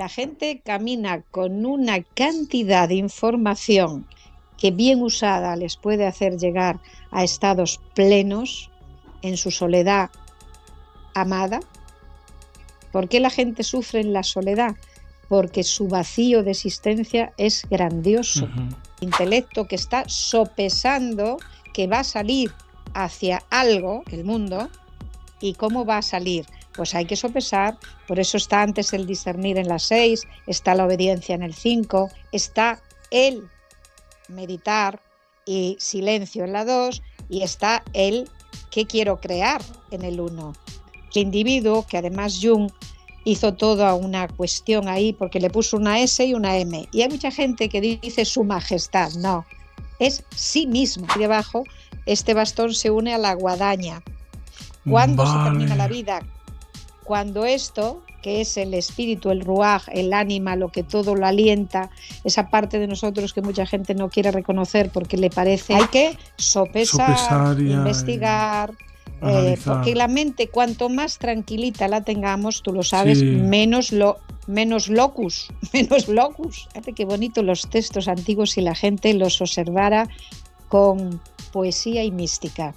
La gente camina con una cantidad de información que bien usada les puede hacer llegar a estados plenos en su soledad amada. ¿Por qué la gente sufre en la soledad? Porque su vacío de existencia es grandioso. Intelecto que está sopesando que va a salir hacia algo, el mundo, ¿y cómo va a salir? Pues hay que sopesar, por eso está antes el discernir en la 6, está la obediencia en el 5, está el meditar y silencio en la 2 y está el qué quiero crear en el 1. El individuo, que además Jung hizo toda una cuestión ahí porque le puso una S y una M. Y hay mucha gente que dice su majestad. No, es sí mismo. Y debajo, este bastón se une a la guadaña. ¿Cuándo se termina la vida? Cuando esto, que es el espíritu, el ruaj, el ánima, lo que todo lo alienta, esa parte de nosotros que mucha gente no quiere reconocer porque le parece, hay que sopesar investigar, porque la mente, cuanto más tranquilita la tengamos, tú lo sabes, menos locus. Fíjate qué bonito los textos antiguos si la gente los observara con poesía y mística.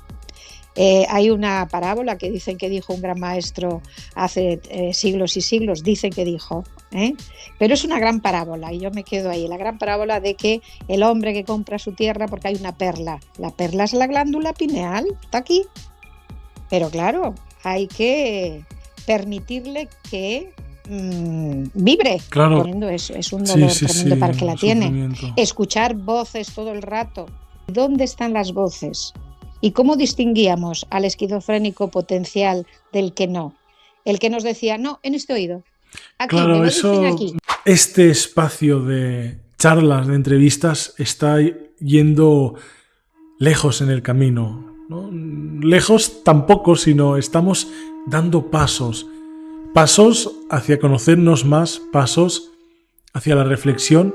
Hay una parábola que dicen que dijo un gran maestro hace siglos y siglos, dicen que dijo, pero es una gran parábola y yo me quedo ahí, la gran parábola de que el hombre que compra su tierra porque hay una perla, la perla es la glándula pineal, está aquí, pero claro, hay que permitirle que vibre. Claro. Es un dolor tremendo para el que la tiene. Escuchar voces todo el rato. ¿Dónde están las voces? ¿Y cómo distinguíamos al esquizofrénico potencial del que no? El que nos decía, no, en este oído. Aquí, claro, me lo dicen aquí. Este espacio de charlas, de entrevistas, está yendo lejos en el camino, ¿no? Lejos tampoco, sino estamos dando pasos hacia conocernos más, pasos hacia la reflexión,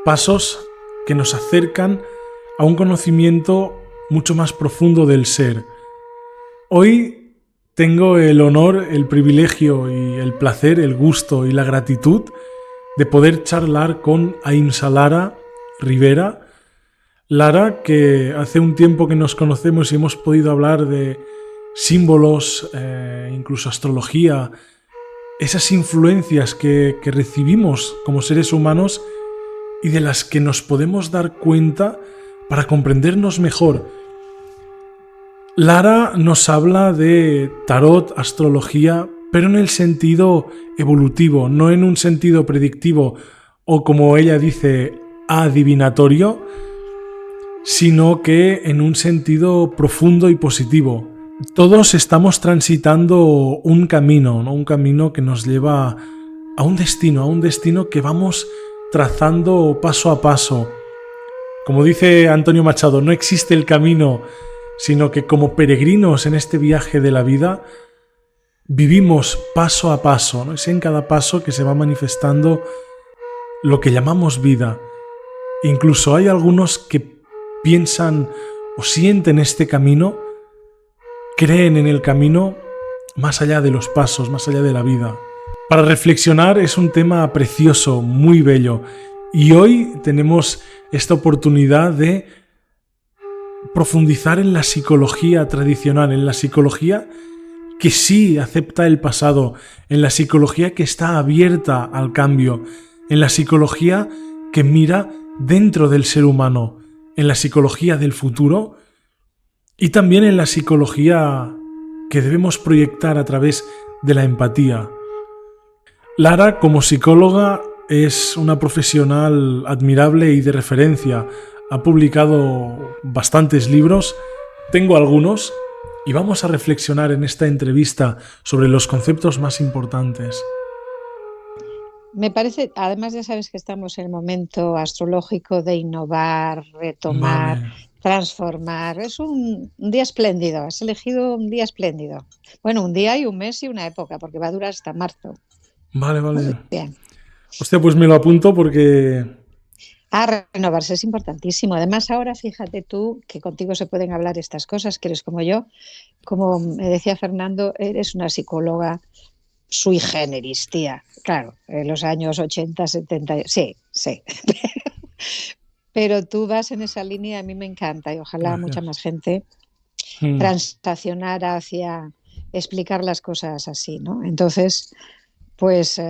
pasos que nos acercan a un conocimiento mucho más profundo del ser. Hoy tengo el honor, el privilegio y el placer, el gusto y la gratitud de poder charlar con Ahimsa Lara Rivera. Lara, que hace un tiempo que nos conocemos y hemos podido hablar de símbolos, incluso astrología, esas influencias que recibimos como seres humanos y de las que nos podemos dar cuenta para comprendernos mejor. Lara nos habla de tarot, astrología, pero en el sentido evolutivo, no en un sentido predictivo o, como ella dice, adivinatorio, sino que en un sentido profundo y positivo. Todos estamos transitando un camino, ¿no? Un camino que nos lleva a un destino que vamos trazando paso a paso. Como dice Antonio Machado, no existe el camino, sino que como peregrinos en este viaje de la vida, vivimos paso a paso, ¿no? Es en cada paso que se va manifestando lo que llamamos vida. Incluso hay algunos que piensan o sienten este camino, creen en el camino más allá de los pasos, más allá de la vida. Para reflexionar es un tema precioso, muy bello, y hoy tenemos esta oportunidad de profundizar en la psicología tradicional, en la psicología que sí acepta el pasado, en la psicología que está abierta al cambio, en la psicología que mira dentro del ser humano, en la psicología del futuro y también en la psicología que debemos proyectar a través de la empatía. Lara, como psicóloga, es una profesional admirable y de referencia. Ha publicado bastantes libros, tengo algunos, y vamos a reflexionar en esta entrevista sobre los conceptos más importantes. Me parece, además ya sabes que estamos en el momento astrológico de innovar, retomar, transformar. Es un día espléndido, has elegido un día espléndido. Bueno, un día y un mes y una época, porque va a durar hasta marzo. Vale. Muy bien. Hostia, pues me lo apunto porque... Renovarse es importantísimo. Además, ahora fíjate tú que contigo se pueden hablar estas cosas, que eres como yo. Como me decía Fernando, eres una psicóloga sui generis, tía. Claro, en los años 80, 70, sí, sí. Pero tú vas en esa línea, a mí me encanta y ojalá mucha Gracias. más gente Mm, transaccionara hacia explicar las cosas así, ¿no? Entonces, pues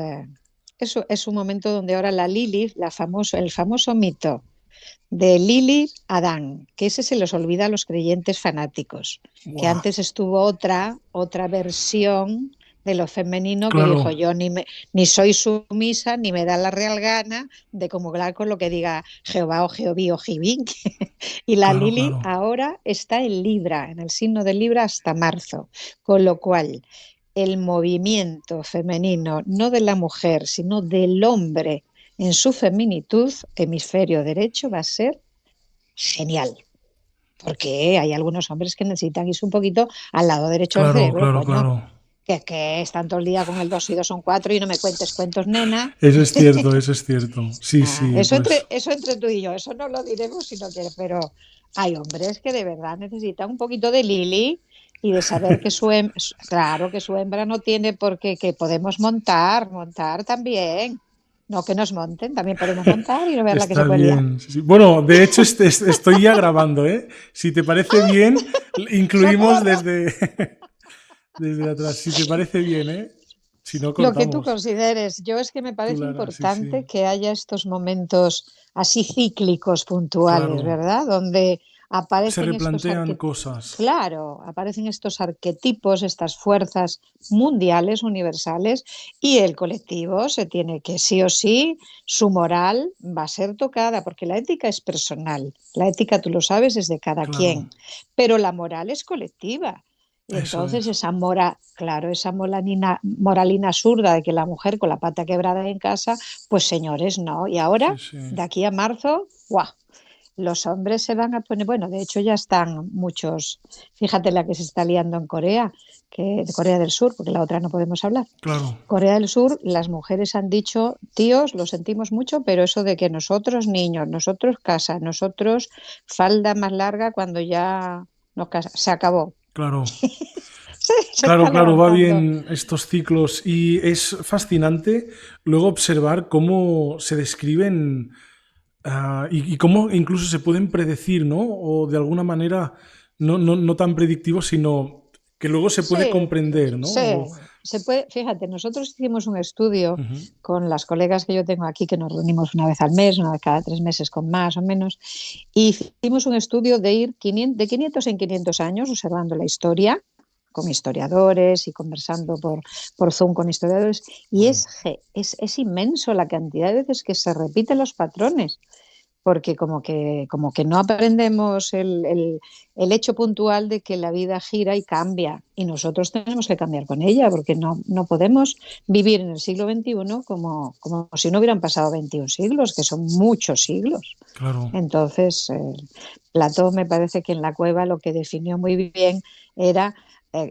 eso es un momento donde ahora la Lilith, el famoso mito de Lilith Adán, que ese se los olvida a los creyentes fanáticos, que buah, antes estuvo otra versión de lo femenino que dijo claro, yo ni soy sumisa ni me da la real gana de comulgar con lo que diga Jehová o Jehoví o Jibín. Y la claro, Lili claro. ahora está en Libra, en el signo de Libra hasta marzo, con lo cual el movimiento femenino, no de la mujer, sino del hombre en su feminitud, hemisferio derecho, va a ser genial. Porque hay algunos hombres que necesitan irse un poquito al lado derecho del Claro, cerebro, claro, coño. claro. Que están todo el día con el 2 y 2 son 4 y no me cuentes cuentos, nena. Eso es cierto, eso es cierto. Sí, sí, pues Eso entre tú y yo, eso no lo diremos si no quieres, pero hay hombres que de verdad necesitan un poquito de Lili y de saber que claro, que su hembra no tiene por qué, que podemos montar también. No que nos monten, también podemos montar y no ver la que se está puede liar. bien. Sí, sí. Bueno, de hecho estoy ya grabando, ¿eh? Si te parece bien, incluimos ¡Socorro! desde, desde atrás. Si te parece bien, ¿eh? Si no, Lo que tú cortamos. consideres. Yo es que me Tú parece la harás, sí, sí. importante que haya estos momentos así cíclicos puntuales, Claro. ¿verdad? Donde Se aparecen estos replantean arquetipos. cosas. Claro, aparecen estos arquetipos, estas fuerzas mundiales, universales, y el colectivo se tiene que, sí o sí, su moral va a ser tocada, porque la ética es personal, la ética, tú lo sabes, es de cada Claro. quien, pero la moral es colectiva. Y Eso entonces es. esa claro, esa moralina absurda de que la mujer con la pata quebrada en casa, pues señores, no. Y ahora, Sí, sí. de aquí a marzo, ¡guau! Los hombres se van a poner, bueno, de hecho ya están muchos, fíjate la que se está liando en Corea, que de Corea del Sur, porque la otra no podemos hablar. Claro. Corea del Sur, las mujeres han dicho, tíos, lo sentimos mucho, pero eso de que nosotros niños, nosotros casa, nosotros falda más larga cuando ya nos casa, se acabó. Claro. Se Claro, está claro, va levantando. bien estos ciclos y es fascinante luego observar cómo se describen y cómo incluso se pueden predecir, ¿no? O de alguna manera no tan predictivos, sino que luego se puede Sí, comprender, ¿no? sí, se puede, fíjate, nosotros hicimos un estudio Ujú. con las colegas que yo tengo aquí, que nos reunimos una vez al mes, una vez cada 3 meses con más o menos, y hicimos un estudio de ir de 500 en 500 años observando la historia con historiadores y conversando por Zoom con historiadores, y Wow. es inmenso la cantidad de veces que se repiten los patrones porque como que no aprendemos el hecho puntual de que la vida gira y cambia y nosotros tenemos que cambiar con ella porque no podemos vivir en el siglo XXI como si no hubieran pasado 21 siglos, que son muchos siglos. Claro, Entonces, Platón me parece que en la cueva lo que definió muy bien era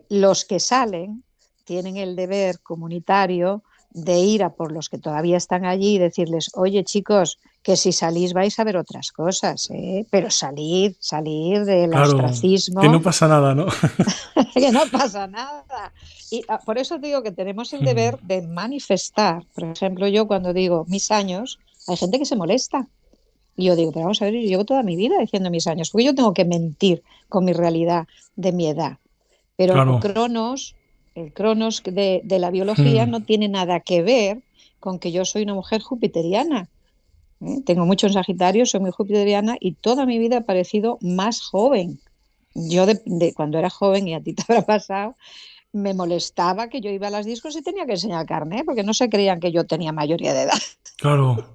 los que salen tienen el deber comunitario de ir a por los que todavía están allí y decirles, oye chicos, que si salís vais a ver otras cosas, ¿eh? Pero salir del claro, que no ostracismo, pasa nada, ¿no? que no pasa nada. Y por eso digo que tenemos el deber de manifestar. Por ejemplo, yo cuando digo mis años, hay gente que se molesta. Y yo digo, pero vamos a ver, yo llevo toda mi vida diciendo mis años, porque yo tengo que mentir con mi realidad de mi edad. Pero Claro. El cronos de la biología no tiene nada que ver con que yo soy una mujer jupiteriana. ¿Eh? Tengo mucho en Sagitario, soy muy jupiteriana y toda mi vida he parecido más joven. Yo cuando era joven, y a ti te habrá pasado, me molestaba que yo iba a las discos y tenía que enseñar carne, porque no se creían que yo tenía mayoría de edad. Claro.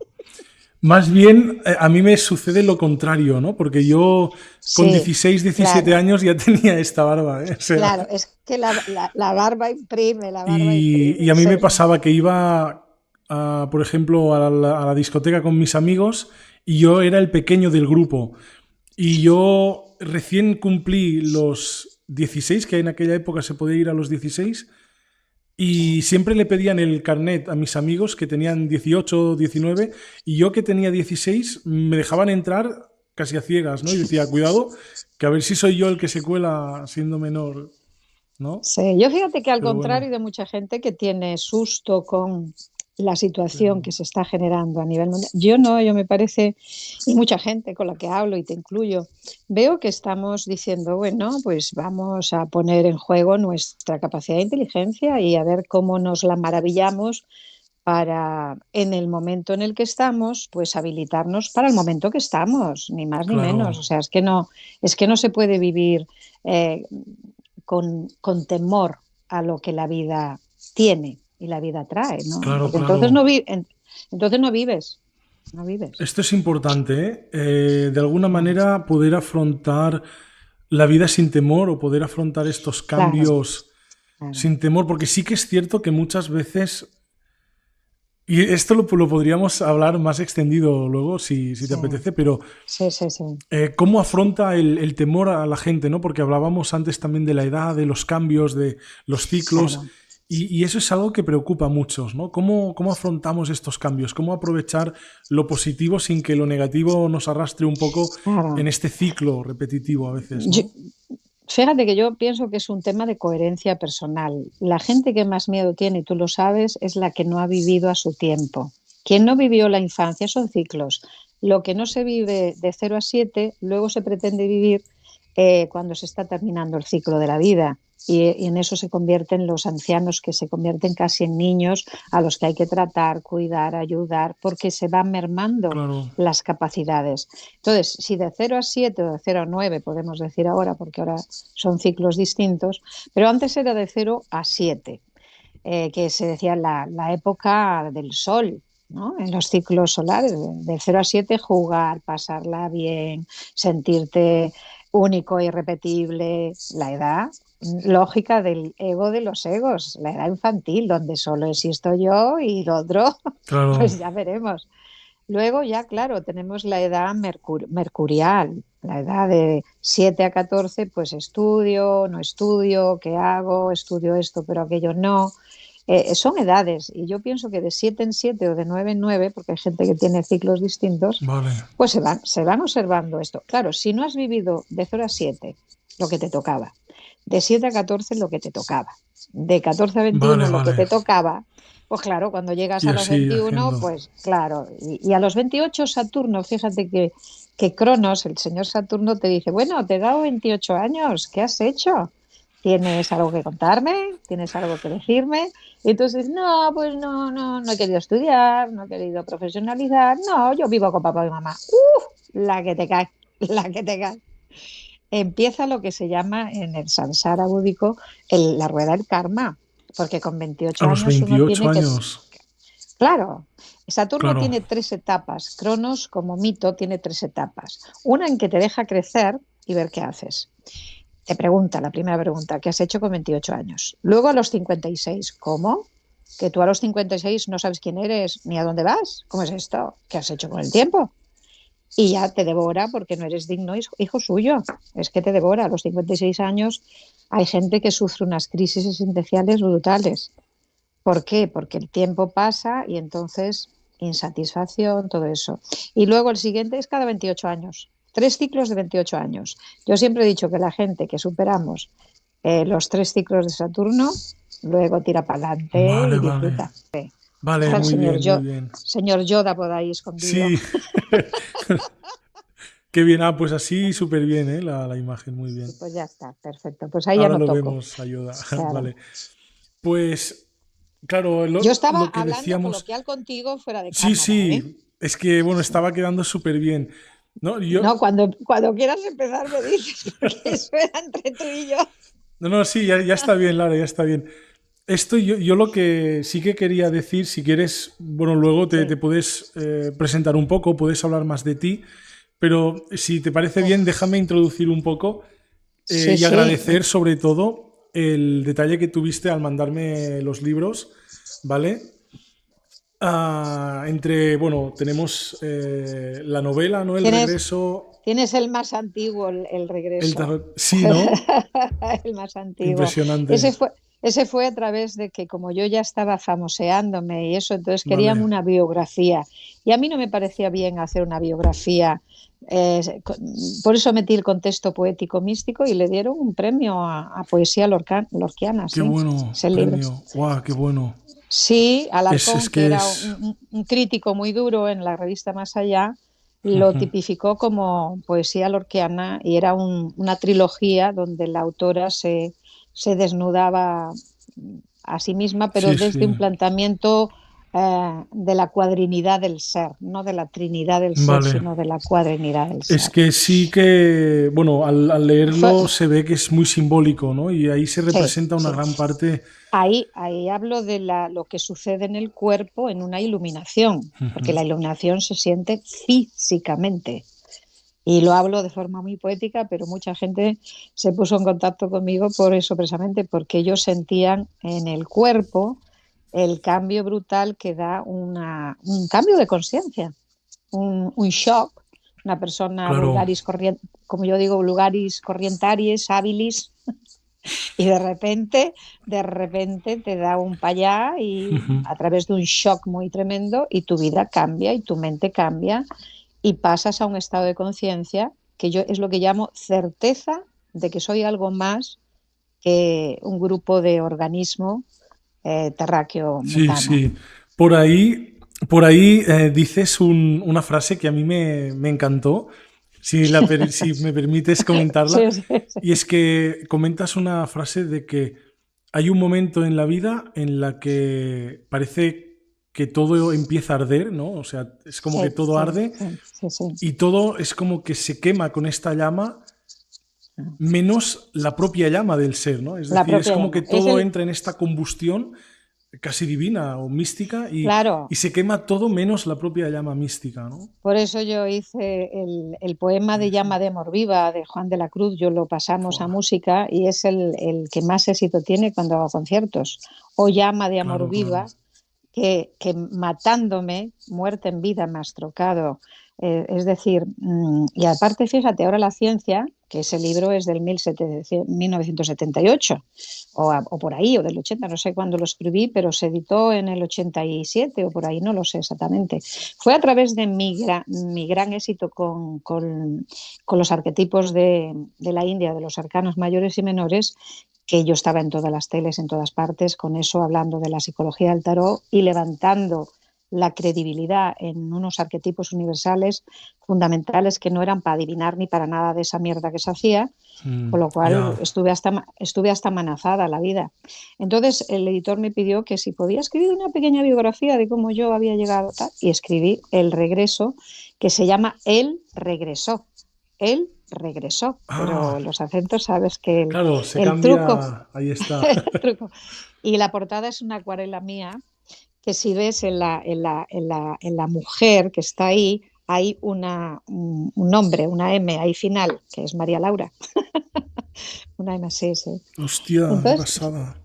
Más bien, a mí me sucede lo contrario, ¿no? Porque yo con Sí, 16, 17 claro, años ya tenía esta barba, ¿eh? O sea, claro, es que la barba imprime, la barba imprime. y a mí me pasaba que iba, por ejemplo, a la discoteca con mis amigos y yo era el pequeño del grupo. Y yo recién cumplí los 16, que en aquella época se podía ir a los 16, y siempre le pedían el carnet a mis amigos que tenían 18 19 y yo que tenía 16 me dejaban entrar casi a ciegas, ¿no? Y decía, cuidado, que a ver si soy yo el que se cuela siendo menor. ¿no? Sí, yo fíjate que al Pero contrario bueno, de mucha gente que tiene susto con la situación claro, que se está generando a nivel mundial, yo no, yo me parece, y mucha gente con la que hablo y te incluyo, veo que estamos diciendo, bueno, pues vamos a poner en juego nuestra capacidad de inteligencia y a ver cómo nos la maravillamos para, en el momento en el que estamos, pues habilitarnos para el momento que estamos, ni más ni menos. O claro, sea, es que no se puede vivir eh, con temor a lo que la vida tiene y la vida trae, ¿no? claro, Porque entonces claro. entonces no vives, no vives. Esto es importante, ¿eh? De alguna Claro, manera poder afrontar la vida sin temor o poder afrontar estos claro, cambios claro. sin temor, porque sí que es cierto que muchas veces, y esto lo podríamos hablar más extendido luego si te Sí, apetece, pero sí, sí, sí. ¿cómo afronta el temor a la gente, ¿no? Porque hablábamos antes también de la edad, de los cambios, de los ciclos, Claro, y eso es algo que preocupa a muchos, ¿no? ¿Cómo afrontamos estos cambios? ¿Cómo aprovechar lo positivo sin que lo negativo nos arrastre un poco en claro. este ciclo repetitivo a veces, Yo, ¿no? fíjate que yo pienso que es un tema de coherencia personal. La gente que más miedo tiene, y tú lo sabes, es la que no ha vivido a su tiempo. Quien no vivió la infancia son ciclos. Lo que no se vive de 0 a 7, luego se pretende vivir cuando se está terminando el ciclo de la vida. Y en eso se convierten los ancianos, que se convierten casi en niños a los que hay que tratar, cuidar, ayudar, porque se van mermando Claro, las capacidades. Entonces, si de 0 a 7 o de 0 a 9, podemos decir ahora, porque ahora son ciclos distintos, pero antes era de 0 a 7, que se decía la época del sol, ¿no? En los ciclos solares, de 0 a 7, jugar, pasarla bien, sentirte único, irrepetible, la edad lógica del ego de los egos, la edad infantil, donde solo existo yo y lo otro, claro, pues ya veremos. Luego ya, claro, tenemos la edad mercurial, la edad de 7 a 14, pues estudio, no estudio, ¿qué hago? Estudio esto, pero aquello no. Son edades, y yo pienso que de 7 en 7 o de 9 en 9, porque hay gente que tiene ciclos distintos, vale, pues se van observando esto. Claro, si no has vivido de 0 a 7 lo que te tocaba, de 7 a 14 lo que te tocaba, de 14 a vale, 21 lo que vale. te tocaba, pues claro, cuando llegas Y a los así 21, haciendo. pues claro, y a los 28 Saturno, fíjate que Cronos, el señor Saturno, te dice, bueno, te he dado 28 años, ¿qué has hecho? ¿Tienes algo que contarme? ¿Tienes algo que decirme? Y entonces, no, pues no, no, no he querido estudiar, no he querido profesionalizar, no, yo vivo con papá y mamá. La que te cae, la que te cae. Empieza lo que se llama en el samsara búdico la rueda del karma, porque con A 28 los años uno 28 tiene que, años, claro, Saturno claro, tiene 3 etapas, Cronos como mito tiene 3 etapas. Una en que te deja crecer y ver qué haces. Te pregunta, la primera pregunta, ¿qué has hecho con 28 años? Luego a los 56, ¿cómo? Que tú a los 56 no sabes quién eres ni a dónde vas. ¿Cómo es esto? ¿Qué has hecho con el tiempo? Y ya te devora porque no eres digno hijo suyo. Es que te devora. A los 56 años hay gente que sufre unas crisis existenciales brutales. ¿Por qué? Porque el tiempo pasa y entonces insatisfacción, todo eso. Y luego el siguiente es cada 28 años. 3 ciclos de 28 años. Yo siempre he dicho que la gente que superamos los 3 ciclos de Saturno, luego tira para adelante vale, y vale, disfruta. vale, Está el señor, muy bien. señor Yoda por ahí escondido. Sí, qué bien, pues así súper bien, ¿eh? La imagen, muy bien. Pues ya está, perfecto. Pues ahí ya Ahora no lo toco. vemos, ayuda, Claro. vale. Pues, claro, Yo estaba lo que hablando decíamos, coloquial contigo fuera de sí, cámara, ¿eh? sí, es que, bueno, estaba quedando súper bien, ¿no? No, cuando quieras empezar me dices, porque eso era entre tú y yo. No, no, sí, ya está bien, Lara, ya está bien. Esto yo lo que sí que quería decir, si quieres, bueno, luego te Sí, puedes presentar un poco, puedes hablar más de ti, pero si te parece sí, bien, déjame introducir un poco sí, y sí. agradecer sobre todo el detalle que tuviste al mandarme los libros, ¿vale? Entre, bueno, tenemos la novela, ¿no? El Tienes, regreso, tienes el más antiguo, el el regreso. tarot. Sí, ¿no? El más antiguo. Impresionante. Ese fue, ese fue a través de que como yo ya estaba famoseándome y eso, entonces querían Vale. una biografía. Y a mí no me parecía bien hacer una biografía. Por eso metí el contexto poético místico y le dieron un premio a poesía lorquiana, Qué sí, bueno, ese libro. premio. Guau, qué bueno. Sí, Es Alarcón, que que era es... un crítico muy duro en la revista Más Allá, lo Ujú. tipificó como poesía lorquiana y era una trilogía donde la autora se desnudaba a sí misma, pero Sí, desde un sí. planteamiento de la cuadrinidad del ser, no de la trinidad del ser, Vale. sino de la cuadrinidad del Es ser. que sí que, bueno, al Fue, leerlo se ve que es muy simbólico, ¿no? Y ahí se sí, representa una sí. gran parte. Ahí hablo de lo que sucede en el cuerpo en una iluminación, porque Ujú. la iluminación se siente físicamente. Y lo hablo de forma muy poética, pero mucha gente se puso en contacto conmigo por eso precisamente, porque ellos sentían en el cuerpo el cambio brutal que da un cambio de conciencia, un shock. Una persona Claro. vulgaris, como yo digo, vulgaris corrientaris, habilis, y de repente te da un payá y Ujú. a través de un shock muy tremendo y tu vida cambia y tu mente cambia y pasas a un estado de conciencia que yo es lo que llamo certeza de que soy algo más que un grupo de organismo terráqueo Sí, mundano. sí. Por ahí dices una frase que a mí me encantó, si me permites comentarla, Sí, sí, sí. y es que comentas una frase de que hay un momento en la vida en la que parece que todo empieza a arder, ¿no? O sea, es como que Sí, todo sí, arde sí, sí, y sí. todo es como que se quema con esta llama menos la propia llama del ser, ¿no? Es La decir, es propia como que llama. Es todo el, entra en esta combustión casi divina o mística y claro, se quema todo menos la propia llama mística, ¿no? por eso yo hice el poema de Sí, sí. Llama de Amor Viva de Juan de la Cruz, yo lo pasamos a Fua. música y es el que más éxito tiene cuando hago conciertos. O Llama de Amor Claro, Viva, claro. que matándome, muerte en vida me has trocado. Es decir, y aparte, fíjate, ahora la ciencia, que ese libro es del 1978, o por ahí, o del 80, no sé cuándo lo escribí, pero se editó en el 87 o por ahí, no lo sé exactamente. Fue a través de mi gran éxito con los arquetipos de la India, de los arcanos mayores y menores, que yo estaba en todas las teles, en todas partes, con eso hablando de la psicología del tarot y levantando la credibilidad en unos arquetipos universales fundamentales que no eran para adivinar ni para nada de esa mierda que se hacía, con lo cual Ya. estuve hasta amenazada la vida. Entonces el editor me pidió que si podía escribir una pequeña biografía de cómo yo había llegado tal, y escribí El regreso, que se llama El regresó. Él regresó, Ah, pero los acentos sabes que el, claro, se el truco, cambia. Ahí está. el truco. Y la portada es una acuarela mía que si ves en la mujer que está ahí, hay un nombre, una M ahí final, que es María Laura. Una M, sí, sí. Hostia, qué Entonces, pasada.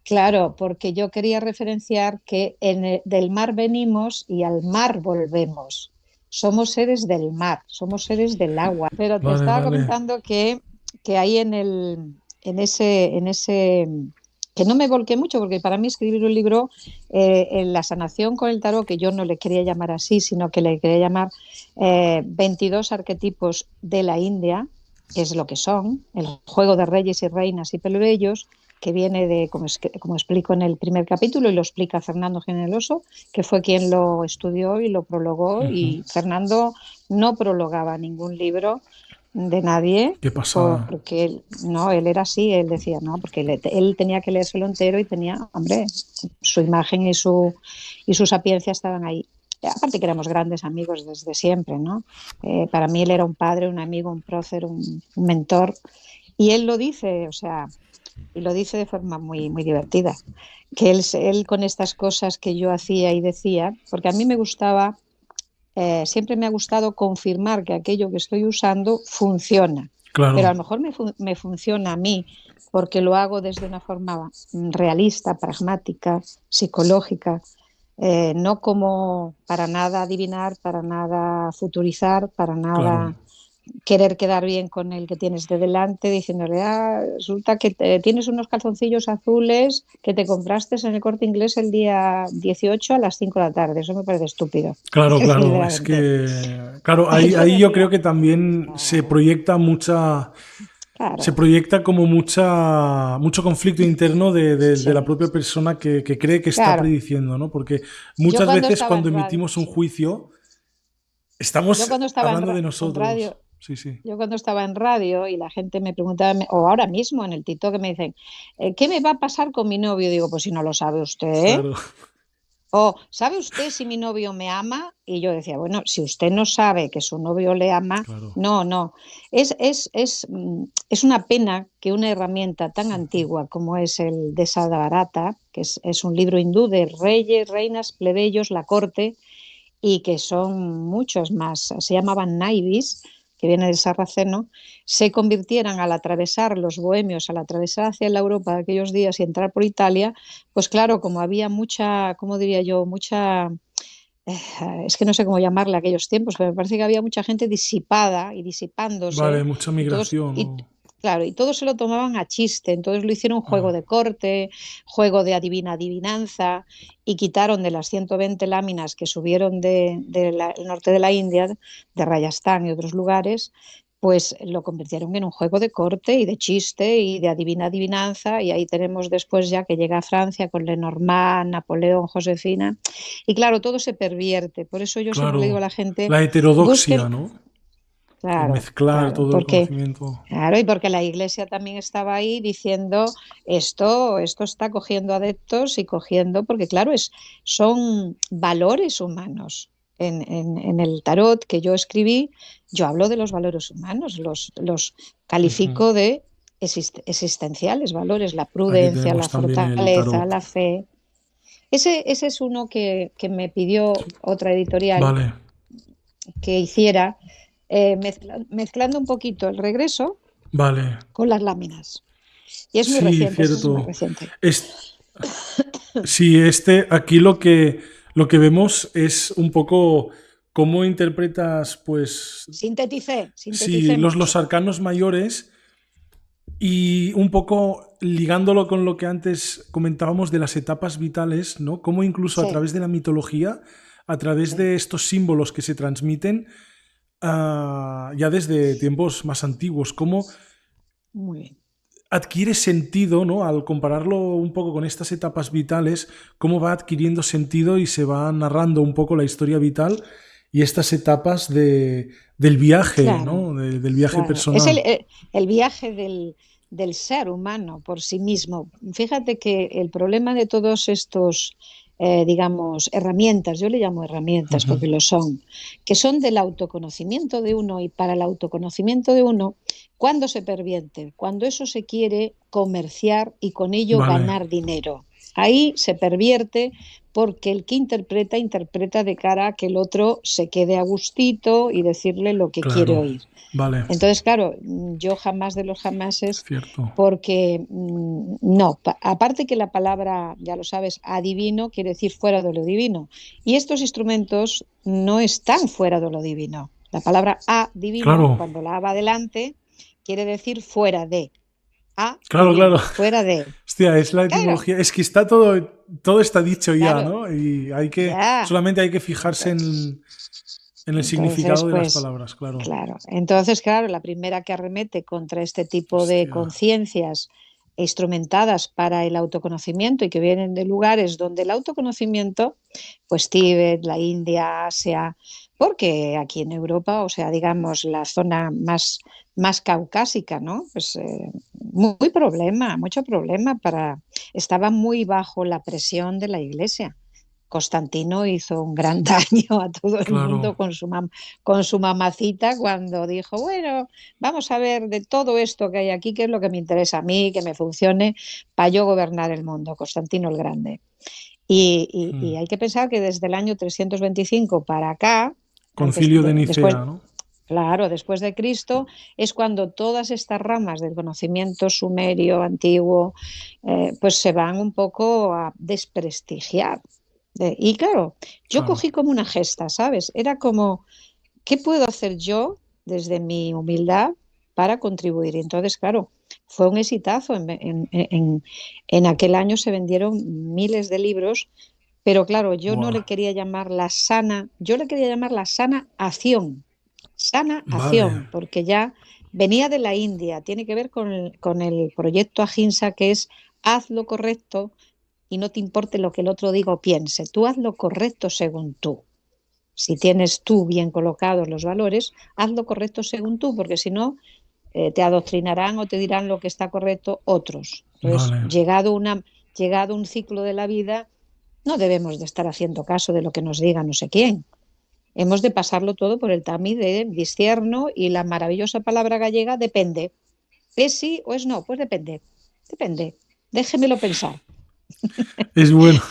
claro, porque yo quería referenciar que del mar venimos y al mar volvemos. Somos seres del mar, somos seres del agua. Pero te Vale, estaba vale. comentando que ahí en ese, que no me volqué mucho, porque para mí escribir un libro, en la sanación con el tarot, que yo no le quería llamar así, sino que le quería llamar 22 arquetipos de la India, que es lo que son, el juego de reyes y reinas y plebeyos, que viene de, como explico en el primer capítulo, y lo explica Fernando Generoso, que fue quien lo estudió y lo prologó, Ujú. y Fernando no prologaba ningún libro de nadie, Qué pasada. porque él era así, él decía, no, porque él tenía que leérselo entero y tenía, hombre, su imagen y su sapiencia estaban ahí. Aparte que éramos grandes amigos desde siempre, ¿no? Para mí él era un padre, un amigo, un prócer, un mentor, y él lo dice, o sea, y lo dice de forma muy, muy divertida, que él con estas cosas que yo hacía y decía, porque a mí me gustaba, siempre me ha gustado confirmar que aquello que estoy usando funciona, pero a Claro. lo mejor me funciona a mí porque lo hago desde una forma realista, pragmática, psicológica, no como para nada adivinar, para nada futurizar, para nada Claro. querer quedar bien con el que tienes de delante, diciéndole, resulta que tienes unos calzoncillos azules que te compraste en el Corte Inglés el día 18 a las 5 de la tarde. Eso me parece estúpido, Claro, claro, es sinceramente. que, claro, Yo ahí yo creo decía, que también claro, se claro, proyecta como mucho conflicto interno de la sí, propia persona que cree que está claro. prediciendo, ¿no? Porque Yo muchas cuando veces estaba en cuando radio, emitimos un sí. juicio, Yo estamos cuando estaba hablando de en nosotros. radio, Sí, sí, yo cuando estaba en radio y la gente me preguntaba, o ahora mismo en el TikTok que me dicen, ¿qué me va a pasar con mi novio? Digo, pues si no lo sabe usted, ¿eh? claro, O, ¿sabe usted si mi novio me ama? Y yo decía, bueno, si usted no sabe que su novio le ama, claro. no, no. Es una pena que una herramienta tan antigua como es el Desadarata, que es un libro hindú de reyes, reinas, plebeyos, la corte, y que son muchos más, se llamaban naivis, que viene del sarraceno, se convirtieran al atravesar los bohemios, al atravesar hacia la Europa de aquellos días y entrar por Italia, pues claro, como había mucha, ¿cómo diría yo? Mucha, eh, es que no sé cómo llamarle aquellos tiempos, pero me parece que había mucha gente disipada y Vale, disipándose mucha y todos, migración, y, ¿no? claro, y todos se lo tomaban a chiste, entonces lo hicieron juego Ah, de corte, juego de adivinanza y quitaron de las 120 láminas que subieron del norte de la India, de Rayastán y otros lugares, pues lo convirtieron en un juego de corte y de chiste y de adivinanza y ahí tenemos después ya que llega a Francia con Lenormand, Napoleón, Josefina y claro, todo se pervierte. Por eso yo siempre le digo a claro, la gente, la heterodoxia, busquen, ¿no? El claro, mezclar claro, todo el porque conocimiento. claro, y porque la iglesia también estaba ahí diciendo esto está cogiendo adeptos y cogiendo, porque claro, son valores humanos. En el tarot que yo escribí, yo hablo de los valores humanos, los Ujú. califico de existenciales, valores, la Aquí prudencia, la tenemos también el fortaleza, tarot. la fe. Ese es uno que me pidió otra editorial Vale, que hiciera, mezclando un poquito el regreso vale. con las láminas. Y es muy Sí, reciente, ese es muy cierto. reciente. Es, sí, aquí lo que vemos es un poco cómo interpretas, pues, sí, Sinteticé los mucho. arcanos mayores y un poco ligándolo con lo que antes comentábamos de las etapas vitales, ¿no? Cómo incluso a Sí, través de la mitología, a través sí, de estos símbolos que se transmiten ya desde tiempos más antiguos, cómo muy bien. adquiere sentido, ¿no? Al compararlo un poco con estas etapas vitales, cómo va adquiriendo sentido y se va narrando un poco la historia vital y estas etapas del viaje, Claro, ¿no? Del viaje claro. Es personal. el viaje del ser humano por sí mismo. Fíjate que el problema de todos estos, digamos, herramientas, yo le llamo herramientas Ujú. porque lo son, que son del autoconocimiento de uno y para el autoconocimiento de uno, ¿cuándo se pervierte? Cuando eso se quiere comerciar y con ello Vale, ganar dinero. Ahí se pervierte porque el que interpreta de cara a que el otro se quede a gustito y decirle lo que quiere claro, oír. vale, Entonces, claro, yo jamás de los jamases, cierto. porque no, aparte que la palabra, ya lo sabes, adivino quiere decir fuera de lo divino. Y estos instrumentos no están fuera de lo divino. La palabra adivino, Claro, cuando la A va adelante, quiere decir fuera de. claro, claro. Adivino, fuera de. Hostia, es la Claro, etimología. Es que está todo está dicho ya, claro, ¿no? Y ya. solamente hay que fijarse Entonces, en el entonces, significado de las pues, palabras, claro. claro. Entonces, claro, la primera que arremete contra este tipo de Hostia, conciencias instrumentadas para el autoconocimiento y que vienen de lugares donde el autoconocimiento, pues Tíbet, la India, Asia, porque aquí en Europa, o sea, digamos, la zona más caucásica, ¿no? Pues muy problema, mucho problema para... Estaba muy bajo la presión de la Iglesia. Constantino hizo un gran daño a todo el claro. mundo con su mamacita cuando dijo, bueno, vamos a ver de todo esto que hay aquí, qué es lo que me interesa a mí, que me funcione para yo gobernar el mundo, Constantino el Grande. Y Mm. hay que pensar que desde el año 325 para acá, Concilio de después, Nicea, ¿no? claro, después de Cristo, es cuando todas estas ramas del conocimiento sumerio, antiguo, pues se van un poco a desprestigiar. Y claro, yo Claro. cogí como una gesta, ¿sabes? Era como, ¿qué puedo hacer yo? desde mi humildad para contribuir. Y entonces, claro, fue un exitazo. En aquel año se vendieron miles de libros, pero claro, yo no Buah. le quería llamar la sana, yo le quería llamar la sana Vale. acción, porque ya venía de la India, tiene que ver con el proyecto Ahimsa, que es haz lo correcto y no te importe lo que el otro diga o piense, tú haz lo correcto según tú. Si tienes tú bien colocados los valores, haz lo correcto según tú, porque si no, te adoctrinarán o te dirán lo que está correcto otros. Entonces, Vale. llegado un ciclo de la vida, no debemos de estar haciendo caso de lo que nos diga no sé quién. Hemos de pasarlo todo por el tamiz de discierno y la maravillosa palabra gallega depende. ¿Es sí o es no? Pues depende. Depende. Déjemelo pensar. Es bueno.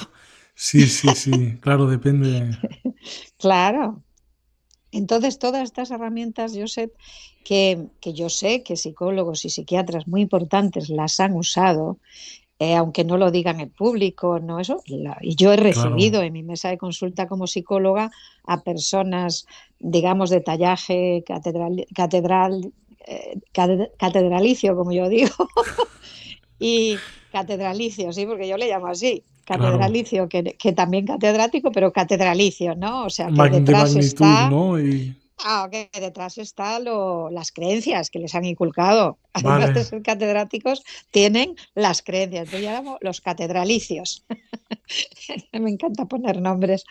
Sí, sí, sí. Claro, depende. Claro. Entonces, todas estas herramientas, Josep, que yo sé que psicólogos y psiquiatras muy importantes las han usado, aunque no lo digan en público, no eso. Y yo he Claro. recibido en mi mesa de consulta como psicóloga a personas, digamos, de tallaje catedralicio, como yo digo, y catedralicio, sí, porque yo le llamo así. Claro. Catedralicio, que también catedrático, pero catedralicio, ¿no? O sea, que De detrás magnitud, está ¿no? Y. que detrás está las creencias que les han inculcado. Además de Vale. ser catedráticos, tienen las creencias. Entonces, llamo los catedralicios. Me encanta poner nombres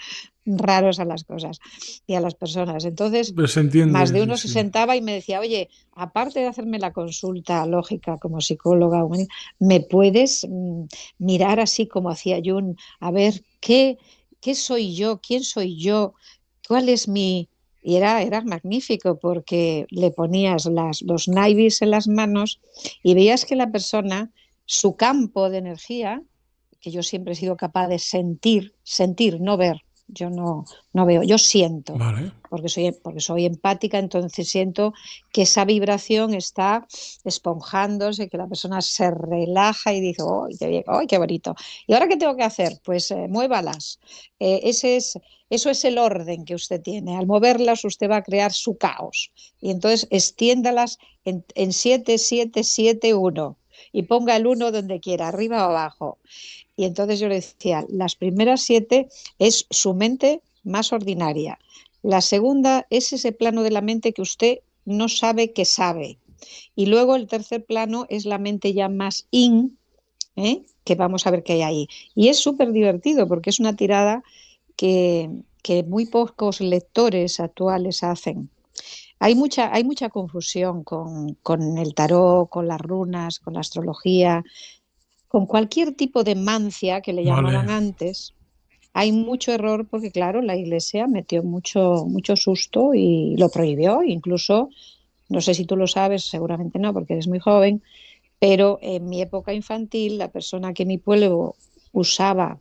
raros a las cosas y a las personas. Entonces, Pero se más entiende, de sí, uno se sí. sentaba y me decía, oye, aparte de hacerme la consulta lógica como psicóloga, ¿me puedes mirar así como hacía Jung, a ver qué soy yo, quién soy yo, cuál es mi... Y era magnífico porque le ponías los naivis en las manos y veías que la persona, su campo de energía, que yo siempre he sido capaz de sentir, no ver. Yo no veo, yo siento, Vale. porque soy empática, entonces siento que esa vibración está esponjándose, que la persona se relaja y dice, ¡oh, qué bien! ¡Oh, qué bonito! ¿Y ahora qué tengo que hacer? Pues muévalas. Eso es el orden que usted tiene. Al moverlas, usted va a crear su caos. Y entonces extiéndalas en 7, 7, 7, 1 y ponga el 1 donde quiera, arriba o abajo. Y entonces yo le decía, las primeras 7 es su mente más ordinaria. La segunda es ese plano de la mente que usted no sabe que sabe. Y luego el tercer plano es la mente ya más que vamos a ver qué hay ahí. Y es súper divertido porque es una tirada que muy pocos lectores actuales hacen. Hay mucha confusión con el tarot, con las runas, con la astrología, con cualquier tipo de mancia que le llamaban Vale. antes. Hay mucho error porque, claro, la Iglesia metió mucho susto y lo prohibió. Incluso, no sé si tú lo sabes, seguramente no, porque eres muy joven, pero en mi época infantil, la persona que en mi pueblo usaba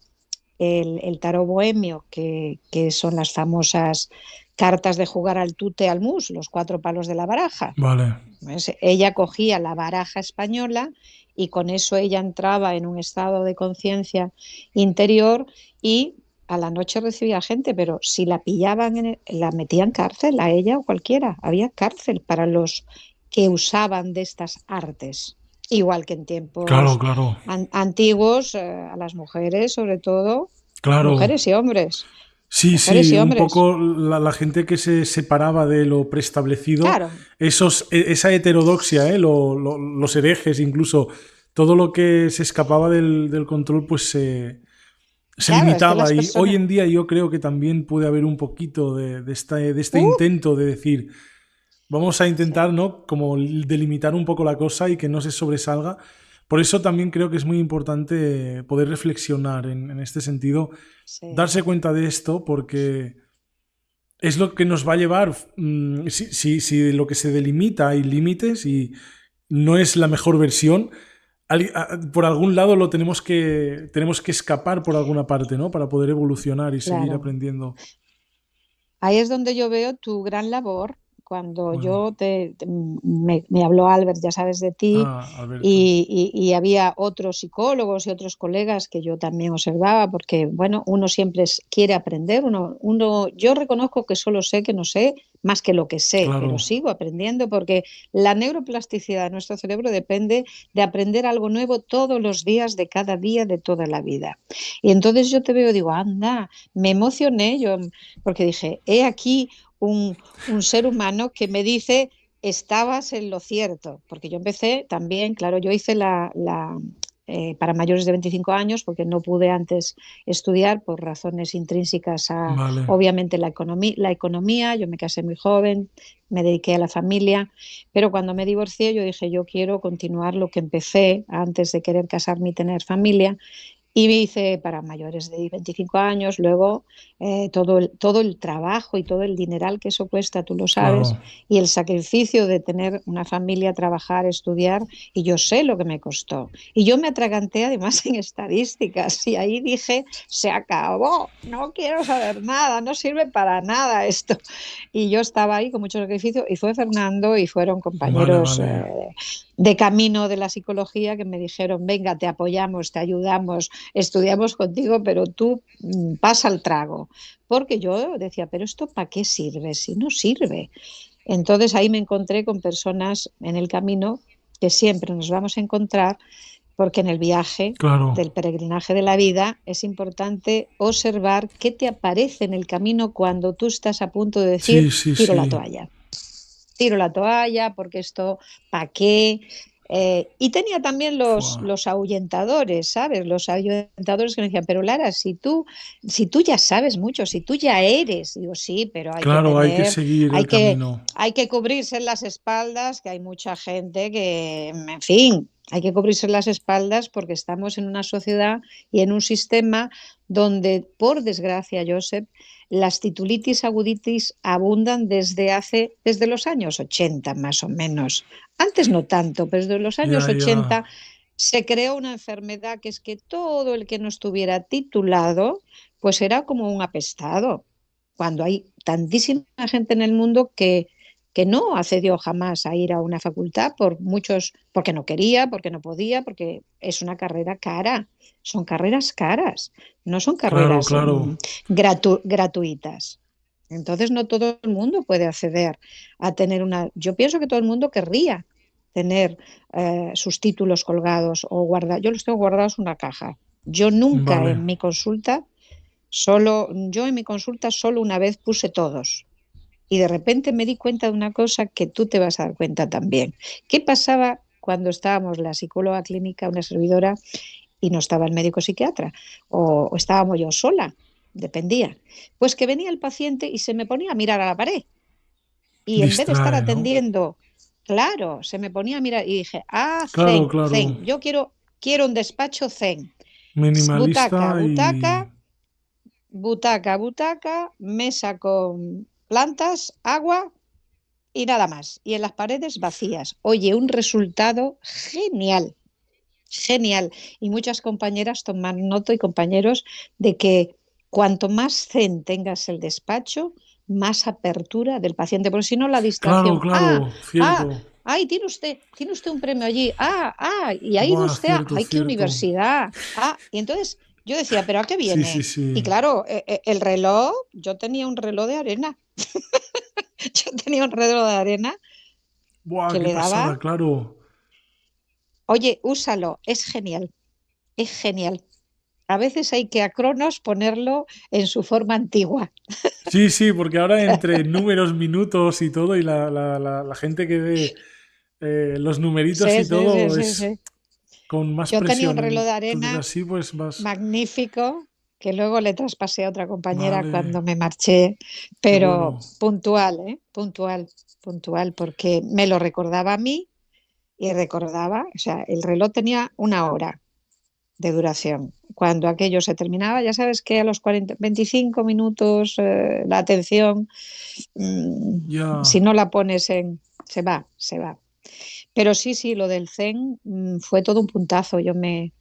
el tarot bohemio, que son las famosas cartas de jugar al tute al mus, los cuatro palos de la baraja. Vale. Pues ella cogía la baraja española y con eso ella entraba en un estado de conciencia interior y a la noche recibía gente, pero si la pillaban, la metían cárcel a ella o cualquiera. Había cárcel para los que usaban de estas artes. Igual que en Claro, tiempos claro. antiguos, a las mujeres, sobre todo, Claro. mujeres y hombres, Sí, mujeres sí, y un hombres. poco la gente que se separaba de lo preestablecido, Claro, esa heterodoxia, los herejes, incluso todo lo que se escapaba del control, pues se claro, es que limitaba. las Y hoy personas... en día yo creo que también puede haber un poquito de este ¡Uh! intento de decir, vamos a intentar, ¿no? Como delimitar un poco la cosa y que no se sobresalga. Por eso también creo que es muy importante poder reflexionar en este sentido, Sí, darse cuenta de esto, porque es lo que nos va a llevar, si lo que se delimita hay límites y no es la mejor versión, por algún lado tenemos que escapar por alguna parte, ¿no? Para poder evolucionar y seguir claro. aprendiendo. Ahí es donde yo veo tu gran labor. Cuando Bueno, me habló Albert, ya sabes de ti, Alberto. y había otros psicólogos y otros colegas que yo también observaba, porque bueno, uno siempre quiere aprender, yo reconozco que solo sé que no sé, más que lo que sé, pero claro. sigo aprendiendo porque la neuroplasticidad de nuestro cerebro depende de aprender algo nuevo todos los días de cada día de toda la vida. Y entonces yo te veo y digo, anda, me emocioné yo, porque dije, he aquí un ser humano que me dice, estabas en lo cierto, porque yo empecé también, claro, yo hice para mayores de 25 años, porque no pude antes estudiar por razones intrínsecas a, Vale. obviamente, la economía. Yo me casé muy joven, me dediqué a la familia, pero cuando me divorcié yo dije, yo quiero continuar lo que empecé antes de querer casarme y tener familia, y hice para mayores de 25 años, luego todo el trabajo y todo el dineral que eso cuesta, tú lo sabes, Claro. y el sacrificio de tener una familia, trabajar, estudiar, y yo sé lo que me costó. Y yo me atraganté además en estadísticas, y ahí dije, se acabó, no quiero saber nada, no sirve para nada esto. Y yo estaba ahí con mucho sacrificio, y fue Fernando y fueron Vale, compañeros vale. de camino de la psicología que me dijeron, venga, te apoyamos, te ayudamos, estudiamos contigo, pero tú pasa el trago. Porque yo decía, pero ¿esto para qué sirve? Si no sirve. Entonces ahí me encontré con personas en el camino que siempre nos vamos a encontrar, porque en el viaje Claro. del peregrinaje de la vida es importante observar qué te aparece en el camino cuando tú estás a punto de decir, Sí, sí, tiro la sí. toalla. Tiro la toalla, porque esto, ¿para qué? Y tenía también Fua. los ahuyentadores, ¿sabes? Los ahuyentadores que me decían, pero Lara, si tú ya sabes mucho, si tú ya eres, digo, sí, pero Claro, hay que seguir el hay que, camino. hay que cubrirse las espaldas, que hay mucha gente que, en fin, hay que cubrirse las espaldas porque estamos en una sociedad y en un sistema donde, por desgracia, Josep, las titulitis aguditis abundan desde los años 80 más o menos. Antes no tanto, pero desde los años Ya, ya. 80 se creó una enfermedad que es que todo el que no estuviera titulado, pues era como un apestado. Cuando hay tantísima gente en el mundo que no accedió jamás a ir a una facultad por muchos, porque no quería, porque no podía, porque es una carrera cara, son carreras caras, no son Claro, carreras claro. gratuitas. Entonces no todo el mundo puede acceder a tener una... Yo pienso que todo el mundo querría tener sus títulos colgados o guardar. Yo los tengo guardados en una caja. Yo nunca Vale. en mi consulta, yo en mi consulta solo una vez puse todos. Y de repente me di cuenta de una cosa que tú te vas a dar cuenta también. ¿Qué pasaba cuando estábamos la psicóloga clínica, una servidora, y no estaba el médico psiquiatra? O estábamos yo sola, dependía. Pues que venía el paciente y se me ponía a mirar a la pared. Y en vez de estar Distrae, ¿no? atendiendo, claro, se me ponía a mirar y dije, Claro, zen, claro. zen, yo quiero un despacho zen. Butaca, Minimalista y... butaca, butaca, butaca, mesa con plantas, agua y nada más. Y en las paredes vacías. Oye, un resultado genial, genial. Y muchas compañeras toman nota y compañeros de que cuanto más zen tengas el despacho, más apertura del paciente, porque si no la Claro, distracción, claro, cierto. ay, tiene usted un premio allí, y ha ido Buah, usted cierto, ay, qué cierto. universidad, y entonces yo decía, pero ¿a qué Sí, sí, viene? Y sí. claro, el reloj, yo tenía un reloj de arena, yo tenía un reloj de arena Buah, que qué le pasada, daba, claro. oye, úsalo, es genial, es genial. A veces hay que a Cronos ponerlo en su forma antigua. Sí, sí, porque ahora entre números, minutos y todo, y la gente que ve los numeritos Sí, y sí, sí, todo sí, es sí. con más Yo tenía un presión. reloj de Entonces arena así pues vas... magnífico que luego le traspasé a otra compañera Vale, cuando me marché, qué pero bueno. puntual, ¿eh? Puntual, puntual, porque me lo recordaba a mí y recordaba, o sea, el reloj tenía una hora de duración. Cuando aquello se terminaba, ya sabes que a los 25 minutos la atención, si Ya, no la pones en... se va. Pero sí, sí, lo del Zen fue todo un puntazo. Yo me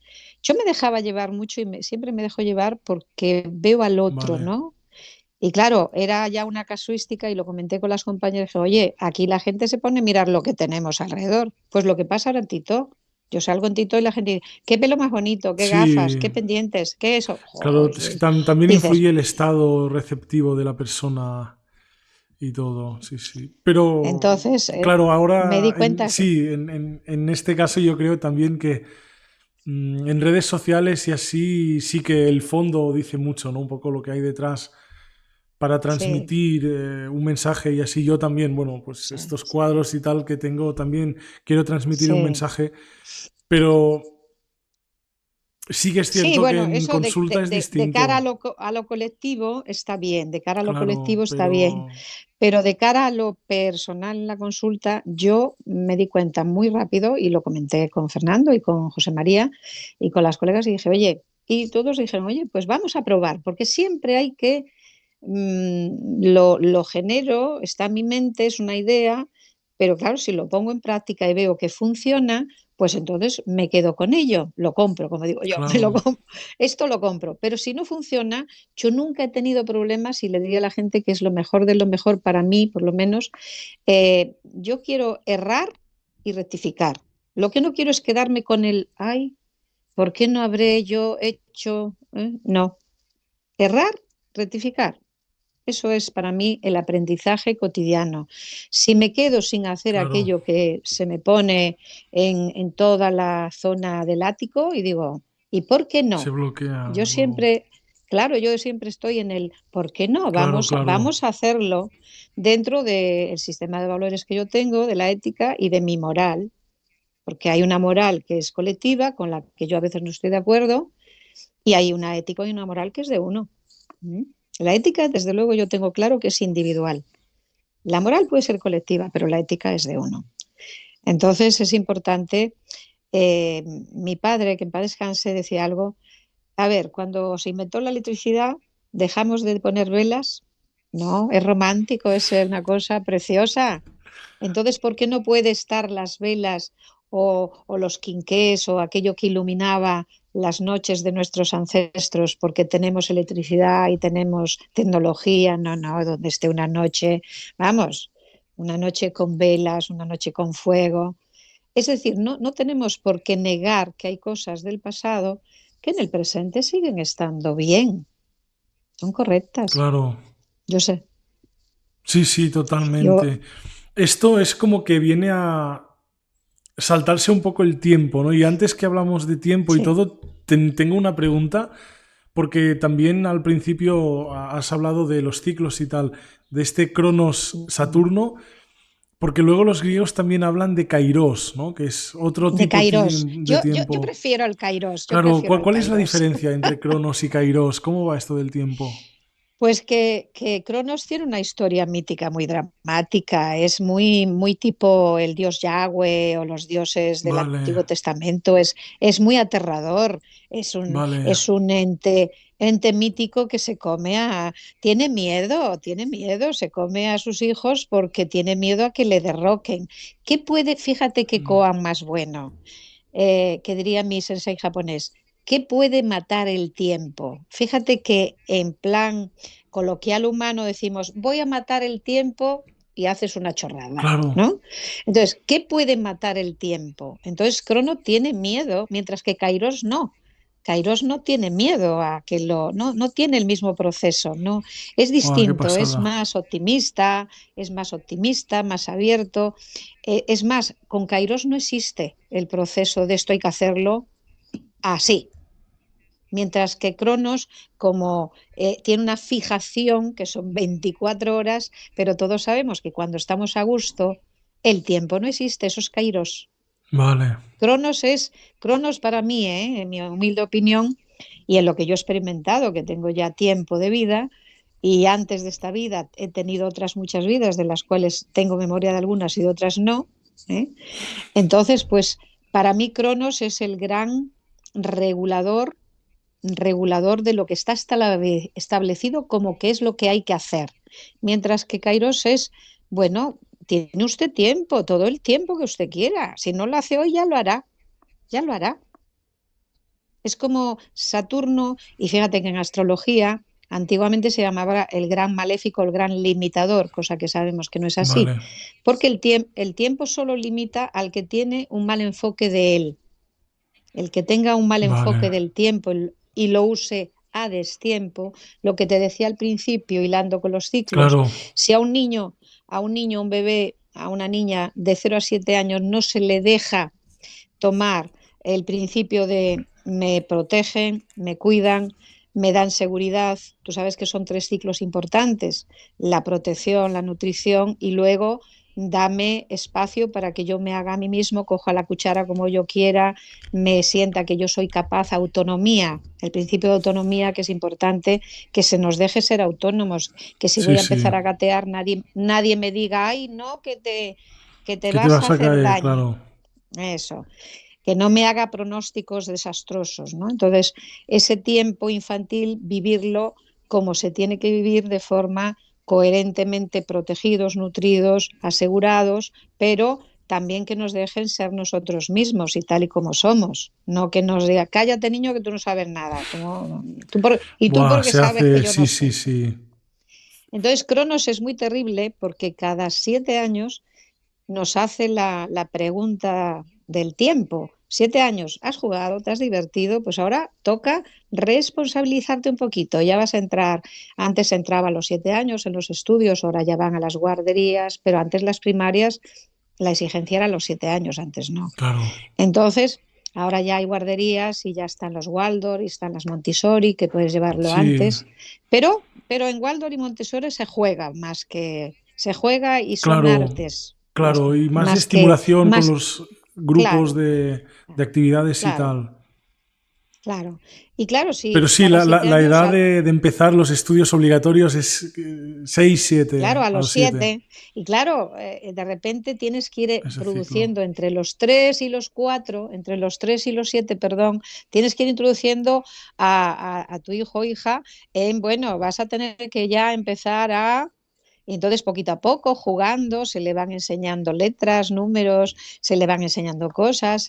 dejaba llevar mucho y siempre me dejo llevar porque veo al otro, vale. ¿no? Y claro, era ya una casuística y lo comenté con las compañeras, dije, oye, aquí la gente se pone a mirar lo que tenemos alrededor. Pues lo que pasa ahora en Tito. Yo salgo en Tito y la gente dice, qué pelo más bonito, qué gafas, Sí, qué pendientes, qué eso. claro, es que Joder. también Dices, influye el estado receptivo de la persona y todo, sí, sí. Pero, Entonces, claro, me di ahora cuenta que sí, en este caso yo creo también que en redes sociales y así sí que el fondo dice mucho, ¿no? Un poco lo que hay detrás para sí, transmitir un mensaje y así yo también, bueno, pues sí, estos cuadros y tal que tengo también quiero transmitir un sí. mensaje, pero sí que es Sí, cierto que bueno, en eso consulta es de cara distinto, a lo colectivo está bien, de cara a lo colectivo claro, está bien, pero pero de cara a lo personal en la consulta, yo me di cuenta muy rápido y lo comenté con Fernando y con José María y con las colegas y dije, oye, y todos dijeron, oye, pues vamos a probar, porque siempre hay que, lo genero, está en mi mente, es una idea, pero claro, si lo pongo en práctica y veo que funciona, pues entonces me quedo con ello, lo compro, como digo yo, me lo claro, compro, esto lo compro. Pero si no funciona, yo nunca he tenido problemas y le diría a la gente que es lo mejor de lo mejor para mí, por lo menos. Yo quiero errar y rectificar. Lo que no quiero es quedarme con el, ay, ¿por qué no habré yo hecho? No, errar, rectificar. Eso es para mí el aprendizaje cotidiano. Si me quedo sin hacer claro, aquello que se me pone en toda la zona del ático y digo, ¿y por qué se no? bloquea Yo luego. siempre, claro, yo siempre estoy en el, ¿por qué no? Claro, claro. Vamos a hacerlo dentro del sistema de valores que yo tengo, de la ética y de mi moral, porque hay una moral que es colectiva, con la que yo a veces no estoy de acuerdo, y hay una ética y una moral que es de uno. ¿Mm? La ética, desde luego, yo tengo claro que es individual. La moral puede ser colectiva, pero la ética es de uno. Entonces es importante. Mi padre, que en paz descanse, decía algo. A ver, cuando se inventó la electricidad, dejamos de poner velas. No, es romántico, es una cosa preciosa. Entonces, ¿por qué no puede estar las velas o los quinqués o aquello que iluminaba las noches de nuestros ancestros porque tenemos electricidad y tenemos tecnología? No, no, donde esté una noche, vamos, una noche con velas, una noche con fuego. Es decir, no tenemos por qué negar que hay cosas del pasado que en el presente siguen estando bien, son correctas. Claro. Yo sé, Sí, sí, yo totalmente. Esto es como que viene a saltarse un poco el tiempo, ¿no? Y antes que hablamos de tiempo y sí, todo, tengo una pregunta, porque también al principio has hablado de los ciclos y tal, de este Cronos Saturno, porque luego los griegos también hablan de Kairos, ¿no? Que es otro de tipo Kairos. de Yo tiempo. prefiero al Kairos, yo Claro, prefiero al ¿cuál es la Kairos. diferencia entre Cronos y Kairos? ¿Cómo va esto del tiempo? Pues que Cronos tiene una historia mítica muy dramática, es muy, muy tipo el dios Yahweh o los dioses del Vale, Antiguo Testamento, es muy aterrador, vale. es un ente mítico que se come a, tiene miedo, se come a sus hijos porque tiene miedo a que le derroquen. ¿Qué puede, fíjate qué Mm, koan más bueno? Que diría mi sensei japonés, ¿qué puede matar el tiempo? Fíjate que en plan coloquial humano decimos, voy a matar el tiempo y haces una chorrada, claro. ¿no? Entonces, ¿qué puede matar el tiempo? Entonces, Crono tiene miedo, mientras que Kairos no. Kairos no tiene miedo a que no tiene el mismo proceso, no, es Guau, qué distinto, pasada. es más optimista, más abierto. Es más, con Kairos no existe el proceso de esto hay que hacerlo así. Mientras que Cronos, como tiene una fijación que son 24 horas, pero todos sabemos que cuando estamos a gusto, el tiempo no existe, eso es Kairos. Vale, Cronos es, Cronos para mí, en mi humilde opinión, y en lo que yo he experimentado, que tengo ya tiempo de vida, y antes de esta vida he tenido otras muchas vidas, de las cuales tengo memoria de algunas y de otras no. ¿Eh? Entonces, pues para mí Cronos es el gran regulador, regulador de lo que está establecido como que es lo que hay que hacer. Mientras que Kairos es, bueno, tiene usted tiempo, todo el tiempo que usted quiera. Si no lo hace hoy, ya lo hará, ya lo hará. Es como Saturno, y fíjate que en astrología antiguamente se llamaba el gran maléfico, el gran limitador, cosa que sabemos que no es así, vale, porque el tiempo solo limita al que tiene un mal enfoque de él. El que tenga un mal vale. enfoque del tiempo y lo use a destiempo, lo que te decía al principio, hilando con los ciclos, Claro, si a un bebé, a una niña de 0 a 7 años no se le deja tomar el principio de me protegen, me cuidan, me dan seguridad. Tú sabes que son 3 ciclos importantes: la protección, la nutrición y luego dame espacio para que yo me haga a mí mismo, coja la cuchara como yo quiera, me sienta que yo soy capaz, autonomía, el principio de autonomía, que es importante, que se nos deje ser autónomos, que si sí, voy a sí. empezar a gatear, nadie me diga, ay, no, que te Que te vas a vas a hacer caer, daño. claro. Eso, que no me haga pronósticos desastrosos, ¿no? Entonces, ese tiempo infantil, vivirlo como se tiene que vivir, de forma coherentemente protegidos, nutridos, asegurados, pero también que nos dejen ser nosotros mismos y tal y como somos, no que nos diga, cállate niño que tú no sabes nada, y tú Buah, porque se sabes que hace, yo no sí, sí, sé. sí. Entonces, Cronos es muy terrible porque cada 7 años nos hace la pregunta del tiempo. 7 años, has jugado, te has divertido, pues ahora toca responsabilizarte un poquito. Ya vas a entrar, antes entraba a los 7 años en los estudios, ahora ya van a las guarderías, pero antes las primarias, la exigencia era a los 7 años, antes no. Claro. Entonces, ahora ya hay guarderías y ya están los Waldorf y están las Montessori, que puedes llevarlo Sí, antes, pero en Waldorf y Montessori se juega y son claro, artes, claro. Y más más que, estimulación con más, los grupos claro, de actividades y claro, tal. claro. Y claro, Pero si sí, cada siete la años, edad de empezar los estudios obligatorios es 6 claro, 7 a a los los 7. 7, y claro, de repente tienes que ir Ese ciclo. produciendo entre los 3 y los 7, perdón, tienes que ir introduciendo a tu hijo o hija en, bueno, vas a tener que ya empezar a... Y entonces, poquito a poco, jugando, se le van enseñando letras, números, se le van enseñando cosas,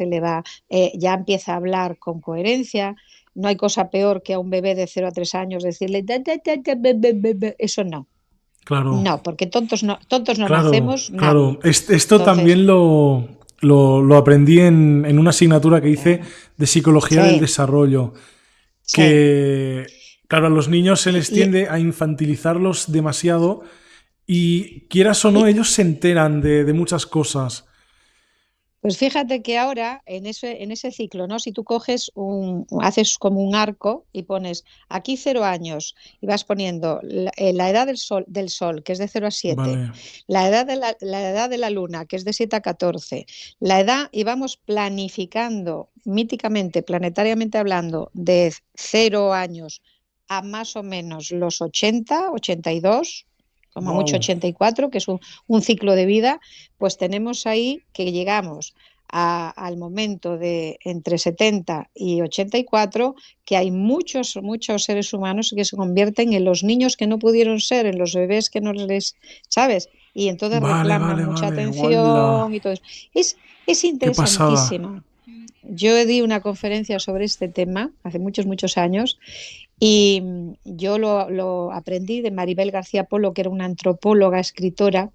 ya empieza a hablar con coherencia. No hay cosa peor que a un bebé de 0 a 3 años decirle, "Da, da, da, da, be, be, be, be". Eso no. Claro, No, porque tontos no claro, nacemos claro. nadie. Esto Entonces, también lo aprendí en una asignatura que hice claro, de psicología del sí, desarrollo. sí. Que, claro, a los niños se Y, les y, tiende a infantilizarlos demasiado y quieras o no, y, ellos se enteran de muchas cosas. Pues fíjate que ahora en ese ciclo, ¿no? Si tú haces como un arco y pones aquí 0 años y vas poniendo la edad del sol, que es de 0 a 7, Vale. la edad de la luna, que es de 7 a 14, la edad, y vamos planificando míticamente, planetariamente hablando, de 0 años a más o menos los 80, 82, como mucho Wow. 84, que es un ciclo de vida, pues tenemos ahí que llegamos al momento de entre 70 y 84, que hay muchos seres humanos que se convierten en los niños que no pudieron ser, en los bebés que no les, ¿sabes? Y entonces Vale, reclaman vale, mucha vale. Guala. atención y todo eso. Es Qué pasada. interesantísima. Yo di una conferencia sobre este tema hace muchos años y yo lo aprendí de Maribel García Polo, que era una antropóloga, escritora,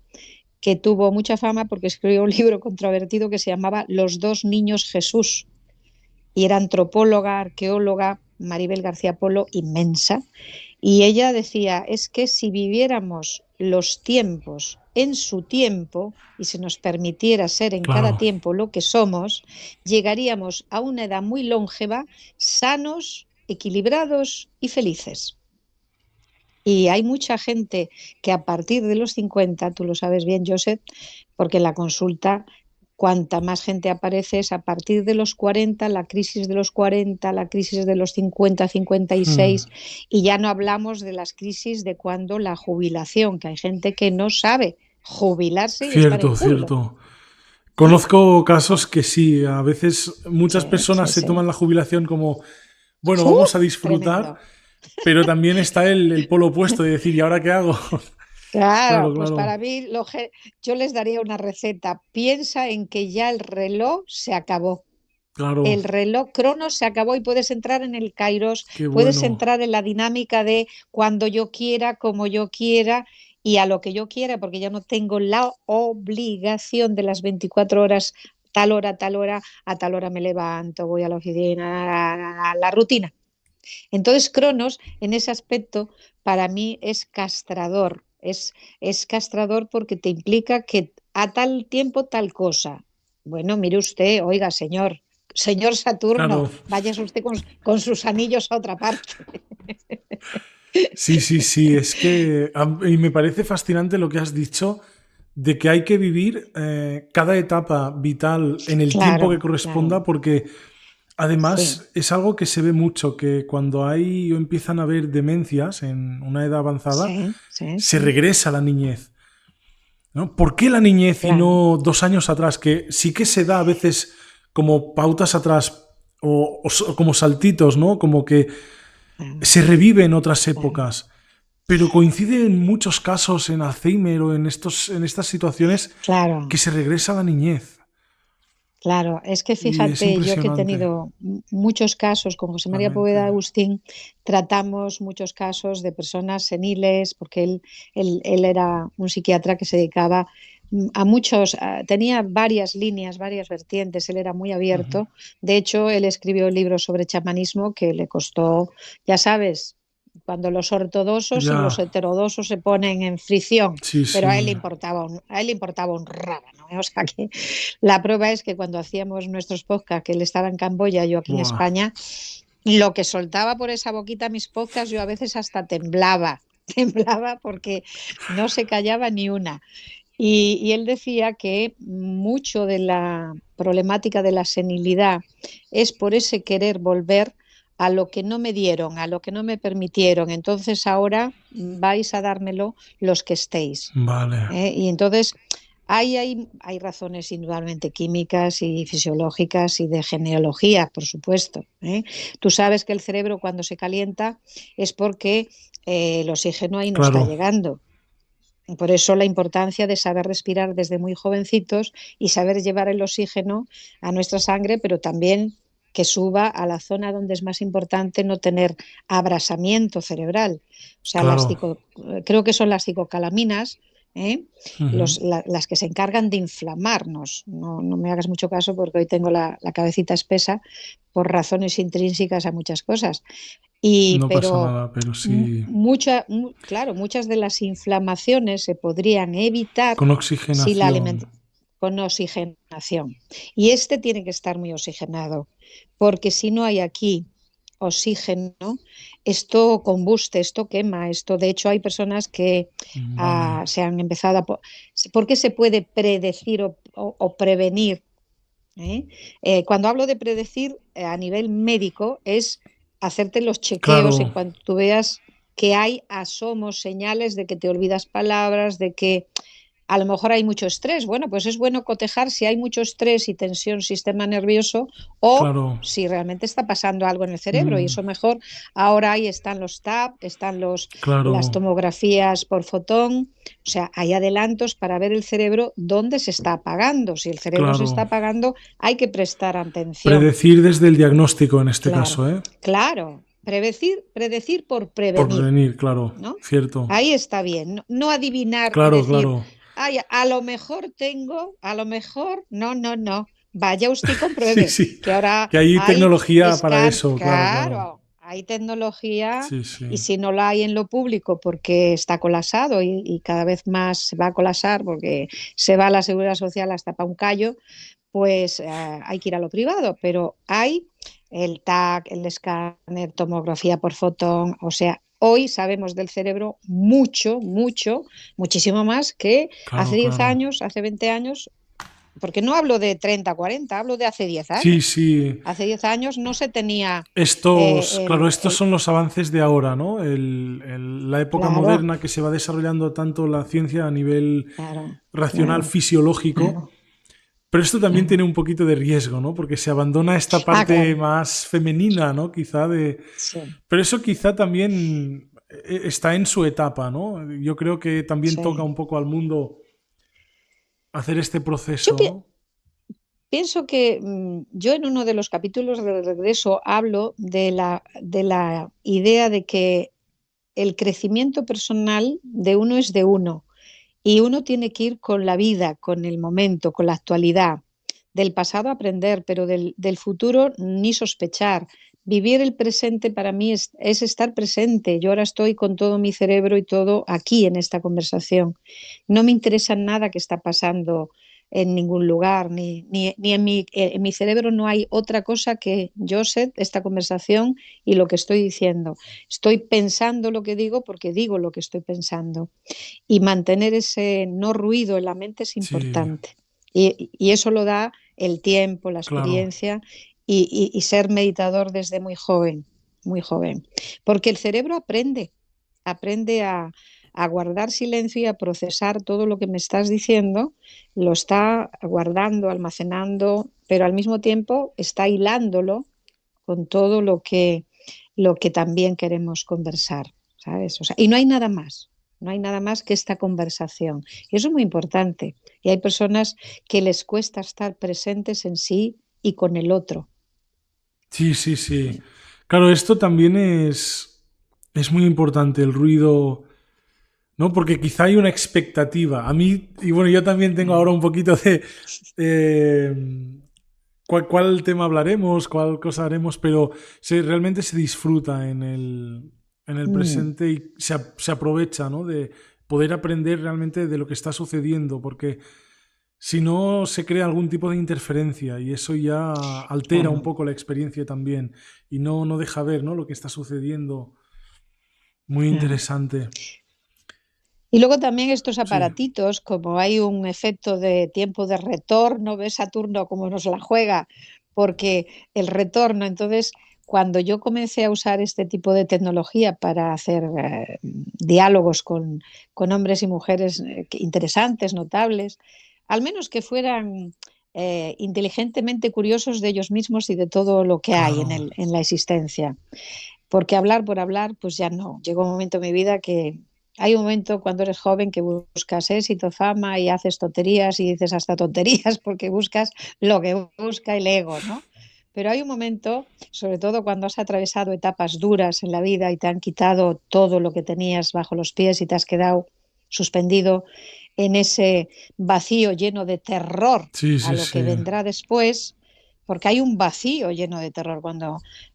que tuvo mucha fama porque escribió un libro controvertido que se llamaba Los dos niños Jesús. Y era antropóloga, arqueóloga, Maribel García Polo, inmensa. Y ella decía, es que si viviéramos los tiempos en su tiempo y se nos permitiera ser en cada Claro. tiempo lo que somos, llegaríamos a una edad muy longeva, sanos, equilibrados y felices. Y hay mucha gente que a partir de los 50, tú lo sabes bien, Joseph, porque en la consulta, cuanta más gente aparece es a partir de los 40, la crisis de los 40, la crisis de los 50, Hmm. 56, y ya no hablamos de las crisis de cuando la jubilación, que hay gente que no sabe jubilarse y estar en Cierto, júbilo. cierto. ¿Eh? Conozco casos que sí, a veces muchas Sí, personas sí, se toman sí. la jubilación como, bueno, vamos a ¡Uf! disfrutar, Tremendo. pero también está el polo opuesto de decir, ¿y ahora qué hago? Claro, Claro, pues claro, para mí yo les daría una receta. Piensa en que ya el reloj se acabó. claro, El reloj Cronos se acabó y puedes entrar en el Kairos, qué puedes bueno. entrar en la dinámica de cuando yo quiera, como yo quiera y a lo que yo quiera, porque ya no tengo la obligación de las 24 horas, tal hora, a tal hora me levanto, voy a la oficina, la rutina. Entonces, Cronos, en ese aspecto, para mí es castrador. Es castrador porque te implica que a tal tiempo tal cosa. Bueno, mire usted, oiga, señor Saturno, Claro, váyase usted con sus anillos a otra parte. sí, sí, sí, es que y me parece fascinante lo que has dicho de que hay que vivir cada etapa vital en el tiempo que Claro, claro, corresponda porque sí, además es algo que se ve mucho, que cuando hay o empiezan a haber demencias en una edad avanzada, sí, sí, se sí, regresa a la niñez. ¿No? ¿Por qué la niñez y claro, no 2 años atrás? Que sí que se da a veces como pautas atrás o como saltitos, ¿no? Como que claro, se revive en otras claro. épocas. Pero coincide en muchos casos en Alzheimer o en estas situaciones Claro. que se regresa a la niñez. Claro, es que Y es fíjate, yo que he impresionante. tenido muchos casos con José María Realmente. Poveda Agustín, tratamos muchos casos de personas seniles, porque él era un psiquiatra que se dedicaba a muchos, tenía varias líneas, varias vertientes, él era muy Ujú. abierto. De hecho, él escribió el libro sobre chamanismo que le costó, ya sabes, cuando los ortodoxos y los Ya, heterodoxos se ponen en fricción, sí, pero sí. a él le importaba un rábano, ¿eh? O sea que la prueba es que cuando hacíamos nuestros podcasts, que él estaba en Camboya, yo aquí en Buah, España, lo que soltaba por esa boquita mis podcasts, yo a veces hasta temblaba, temblaba porque no se callaba ni una. Y él decía que mucho de la problemática de la senilidad es por ese querer volver a lo que no me dieron, a lo que no me permitieron. Entonces ahora vais a dármelo los que estéis. vale. Y entonces hay razones indudablemente químicas y fisiológicas y de genealogía, por supuesto, ¿eh? Tú sabes que el cerebro cuando se calienta es porque el oxígeno ahí no está Claro, llegando. Por eso la importancia de saber respirar desde muy jovencitos y saber llevar el oxígeno a nuestra sangre, pero también que suba a la zona donde es más importante no tener abrasamiento cerebral. O sea, claro. creo que son las psicocalaminas, ¿eh? Ujú. Las que se encargan de inflamarnos. No, no me hagas mucho caso porque hoy tengo la cabecita espesa por razones intrínsecas a muchas cosas. No pasa Pero nada, pero sí. claro, muchas de las inflamaciones se podrían evitar Con si la oxigenación. con oxigenación. Y este tiene que estar muy oxigenado, porque si no hay aquí oxígeno, esto combuste, esto quema, esto. De hecho, hay personas que Vale. se han empezado a... ¿Por qué se puede predecir o prevenir? ¿Eh? Cuando hablo de predecir a nivel médico es hacerte los chequeos en Claro, cuanto tú veas que hay asomos, señales de que te olvidas palabras, de que a lo mejor hay mucho estrés. Bueno, pues es bueno cotejar si hay mucho estrés y tensión sistema nervioso o claro. si realmente está pasando algo en el cerebro. Y Mm, eso mejor, ahora ahí están los TAP, están las claro, tomografías por fotón. O sea, hay adelantos para ver el cerebro dónde se está apagando. Si el cerebro se está claro. apagando, hay que prestar atención. Predecir desde el diagnóstico en este Claro, caso, ¿eh? claro. Predecir por Por prevenir, prevenir, claro. ¿no? Cierto. Ahí está bien. No, no adivinar y Claro, decir, claro. ay, a lo mejor, no, no, no. Vaya usted y Sí, compruebe sí. que ahora Que hay hay tecnología para eso, claro, claro. claro, hay tecnología Sí, y sí. si no la hay en lo público porque está colapsado y cada vez más se va a colapsar porque se va a la seguridad social hasta para un callo, pues hay que ir a lo privado, pero hay el TAC, el escáner, tomografía por fotón, o sea, hoy sabemos del cerebro mucho, mucho, muchísimo más que hace Claro, 10 claro. años, hace 20 años, porque no hablo de 30, 40, hablo de hace 10 Sí, años. sí. Hace 10 años no se tenía Claro, estos son los avances de ahora, ¿no? La época claro, moderna que se va desarrollando tanto la ciencia a nivel claro, racional, claro, fisiológico. claro, Pero esto también claro. tiene un poquito de riesgo, ¿no? Porque se abandona esta Ah, parte claro, más femenina, ¿no? Quizá de... sí, Pero eso quizá también está en su etapa, ¿no? Yo creo que también toca sí. un poco al mundo hacer este Yo proceso, pi- ¿no? Pienso que yo en uno de los capítulos del regreso hablo de la idea de que el crecimiento personal de uno es de uno y uno tiene que ir con la vida, con el momento, con la actualidad. Del pasado aprender, pero del futuro ni sospechar. vivir el presente para mí es estar presente. Yo ahora estoy con todo mi cerebro y todo aquí en esta conversación. No me interesa nada que está pasando en ningún lugar, ni en mi cerebro no hay otra cosa que yo sé, esta conversación y lo que estoy diciendo. Estoy pensando lo que digo porque digo lo que estoy pensando. Y mantener ese no ruido en la mente es Sí, importante. Y eso lo da el tiempo, la claro. experiencia y ser meditador desde muy joven, muy joven. Porque el cerebro aprende a guardar silencio y a procesar todo lo que me estás diciendo, lo está guardando, almacenando, pero al mismo tiempo está hilándolo con todo lo que también queremos conversar, ¿sabes? O sea, y no hay nada más, no hay nada más que esta conversación. Y eso es muy importante. Y hay personas que les cuesta estar presentes en sí y con el otro. Sí, sí, sí. Claro, esto también es muy importante, el ruido, ¿no? Porque quizá hay una expectativa. A mí, y bueno, yo también tengo ahora un poquito de cuál tema hablaremos, cuál cosa haremos, pero realmente se disfruta en el Mm, presente y se aprovecha, ¿no? De poder aprender realmente de lo que está sucediendo, porque si no se crea algún tipo de interferencia y eso ya altera un claro. poco la experiencia también y no deja ver, ¿no? Lo que está sucediendo. Muy Mm. interesante. Y luego también estos Sí, aparatitos, como hay un efecto de tiempo de retorno, ves Saturno cómo nos la juega, porque el retorno, entonces, cuando yo comencé a usar este tipo de tecnología para hacer diálogos con hombres y mujeres interesantes, notables, al menos que fueran inteligentemente curiosos de ellos mismos y de todo lo que hay claro. en la existencia, porque hablar por hablar, pues ya no. Llegó un momento en mi vida que hay un momento cuando eres joven que buscas éxito, fama y haces tonterías y dices hasta tonterías porque buscas lo que busca el ego, ¿no? Pero hay un momento, sobre todo cuando has atravesado etapas duras en la vida y te han quitado todo lo que tenías bajo los pies y te has quedado suspendido en ese vacío lleno de terror Sí, a sí, lo que sí. vendrá después, porque hay un vacío lleno de terror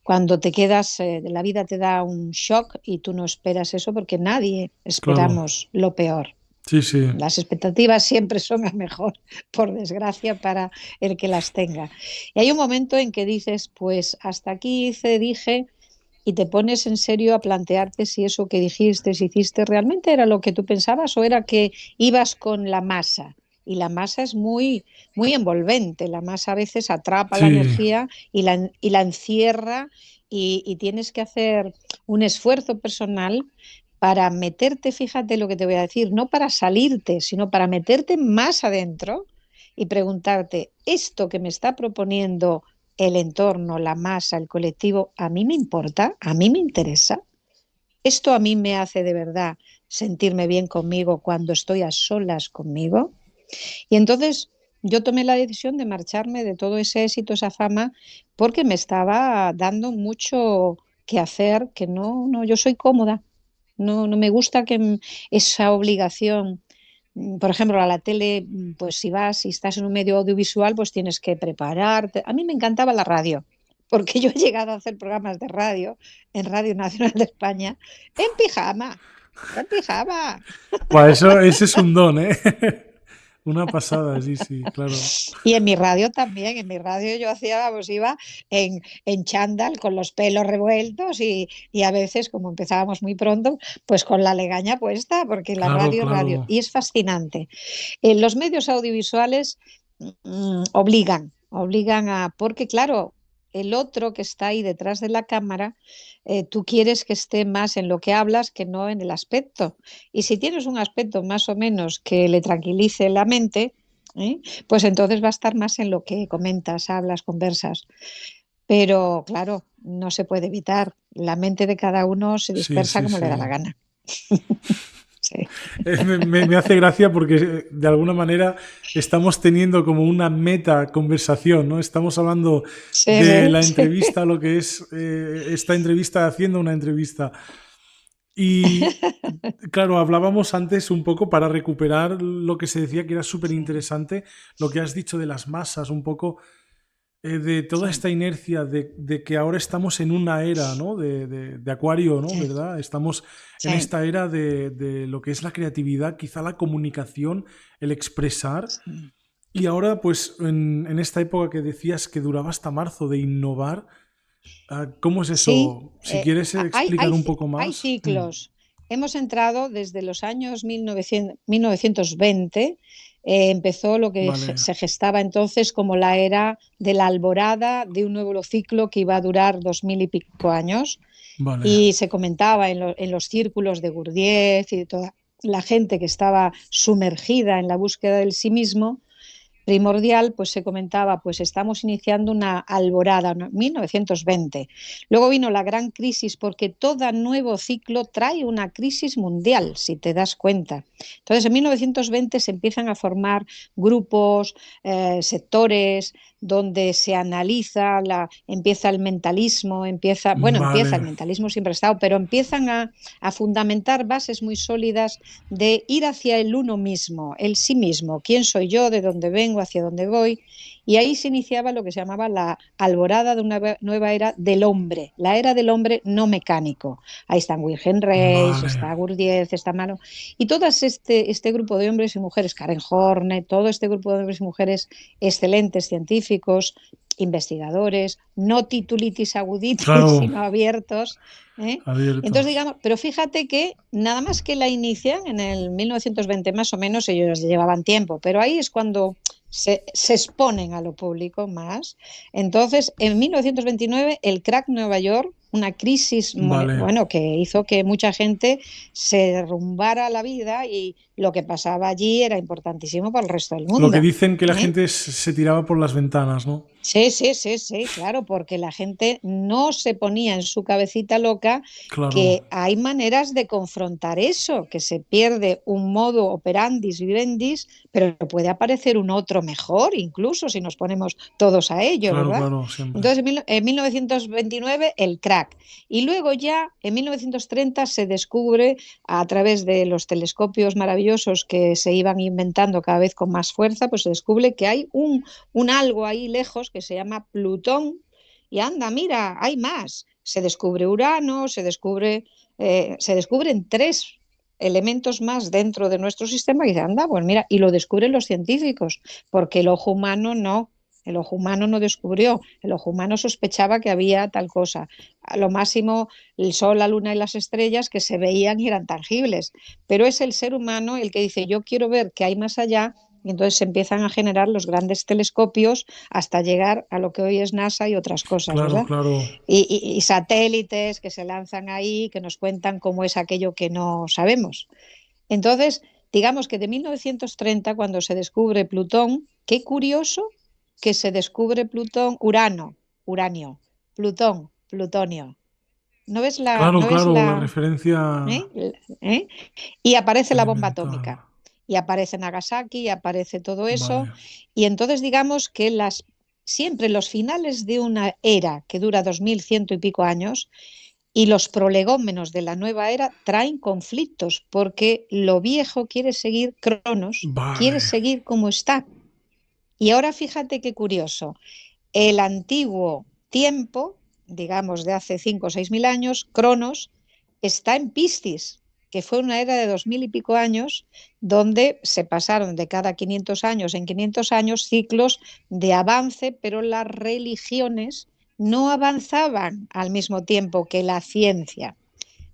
cuando te quedas, la vida te da un shock y tú no esperas eso porque nadie Claro. esperamos lo peor. Sí, sí. Las expectativas siempre son a mejor, por desgracia, para el que las tenga. Y hay un momento en que dices, pues hasta aquí hice, dije, y te pones en serio a plantearte si eso que dijiste, si hiciste, realmente era lo que tú pensabas o era que ibas con la masa. Y la masa es muy envolvente. La masa a veces atrapa la Sí, energía y la encierra y tienes que hacer un esfuerzo personal para meterte, fíjate lo que te voy a decir, no para salirte, sino para meterte más adentro y preguntarte, ¿esto que me está proponiendo el entorno, la masa, el colectivo, a mí me importa, a mí me interesa? ¿Esto a mí me hace de verdad sentirme bien conmigo cuando estoy a solas conmigo? Y entonces yo tomé la decisión de marcharme de todo ese éxito, esa fama, porque me estaba dando mucho que hacer, que no, yo soy cómoda. No me gusta esa obligación. Por ejemplo, a la tele, pues si vas y estás en un medio audiovisual, pues tienes que prepararte. A mí me encantaba la radio, porque yo he llegado a hacer programas de radio en Radio Nacional de España en pijama, en pijama. Buah, ese es un don, ¿eh? Una pasada, sí, sí, claro. Y en mi radio también, en mi radio yo hacía, pues iba en chándal con los pelos revueltos y a veces, como empezábamos muy pronto, pues con la legaña puesta, porque la Claro, radio es radio. claro. Y es fascinante. Los medios audiovisuales obligan a, porque claro, el otro que está ahí detrás de la cámara, tú quieres que esté más en lo que hablas que no en el aspecto. Y si tienes un aspecto más o menos que le tranquilice la mente, ¿eh? Pues entonces va a estar más en lo que comentas, hablas, conversas. Pero claro, no se puede evitar. La mente de cada uno se Sí, dispersa sí, como le da la sí. gana. Sí, Me hace gracia porque de alguna manera estamos teniendo como una meta conversación, ¿no? Estamos hablando sí, de sí, la sí. entrevista, lo que es esta entrevista haciendo una entrevista. Y claro, hablábamos antes un poco para recuperar lo que se decía que era súper Sí. interesante, lo que has dicho de las masas, un poco de toda sí, esta inercia de que ahora estamos en una era, ¿no? De Acuario, ¿no? sí, ¿Verdad? Estamos en sí, esta era de lo que es la creatividad, quizá la comunicación, el expresar. sí. Y ahora, pues, en esta época que decías que duraba hasta marzo de innovar, ¿cómo es Sí, eso? Si quieres explicar un poco hay más. ciclos. Hemos entrado desde los años 1920, empezó lo que Vale, se gestaba entonces como la era de la alborada de un nuevo ciclo que iba a durar 2000 y pico años. vale. Y se comentaba en los círculos de Gurdjieff y de toda la gente que estaba sumergida en la búsqueda del sí mismo primordial, pues se comentaba, pues estamos iniciando una alborada, ¿no? 1920. Luego vino la gran crisis porque todo nuevo ciclo trae una crisis mundial, si te das cuenta. Entonces, en 1920 se empiezan a formar grupos, sectores, donde se analiza, empieza el mentalismo, empieza el Vale. mentalismo siempre ha estado, pero empiezan a fundamentar bases muy sólidas de ir hacia el uno mismo, el sí mismo, quién soy yo, de dónde vengo, hacia dónde voy. Y ahí se iniciaba lo que se llamaba la alborada de una nueva era del hombre, la era del hombre no mecánico. Ahí están Wilhelm Reich, Vale. está Gurdjieff, está Mano, y todo este grupo de hombres y mujeres, Karen Horne, todo este grupo de hombres y mujeres excelentes científicos, investigadores, no titulitis aguditis, Claro, sino abiertos, ¿eh? Entonces, abiertos. digamos, pero fíjate que nada más que la inician en el 1920 más o menos, ellos llevaban tiempo, pero ahí es cuando se exponen a lo público más. Entonces, en 1929, el crack Nueva York, una crisis, Vale. bueno, que hizo que mucha gente se derrumbara la vida y lo que pasaba allí era importantísimo para el resto del Lo que mundo. dicen que la ¿Eh? gente se tiraba por las ventanas, ¿no? Sí, sí, sí, sí, claro, porque la gente no se ponía en su cabecita loca Claro, que hay maneras de confrontar eso, que se pierde un modo operandis vivendis, pero puede aparecer un otro mejor, incluso si nos ponemos todos a ello, claro, ¿verdad? claro, siempre. Entonces, en 1929, el crack. Y luego ya, en 1930, se descubre, a través de los telescopios maravillosos que se iban inventando cada vez con más fuerza, pues se descubre que hay un algo ahí lejos que se llama Plutón, y anda, mira, hay más. Se descubre Urano, se descubren tres elementos más dentro de nuestro sistema y dice, anda, pues mira, y lo descubren los científicos, porque el ojo humano no descubrió, el ojo humano sospechaba que había tal cosa. A lo máximo el sol, la luna y las estrellas que se veían y eran tangibles, pero es el ser humano el que dice, yo quiero ver qué hay más allá, y entonces se empiezan a generar los grandes telescopios hasta llegar a lo que hoy es NASA y otras cosas, Claro, ¿verdad? claro. Y satélites que se lanzan ahí, que nos cuentan cómo es aquello que no sabemos. Entonces, digamos que de 1930, cuando se descubre Plutón, qué curioso que se descubre Plutón, uranio, Plutón, plutonio. ¿No ves la, Claro, no ves claro, la la, referencia ¿eh? Y aparece la bomba elemental. atómica, y aparece Nagasaki, y aparece todo eso, Vale. y entonces digamos que siempre los finales de una era que dura 2100 y pico años y los prolegómenos de la nueva era traen conflictos, porque lo viejo quiere seguir Cronos, quiere Vale. seguir como está. Y ahora fíjate qué curioso, el antiguo tiempo, digamos de hace 5 o 6 mil años, Cronos, está en Piscis, que fue una era de 2000 y pico años, donde se pasaron de cada 500 años en 500 años ciclos de avance, pero las religiones no avanzaban al mismo tiempo que la ciencia.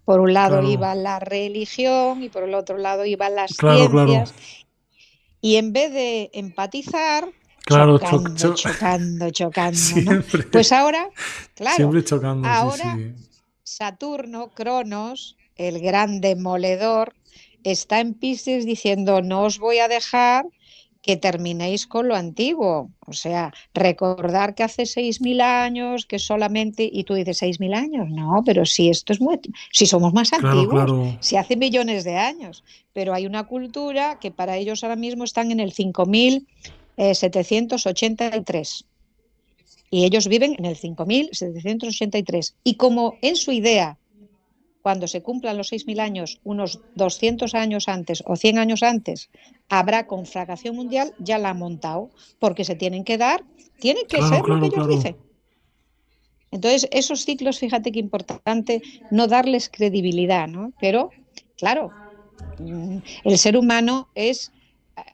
Por un lado Claro. iba la religión y por el otro lado iban las Claro, claro. ciencias, y en vez de empatizar, Claro, chocando, ¿no? siempre. Pues ahora, claro, Siempre chocando, sí, ahora sí. Saturno, Cronos, el gran demoledor, está en Piscis diciendo, no os voy a dejar que terminéis con lo antiguo. O sea, recordar que hace 6000 años, que solamente, y tú dices 6000 años, no, pero si esto es muy, si somos más Claro, antiguos, claro. si hace millones de años, pero hay una cultura que para ellos ahora mismo están en el 5783 y ellos viven en el 5783. Y como en su idea cuando se cumplan los 6.000 años, unos 200 años antes o 100 años antes, habrá conflagración mundial, ya la han montado, porque se tienen que dar, tiene que Claro, ser lo que claro, ellos claro. dicen. Entonces, esos ciclos, fíjate qué importante no darles credibilidad, ¿no? Pero, claro, el ser humano es...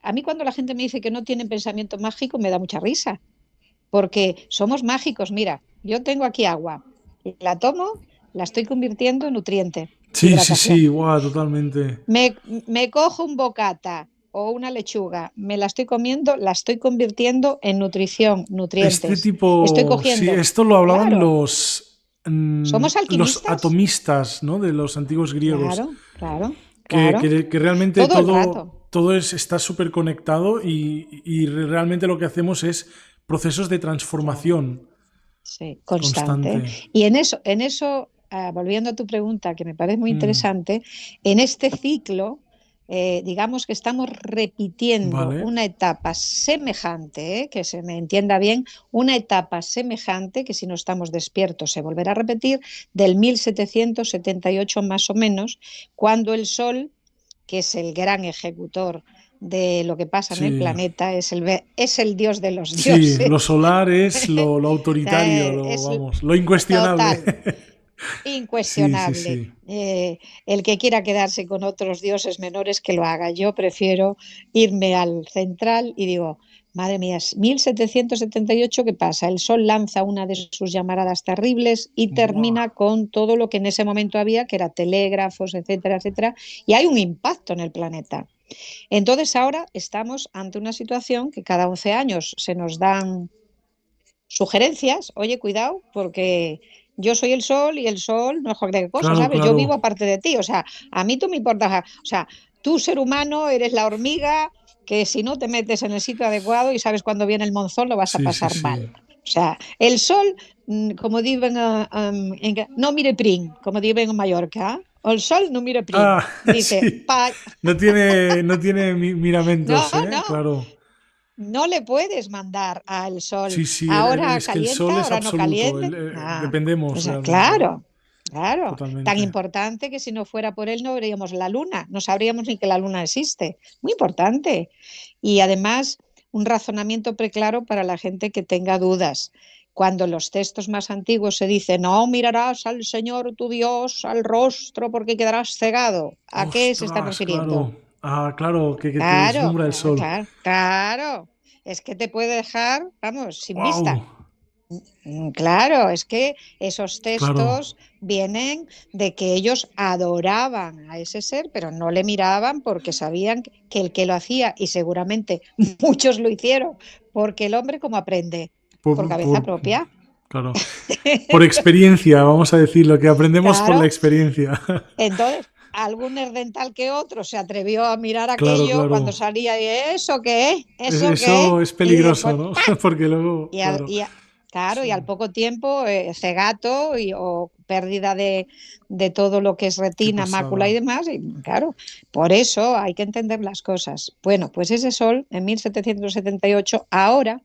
A mí cuando la gente me dice que no tienen pensamiento mágico, me da mucha risa, porque somos mágicos. Mira, yo tengo aquí agua, la tomo, la estoy convirtiendo en nutriente, Sí, sí, sí, hidratación. guau, totalmente. Me cojo un bocata o una lechuga, me la estoy comiendo, la estoy convirtiendo en nutrición, Este nutrientes. Estoy tipo, sí, cogiendo, esto lo hablaban claro, somos los alquimistas. atomistas, ¿no? De los antiguos griegos, Claro, claro, claro. que realmente Todo el rato. todo está súper conectado y realmente lo que hacemos es procesos de Claro. transformación Sí, constante. constante. Y en eso, volviendo a tu pregunta, que me parece muy Mm, interesante, en este ciclo, digamos que estamos repitiendo vale. una etapa semejante, que se me entienda bien, una etapa semejante que si no estamos despiertos se volverá a repetir, del 1778 más o menos, cuando el Sol, que es el gran ejecutor de lo que pasa en el Sí. planeta, es el dios de los Sí, lo dioses. solar es lo autoritario, Es vamos, lo incuestionable. total, Sí, sí, incuestionable. sí. El que quiera quedarse con otros dioses menores que lo haga. Yo prefiero irme al central y digo, madre mía, 1778, ¿qué pasa? El Sol lanza una de sus llamaradas terribles y Buah. termina con todo lo que en ese momento había, que era telégrafos, etcétera, etcétera, y hay un impacto en el planeta. Entonces ahora estamos ante una situación que cada 11 años se nos dan sugerencias, oye, cuidado, porque yo soy el sol y el sol no es cualquier cosa, Claro, ¿sabes? Yo claro. vivo aparte de ti, o sea, a mí tú me importas, o sea, tú ser humano eres la hormiga que si no te metes en el sitio adecuado y sabes cuándo viene el monzón lo vas a Sí, sí, pasar sí. mal. O sea, el sol, como digan, no mire prin, como digan en Mallorca, el sol no mire prin. Ah, Dice, sí. No tiene no, miramentos, ¿eh? no, Claro. no le puedes mandar al sol. Sí, sí, Ahora es que el sol calienta, es ahora no absoluto. caliente. No. O Dependemos sea, realmente, ¿no? claro, claro. Tan Totalmente. importante que si no fuera por él no veríamos la luna. No sabríamos ni que la luna existe. Muy importante. Y además, un razonamiento preclaro para la gente que tenga dudas. Cuando en los textos más antiguos se dice, no mirarás al Señor tu Dios al rostro porque quedarás cegado. ¿A qué se están Ostras, claro. refiriendo? Ah, claro, que te Claro, deslumbra el sol. claro, claro. Es que te puede dejar, vamos, sin vista. Wow. Claro, es que esos Claro. textos vienen de que ellos adoraban a ese ser, pero no le miraban porque sabían que el que lo hacía, y seguramente muchos lo hicieron, porque el hombre como aprende, por Por, cabeza por- propia. claro. Por experiencia, vamos a decir, lo que aprendemos por la Claro, experiencia. entonces algún herdental que otro se atrevió a mirar Claro, aquello cuando claro. salía y ¿eso qué es? ¿Eso qué es? Eso es Y peligroso, después ¿no? Porque luego, Y al, claro. y a- claro, Sí, y al poco tiempo, cegato o pérdida de todo lo que es qué retina, mácula y pasada. demás. Y claro, por eso hay que entender las cosas. Bueno, pues ese sol en 1778, ahora,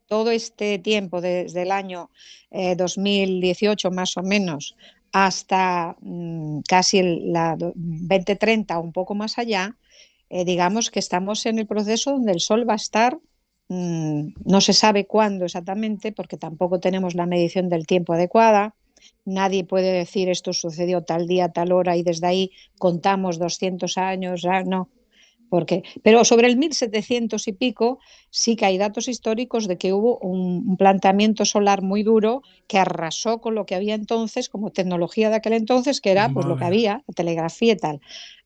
todo este tiempo, desde el año 2018 más o menos, hasta casi 2030, un poco más allá, digamos que estamos en el proceso donde el Sol va a estar, no se sabe cuándo exactamente, porque tampoco tenemos la medición del tiempo adecuada. Nadie puede decir esto sucedió tal día, tal hora y desde ahí contamos 200 años, no, porque, pero sobre el 1700 y pico sí que hay datos históricos de que hubo un planteamiento solar muy duro que arrasó con lo que había entonces como tecnología de aquel entonces, que era pues lo que Vale. había, la telegrafía y tal.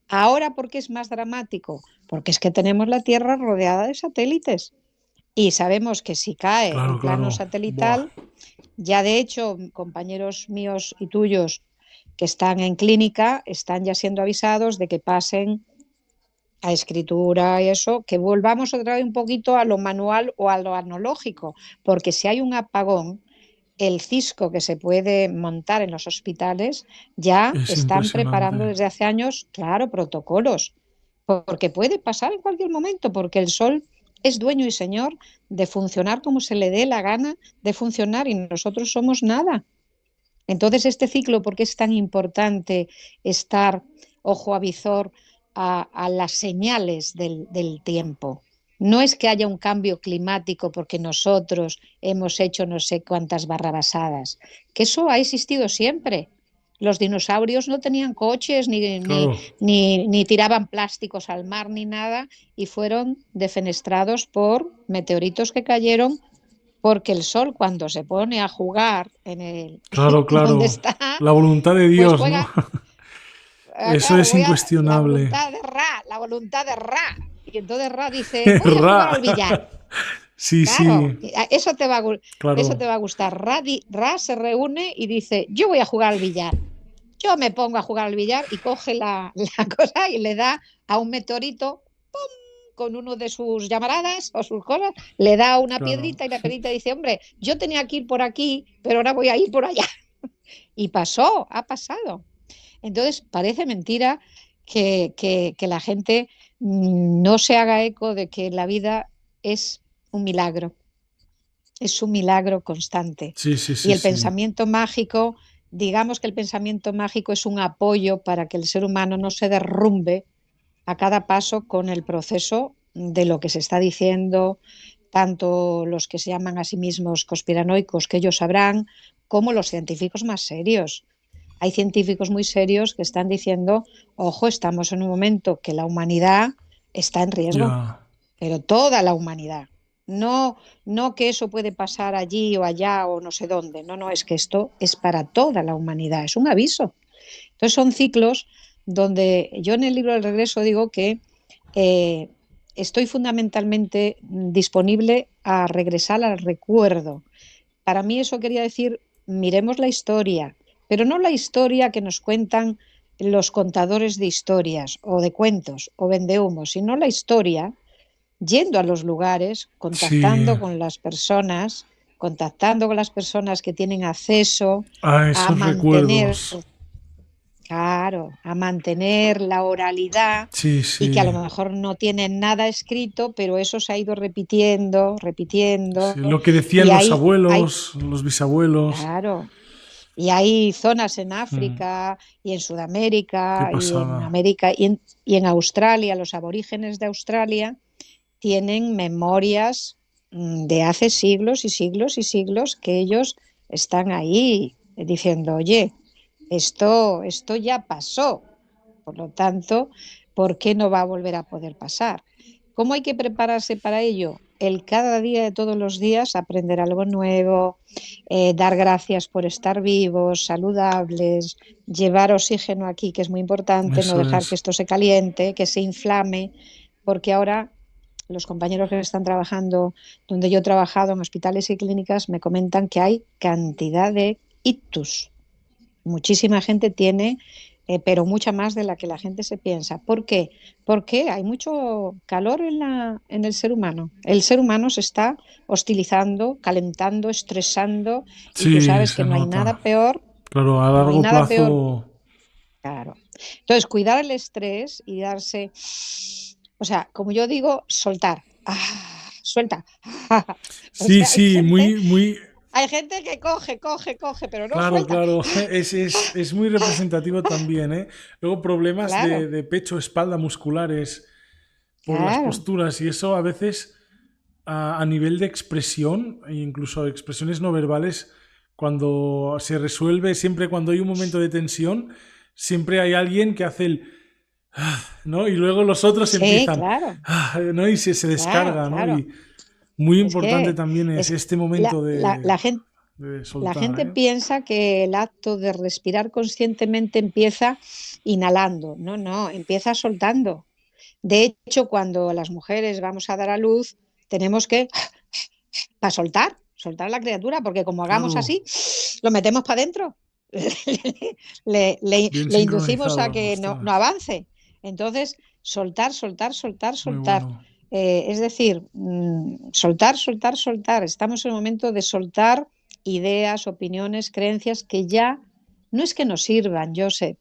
Ahora, ¿por qué es más dramático? Porque es que tenemos la Tierra rodeada de satélites y sabemos que si cae Claro, el plano claro. Buah. satelital, ya de hecho compañeros míos y tuyos que están en clínica están ya siendo avisados de que pasen a escritura y eso, que volvamos otra vez un poquito a lo manual o a lo analógico, porque si hay un apagón, el cisco que se puede montar en los hospitales ya Es están preparando impresionante. desde hace años, claro, protocolos, porque puede pasar en cualquier momento, porque el sol es dueño y señor de funcionar como se le dé la gana de funcionar y nosotros somos nada. Entonces, este ciclo, ¿por qué es tan importante estar ojo a visor a las señales del tiempo? No es que haya un cambio climático porque nosotros hemos hecho no sé cuántas barrabasadas, que eso ha existido siempre. Los dinosaurios no tenían coches Claro, ni tiraban plásticos al mar ni nada y fueron defenestrados por meteoritos que cayeron porque el sol cuando se pone a jugar en el claro, donde claro. está, La voluntad de pues Dios, ¿no? juega, Eso claro, es voy a la incuestionable. voluntad de Ra, la voluntad de Ra. Y entonces Ra dice, voy a jugar Ra. al billar. Sí, Claro, sí, eso claro, te va a gustar. Ra se reúne y dice, yo voy a jugar al billar. Yo me pongo a jugar al billar y coge la cosa y le da a un meteorito con uno de sus llamaradas o sus cosas, le da una claro. piedrita y la piedrita dice, hombre, yo tenía que ir por aquí, pero ahora voy a ir por allá. Y pasó, ha pasado. Entonces, parece mentira que la gente no se haga eco de que la vida es un milagro, es un milagro constante. Sí, sí, Y sí, el sí. pensamiento mágico, digamos que el pensamiento mágico es un apoyo para que el ser humano no se derrumbe a cada paso con el proceso de lo que se está diciendo, tanto los que se llaman a sí mismos conspiranoicos, que ellos sabrán, como los científicos más serios. Hay científicos muy serios que están diciendo, ojo, estamos en un momento que la humanidad está en riesgo, Ya. pero toda la humanidad. No, no que eso puede pasar allí o allá o no sé dónde. No, no, es que esto es para toda la humanidad, es un aviso. Entonces son ciclos donde yo en el libro del regreso digo que eh, estoy fundamentalmente disponible a regresar al recuerdo. Para mí eso quería decir, miremos la historia, pero no la historia que nos cuentan los contadores de historias o de cuentos o vendehumos, sino la historia yendo a los lugares, Sí. contactando con las personas que tienen acceso A a esos mantener, recuerdos. claro, a mantener la oralidad Sí, y que a lo sí. mejor no tienen nada escrito, pero eso se ha ido repitiendo, Sí, repitiendo, lo que decían y los hay, abuelos, los bisabuelos. claro, y hay zonas en Mm, África y en qué Sudamérica y en pasada. América y en Australia, los aborígenes de Australia tienen memorias de hace siglos y siglos y siglos que ellos están ahí diciendo, oye, esto ya pasó, por lo tanto, ¿por qué no va a volver a poder pasar? ¿Cómo hay que prepararse para ello? El cada día de todos los días aprender algo nuevo, dar gracias por estar vivos, saludables, llevar oxígeno aquí, que es muy importante, no Eso dejar que es. esto se caliente, que se inflame, porque ahora los compañeros que están trabajando donde yo he trabajado en hospitales y clínicas me comentan que hay cantidad de ictus. Muchísima gente tiene, pero mucha más de la que la gente se piensa. ¿Por qué? Porque hay mucho calor en el ser humano. El ser humano se está hostilizando, calentando, estresando y tú Sí, sabes que se no hay nota. nada peor, Claro, a no hay largo nada peor, plazo. claro. Entonces, cuidar el estrés y darse, o sea, como yo digo, soltar. Suelta. Sí, sí, muy, muy. Hay gente que coge, pero no Claro, suelta. claro. Es muy representativo también, ¿eh? Luego problemas Claro, de pecho, espalda, musculares por las claro. posturas y eso a veces a nivel de expresión, e incluso expresiones no verbales, cuando se resuelve, siempre cuando hay un momento de tensión, siempre hay alguien que hace el... ¿no? Y luego los otros Sí, empiezan, claro, ¿no? Y se claro, descarga, ¿no? claro. Y muy Es importante que también es es este la, momento la, la gente, de la soltar, gente ¿eh? piensa que el acto de respirar conscientemente empieza inhalando. No, no, empieza soltando. De hecho, cuando las mujeres vamos a dar a luz, tenemos que para soltar a la criatura, porque como hagamos Claro, así, lo metemos para adentro, bien le inducimos a sincronizado, que no ostras, avance. Entonces, soltar, soltar, soltar, muy soltar. bueno. Es decir, soltar, soltar, soltar. Estamos en el momento de soltar ideas, opiniones, creencias que ya no es que nos sirvan, Josep,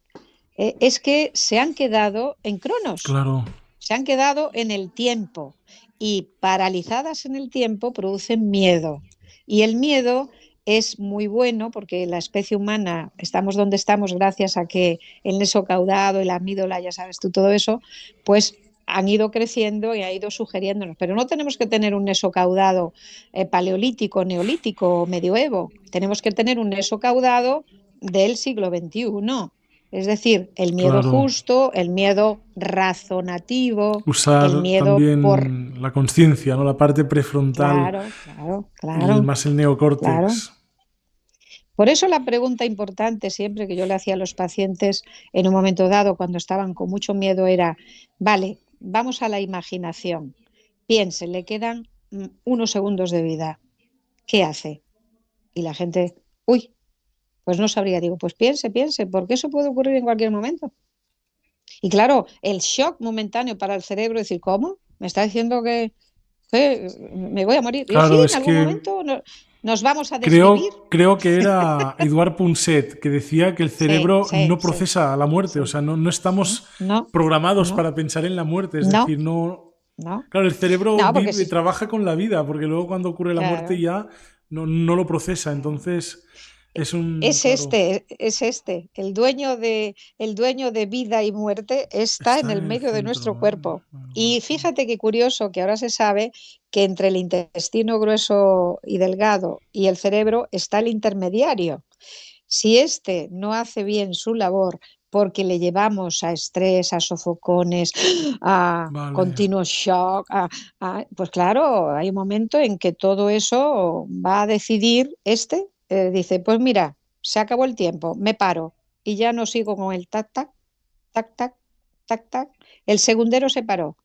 es que se han quedado en cronos, Claro, se han quedado en el tiempo y paralizadas en el tiempo producen miedo. Y el miedo es muy bueno porque la especie humana estamos donde estamos gracias a que el neso caudado y la amígdala, ya sabes tú todo eso, pues han ido creciendo y ha ido sugiriéndonos. Pero no tenemos que tener un neso caudado paleolítico, neolítico o medioevo. Tenemos que tener un neso caudado del siglo XXI. Es decir, el miedo Claro. justo, el miedo razonativo, el Usar miedo por... también la conciencia, ¿no? La parte prefrontal, Claro, claro, claro, más el claro. neocórtex. Por eso la pregunta importante siempre que yo le hacía a los pacientes en un momento dado, cuando estaban con mucho miedo, era, vale, vamos a la imaginación. Piense, le quedan unos segundos de vida. ¿Qué hace? Y la gente, uy, pues no sabría. Digo, pues piense, piense, porque eso puede ocurrir en cualquier momento. Y claro, el shock momentáneo para el cerebro, decir, ¿cómo? ¿Me está diciendo que me voy a morir? Yo sí, Claro, en es algún que momento nos vamos a desvivir. creo que era Edouard Punset que decía que el Sí, cerebro sí, no sí, procesa la muerte, o sí. sea, no estamos No, programados no, para pensar en la muerte, es no, decir, no... no. Claro, el cerebro No, porque vive, sí, trabaja con la vida, porque luego cuando ocurre la muerte claro. ya no lo procesa, entonces es un... Claro, Es este. El dueño de vida y muerte está en está el en el medio de centro, nuestro ¿no? cuerpo. Y fíjate qué curioso que ahora se sabe que entre el intestino grueso y delgado y el cerebro está el intermediario. Si este no hace bien su labor porque le llevamos a estrés, a sofocones, a Vale, continuo shock, pues claro, hay un momento en que todo eso va a decidir dice, pues mira, se acabó el tiempo, me paro y ya no sigo con el tac, tac, tac, tac, tac, tac. El segundero se paró.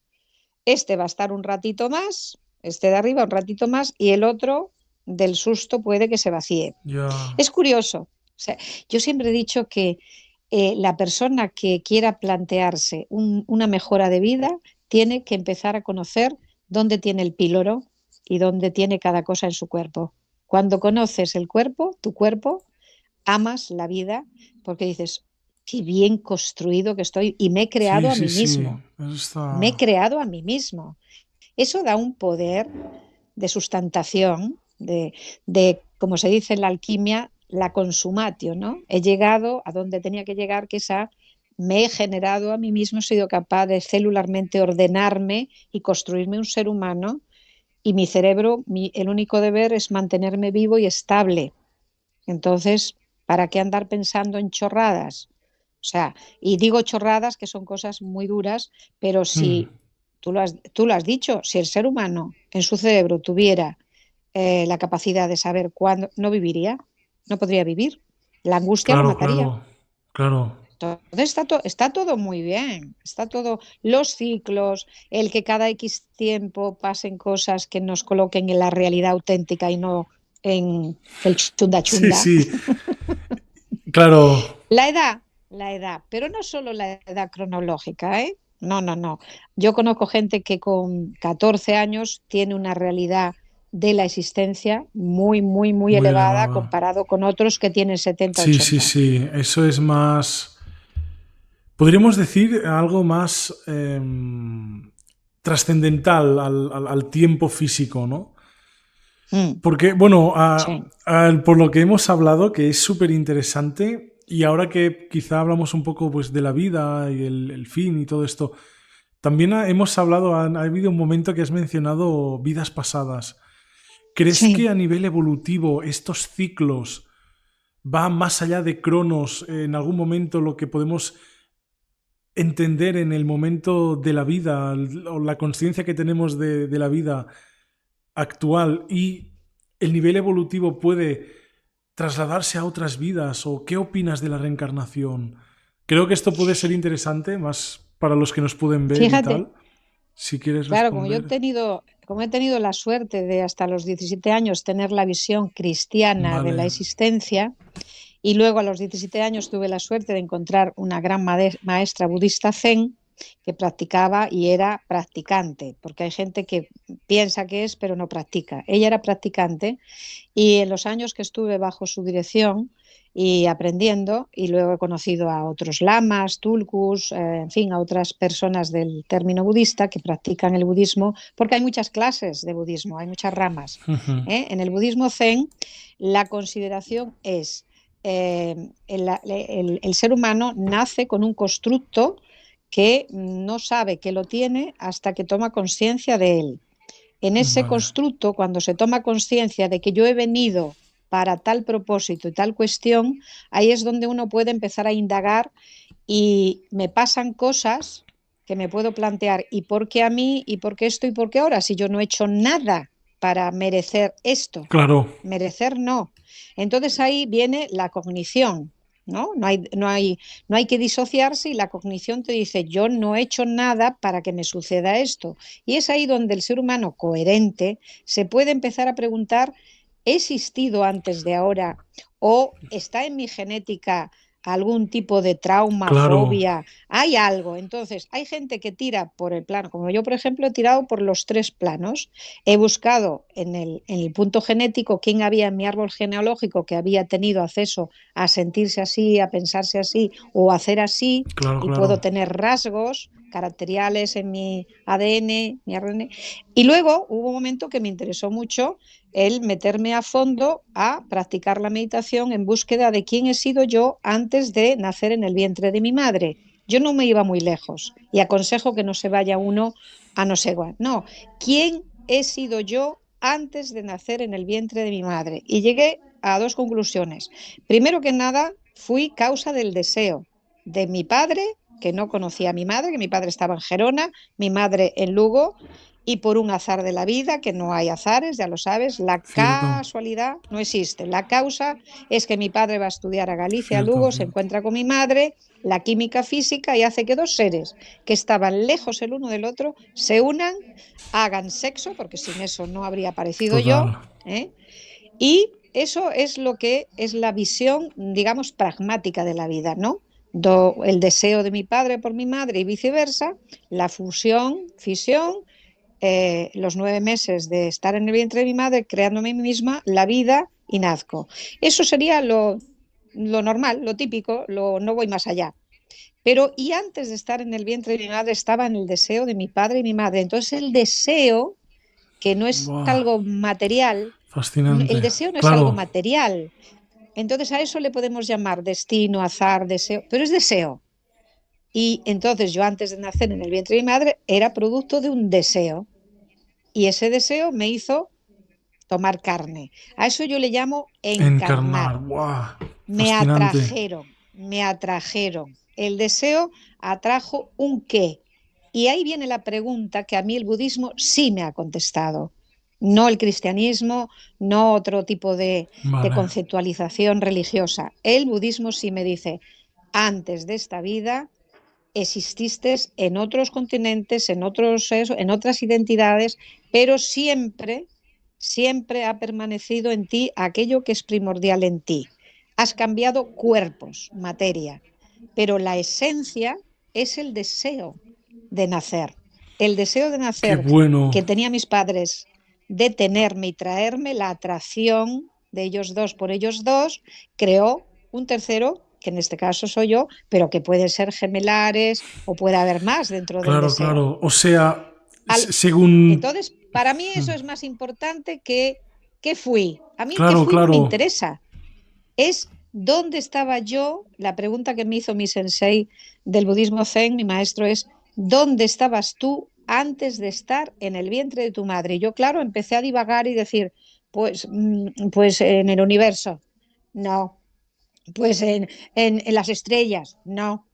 Este va a estar un ratito más, este de arriba un ratito más y el otro del susto puede que se vacíe. ya. Es curioso. O sea, yo siempre he dicho que la persona que quiera plantearse una mejora de vida tiene que empezar a conocer dónde tiene el píloro y dónde tiene cada cosa en su cuerpo. Cuando conoces el cuerpo, tu cuerpo, amas la vida porque dices, qué bien construido que estoy y me he creado Sí, a sí, mí sí, mismo. eso Me he está... creado a mí mismo. Eso da un poder de sustantación, como se dice en la alquimia, la consumatio, ¿no? He llegado a donde tenía que llegar, que me he generado a mí mismo, he sido capaz de celularmente ordenarme y construirme un ser humano y mi cerebro, el único deber es mantenerme vivo y estable. Entonces, ¿para qué andar pensando en chorradas? O sea, y digo chorradas que son cosas muy duras, pero Hmm. si tú lo has dicho, si el ser humano en su cerebro tuviera la capacidad de saber cuándo, no viviría, no podría vivir. La angustia lo Claro, mataría. claro, claro. Entonces está todo muy bien, está todo, los ciclos, el que cada X tiempo pasen cosas que nos coloquen en la realidad auténtica y no en el chunda Sí, chunda. sí, claro. La edad, pero no solo la edad cronológica, ¿eh? No, no, no. Yo conozco gente que con 14 años tiene una realidad de la existencia muy, muy, muy Muy elevada elevado. comparado con otros que tienen 70, Sí, sí, 80. sí. Eso es más. Podríamos decir algo más trascendental al tiempo físico, ¿no? Mm, Porque, bueno, sí, por lo que hemos hablado, que es súper interesante, y ahora que quizá hablamos un poco pues, de la vida y el fin y todo esto, también hemos hablado, ha habido un momento que has mencionado vidas pasadas. ¿Crees que sí. a nivel evolutivo estos ciclos van más allá de Cronos? En algún momento lo que podemos entender en el momento de la vida o la conciencia que tenemos de la vida actual y el nivel evolutivo puede trasladarse a otras vidas o qué opinas de la reencarnación? Creo que esto puede ser interesante más para los que nos pueden ver y Fíjate, tal. Si quieres claro, responder. como he tenido la suerte de hasta los 17 años tener la visión cristiana de la Vale. existencia, y luego a los 17 años tuve la suerte de encontrar una gran maestra budista zen que practicaba y era practicante, porque hay gente que piensa que es, pero no practica. Ella era practicante y en los años que estuve bajo su dirección y aprendiendo, y luego he conocido a otros lamas, tulkus, en fin, a otras personas del término budista que practican el budismo, porque hay muchas clases de budismo, hay muchas ramas. En el budismo zen, la consideración es el ser humano nace con un constructo que no sabe que lo tiene hasta que toma conciencia de él. En ese Vale. constructo, cuando se toma conciencia de que yo he venido para tal propósito y tal cuestión, ahí es donde uno puede empezar a indagar y me pasan cosas que me puedo plantear, ¿y por qué a mí? ¿Y por qué esto? ¿Y por qué ahora? Si yo no he hecho nada para merecer esto. Claro. Merecer no. Entonces ahí viene la cognición, ¿no? No hay que disociarse y la cognición te dice, yo no he hecho nada para que me suceda esto. Y es ahí donde el ser humano coherente se puede empezar a preguntar, ¿he existido antes de ahora? ¿O está en mi genética algún tipo de trauma, Claro. fobia? Hay algo. Entonces, hay gente que tira por el plano, como yo, por ejemplo, he tirado por los 3 planos. He buscado en el punto genético quién había en mi árbol genealógico que había tenido acceso a sentirse así, a pensarse así o a hacer así, Claro, y puedo claro. tener rasgos caracteriales en mi ADN, mi RNA. Y luego hubo un momento que me interesó mucho el meterme a fondo a practicar la meditación en búsqueda de quién he sido yo antes de nacer en el vientre de mi madre. Yo no me iba muy lejos y aconsejo que no se vaya uno a no sé cuál. No, ¿quién he sido yo antes de nacer en el vientre de mi madre? Y llegué a 2 conclusiones. Primero que nada, fui causa del deseo de mi padre, que no conocía a mi madre, que mi padre estaba en Gerona, mi madre en Lugo, y por un azar de la vida, que no hay azares, ya lo sabes, la Cierto. casualidad no existe. La causa es que mi padre va a estudiar a Galicia, a Cierto, Lugo, se cierto. encuentra con mi madre, la química física, y hace que 2 seres que estaban lejos el uno del otro se unan, hagan sexo, porque sin eso no habría aparecido yo, Total. ¿eh? Y eso es lo que es la visión, digamos, pragmática de la vida, ¿no? El deseo de mi padre por mi madre y viceversa, la fusión, fisión, los 9 meses de estar en el vientre de mi madre, creándome a mí misma la vida y nazco. Eso sería lo normal, lo típico, no voy más allá. Pero y antes de estar en el vientre de mi madre estaba en el deseo de mi padre y mi madre. Entonces el deseo, que no es Buah. algo material, el Fascinante. deseo no es algo Claro. material. Entonces a eso le podemos llamar destino, azar, deseo, pero es deseo. Y entonces yo antes de nacer en el vientre de mi madre era producto de un deseo. Y ese deseo me hizo tomar carne. A eso yo le llamo Encarnar. encarnar. Buah. Me Fascinante. atrajeron, me atrajeron. El deseo atrajo un qué. Y ahí viene la pregunta que a mí el budismo sí me ha contestado. No el cristianismo, no otro tipo de Vale. conceptualización religiosa. El budismo sí me dice, antes de esta vida exististe en otros continentes, en otras identidades, pero siempre ha permanecido en ti aquello que es primordial en ti. Has cambiado cuerpos, materia, pero la esencia es el deseo de nacer. El deseo de Qué nacer bueno. que tenía mis padres de tenerme y traerme, la atracción de ellos dos por ellos dos, creó un tercero, que en este caso soy yo, pero que puede ser gemelares o puede haber más dentro del Claro, deseo. claro. O sea, Al, según... entonces, para mí eso es más importante que fui. A mí el que Claro, fui no me claro. interesa. Es dónde estaba yo. La pregunta que me hizo mi sensei del budismo zen, mi maestro, es ¿dónde estabas tú antes de estar en el vientre de tu madre? Y yo, claro, empecé a divagar y decir, pues en el universo, no. Pues en las estrellas, no.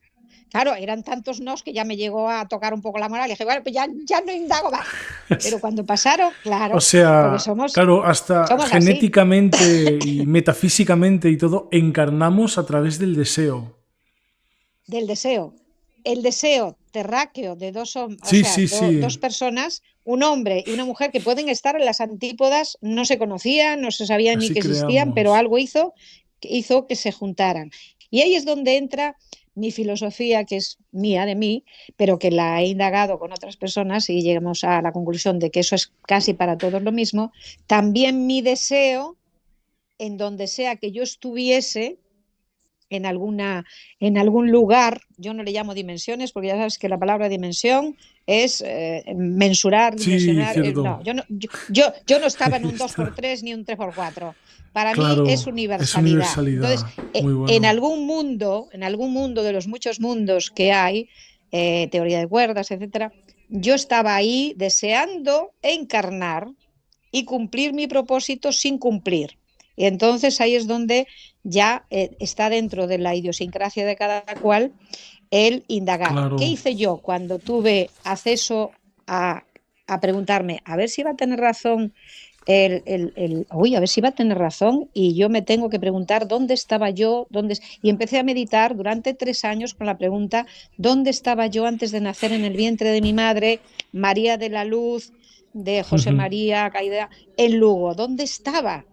Claro, eran tantos nos que ya me llegó a tocar un poco la moral. Y dije, bueno, pues ya no indago más. Pero cuando pasaron, O claro, porque sea, somos, claro, hasta somos así, genéticamente y metafísicamente y todo, encarnamos a través del deseo. del deseo. El deseo terráqueo de o Sí, sea, sí, sí. 2 personas, un hombre y una mujer que pueden estar en las antípodas, no se conocían, no se sabían ni Así que existían, pero creamos. algo hizo que se juntaran. Y ahí es donde entra mi filosofía, que es mía, de mí, pero que la he indagado con otras personas y llegamos a la conclusión de que eso es casi para todos lo mismo. También mi deseo, en donde sea que yo estuviese, en algún lugar, yo no le llamo dimensiones, porque ya sabes que la palabra dimensión es mensurar, Sí, dimensionar. cierto. No, yo no estaba en un dos por Está, tres ni un tres por cuatro. Para mí es claro, es universalidad. Entonces, universalidad. Muy bueno. en algún mundo de los muchos mundos que hay, teoría de cuerdas, etcétera, yo estaba ahí deseando encarnar y cumplir mi propósito sin cumplir. Y entonces ahí es donde ya está dentro de la idiosincrasia de cada cual el indagar. ¿Qué Claro. hice yo cuando tuve acceso a preguntarme, a ver si va a tener razón uy, a ver si va a tener razón y yo me tengo que preguntar dónde estaba yo, y empecé a meditar durante 3 años con la pregunta, ¿dónde estaba yo antes de nacer en el vientre de mi madre, María de la Luz, de José María Caída, en Lugo? ¿Dónde estaba?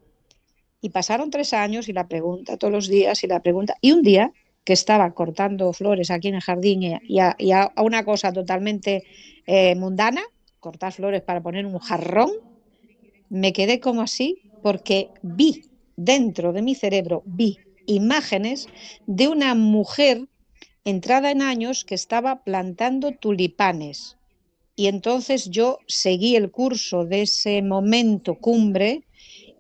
Y pasaron 3 años y la pregunta todos los días y la pregunta. Y un día que estaba cortando flores aquí en el jardín y a una cosa totalmente mundana, cortar flores para poner un jarrón, me quedé como así porque vi dentro de mi cerebro, vi imágenes de una mujer entrada en años que estaba plantando tulipanes. Y entonces yo seguí el curso de ese momento cumbre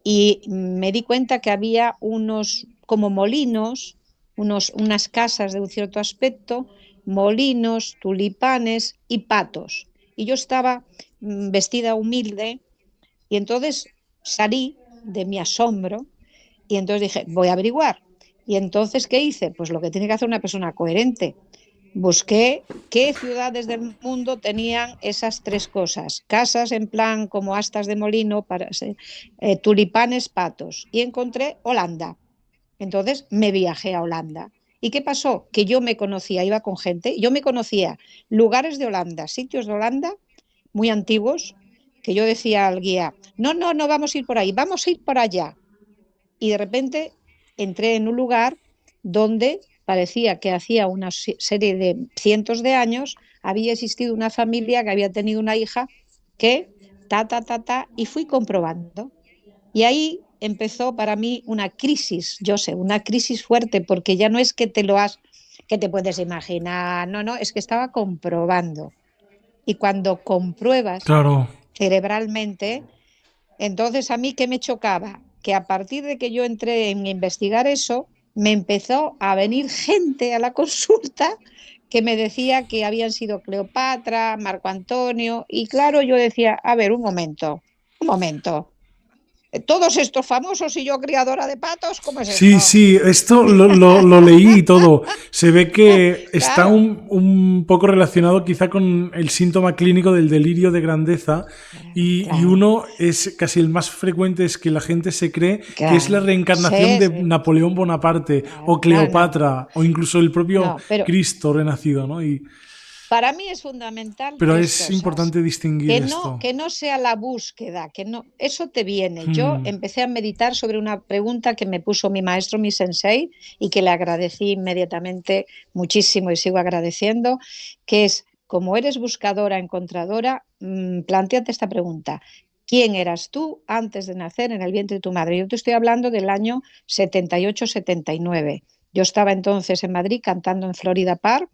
y me di cuenta que había unos como molinos, unas casas de un cierto aspecto, molinos, tulipanes y patos. Y yo estaba vestida humilde y entonces salí de mi asombro y entonces dije, voy a averiguar. Y entonces, ¿qué hice? Pues lo que tiene que hacer una persona coherente. Busqué qué ciudades del mundo tenían esas tres cosas. Casas en plan como astas de molino, tulipanes, patos. Y encontré Holanda. Entonces me viajé a Holanda. ¿Y qué pasó? Que yo me conocía, iba con gente, yo me conocía lugares de Holanda, sitios de Holanda muy antiguos, que yo decía al guía, no, no, no vamos a ir por ahí, vamos a ir por allá. Y de repente entré en un lugar donde parecía que hacía una serie de cientos de años había existido una familia que había tenido una hija que y fui comprobando. Y ahí empezó para mí una crisis, yo sé, una crisis fuerte, porque ya no es que que te puedes imaginar, no, no, es que estaba comprobando. Y cuando compruebas Claro. cerebralmente, entonces a mí qué me chocaba, que a partir de que yo entré en investigar eso, me empezó a venir gente a la consulta que me decía que habían sido Cleopatra, Marco Antonio, y claro, yo decía, a ver, un momento, todos estos famosos y yo criadora de patos, ¿cómo es Sí, esto? sí, esto lo leí y todo. Se ve que está Claro, un poco relacionado quizá con el síntoma clínico del delirio de grandeza claro, y claro, uno es casi el más frecuente es que la gente se cree que es la claro, reencarnación sí, de sí, Napoleón Bonaparte o claro, no, no, Cleopatra o incluso el propio no, pero Cristo renacido, ¿no? para mí es fundamental Pero tres es cosas. importante distinguir esto. Que no sea la búsqueda, que no, eso te viene. Yo Hmm, empecé a meditar sobre una pregunta que me puso mi maestro, mi sensei, y que le agradecí inmediatamente muchísimo y sigo agradeciendo, que es, como eres buscadora, encontradora, planteate esta pregunta. ¿Quién eras tú antes de nacer en el vientre de tu madre? Yo te estoy hablando del año 78-79. Yo estaba entonces en Madrid cantando en Florida Park.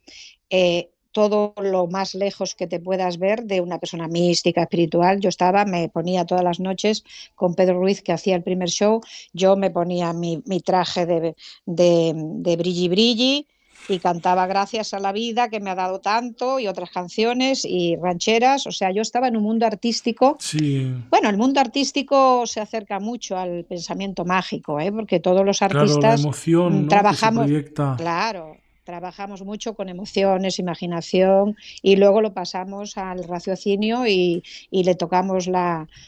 Todo lo más lejos que te puedas ver de una persona mística, espiritual. Yo estaba, me ponía todas las noches con Pedro Ruiz, que hacía el primer show, yo me ponía mi traje de Brilli Brilli y cantaba Gracias a la vida que me ha dado tanto y otras canciones y rancheras. O sea, yo estaba en un mundo artístico. sí, Bueno, el mundo artístico se acerca mucho al pensamiento mágico, ¿eh? Porque todos los claro, la artistas emoción, ¿no? Que se trabajamos, proyecta. claro, trabajamos mucho con emociones, imaginación y luego lo pasamos al raciocinio y le tocamos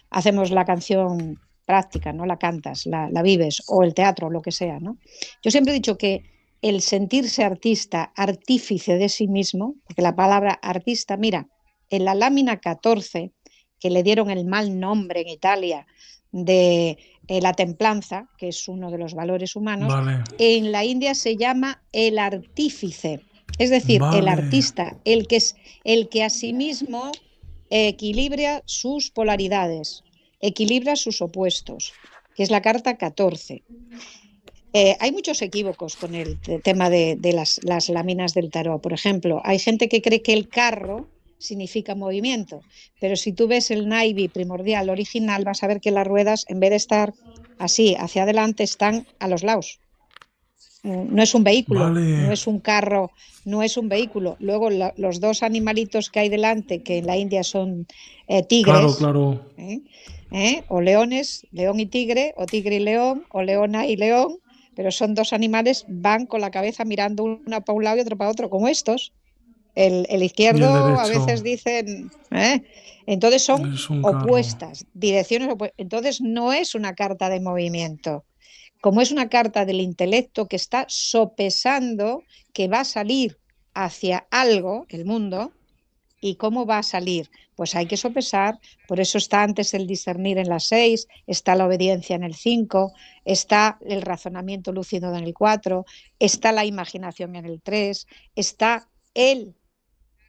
hacemos la canción práctica, ¿no? La cantas, la vives o el teatro, lo que sea, ¿no? Yo siempre he dicho que el sentirse artista, artífice de sí mismo, porque la palabra artista, mira, en la lámina 14 que le dieron el mal nombre en Italia de la templanza, que es uno de los valores humanos, Vale, en la India se llama el artífice, es decir, el vale. artista, el que a sí mismo equilibra sus polaridades, equilibra sus opuestos, que es la carta 14. Hay muchos equívocos con el tema de las láminas del tarot. Por ejemplo, hay gente que cree que el carro significa movimiento, pero si tú ves el naive primordial original, vas a ver que las ruedas, en vez de estar así hacia adelante, están a los lados. No es un vehículo, no Vale. es un carro, no es un vehículo. Luego los dos animalitos que hay delante, que en la India son Claro, tigres, claro. ¿eh? O leones, león y tigre, o tigre y león, o leona y león, pero son dos animales, van con la cabeza mirando una para un lado y otro para otro, como estos. El Y el izquierdo a derecho veces dicen, entonces son es un carro. opuestas, direcciones opuestas. Entonces no es una carta de movimiento, como es una carta del intelecto que está sopesando que va a salir hacia algo, el mundo, y cómo va a salir. Pues hay que sopesar, por eso está antes el discernir en la 6, está la obediencia en el 5, está el razonamiento lúcido en el 4, está la imaginación en el 3, está el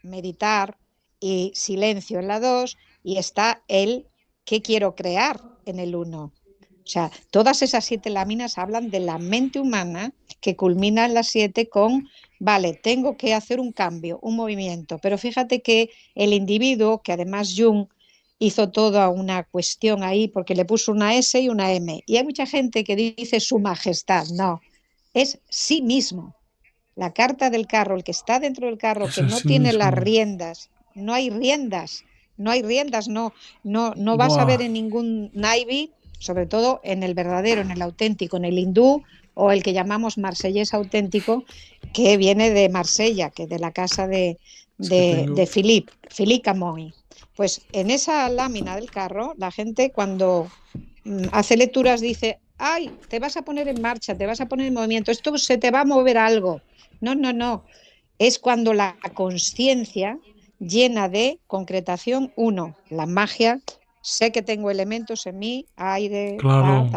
meditar y silencio en la 2 y está el qué quiero crear en el 1. O sea, todas esas 7 láminas hablan de la mente humana que culmina en las 7 con, vale, tengo que hacer un cambio, un movimiento. Pero fíjate que el individuo, que además Jung hizo toda una cuestión ahí porque le puso una S y una M. Y hay mucha gente que dice su majestad. No, es sí mismo. La carta del carro, el que está dentro del carro, Es que en no sí tiene las mismo. riendas, no hay riendas, no hay riendas, no vas a Buah. ver en ningún naivi, sobre todo en el verdadero, en el auténtico, en el hindú o el que llamamos marsellés auténtico, que viene de Marsella, que de la casa Es que de tengo. Philippe Camoy. Pues en esa lámina del carro, la gente cuando hace lecturas dice, ay, te vas a poner en marcha, te vas a poner en movimiento, esto se te va a mover algo. No, no, no. Es cuando la conciencia llena de concretación, uno, la magia, sé que tengo elementos en mí, aire, Claro.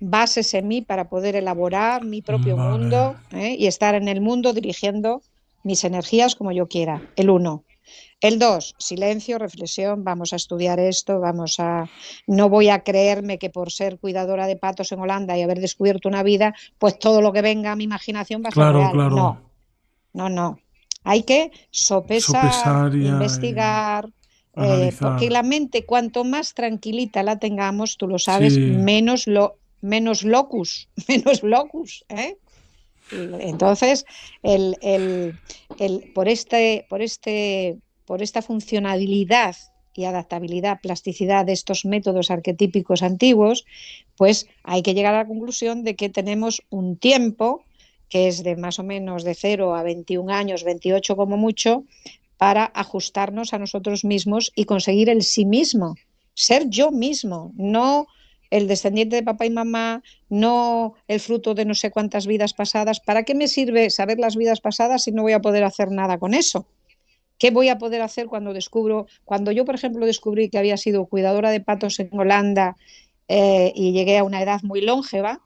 bases en mí para poder elaborar mi propio Vale. mundo, y estar en el mundo dirigiendo mis energías como yo quiera. El uno. El 2, silencio, reflexión, vamos a estudiar esto, no voy a creerme que por ser cuidadora de patos en Holanda y haber descubierto una vida, pues todo lo que venga a mi imaginación va a ser Claro, real. claro. No, no, no. Hay que sopesar, Sopesar y investigar, porque analizar. la mente, cuanto más tranquilita la tengamos, tú lo sabes, Sí. menos locus, menos locus, ¿eh? Entonces, el, el, por, por esta funcionalidad y adaptabilidad, plasticidad de estos métodos arquetípicos antiguos, pues hay que llegar a la conclusión de que tenemos un tiempo que es de más o menos de 0 a 21 años, 28 como mucho, para ajustarnos a nosotros mismos y conseguir el sí mismo, ser yo mismo, no el descendiente de papá y mamá, no el fruto de no sé cuántas vidas pasadas. ¿Para qué me sirve saber las vidas pasadas si no voy a poder hacer nada con eso? ¿Qué voy a poder hacer cuando yo, por ejemplo, descubrí que había sido cuidadora de patos en Holanda, y llegué a una edad muy longeva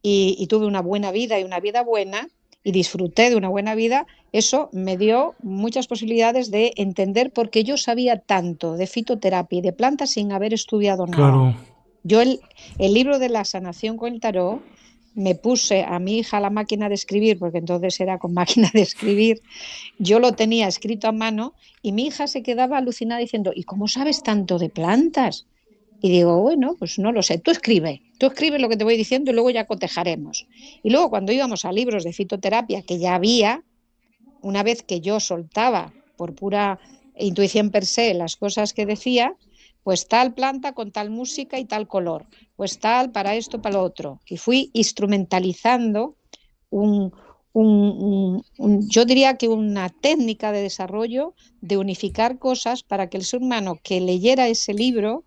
y tuve una buena vida y una vida buena y disfruté de una buena vida? Eso me dio muchas posibilidades de entender por qué yo sabía tanto de fitoterapia y de plantas sin haber estudiado nada. Claro. Yo el libro de la sanación con el tarot, me puse a mi hija la máquina de escribir, porque entonces era con máquina de escribir, yo lo tenía escrito a mano y mi hija se quedaba alucinada diciendo, ¿y cómo sabes tanto de plantas? Y digo, bueno, pues no lo sé, tú escribe lo que te voy diciendo y luego ya cotejaremos. Y luego cuando íbamos a libros de fitoterapia, que ya había, una vez que yo soltaba por pura intuición per se las cosas que decía, pues tal planta con tal música y tal color, pues tal para esto, para lo otro. Y fui instrumentalizando un, yo diría que una técnica de desarrollo de unificar cosas para que el ser humano que leyera ese libro,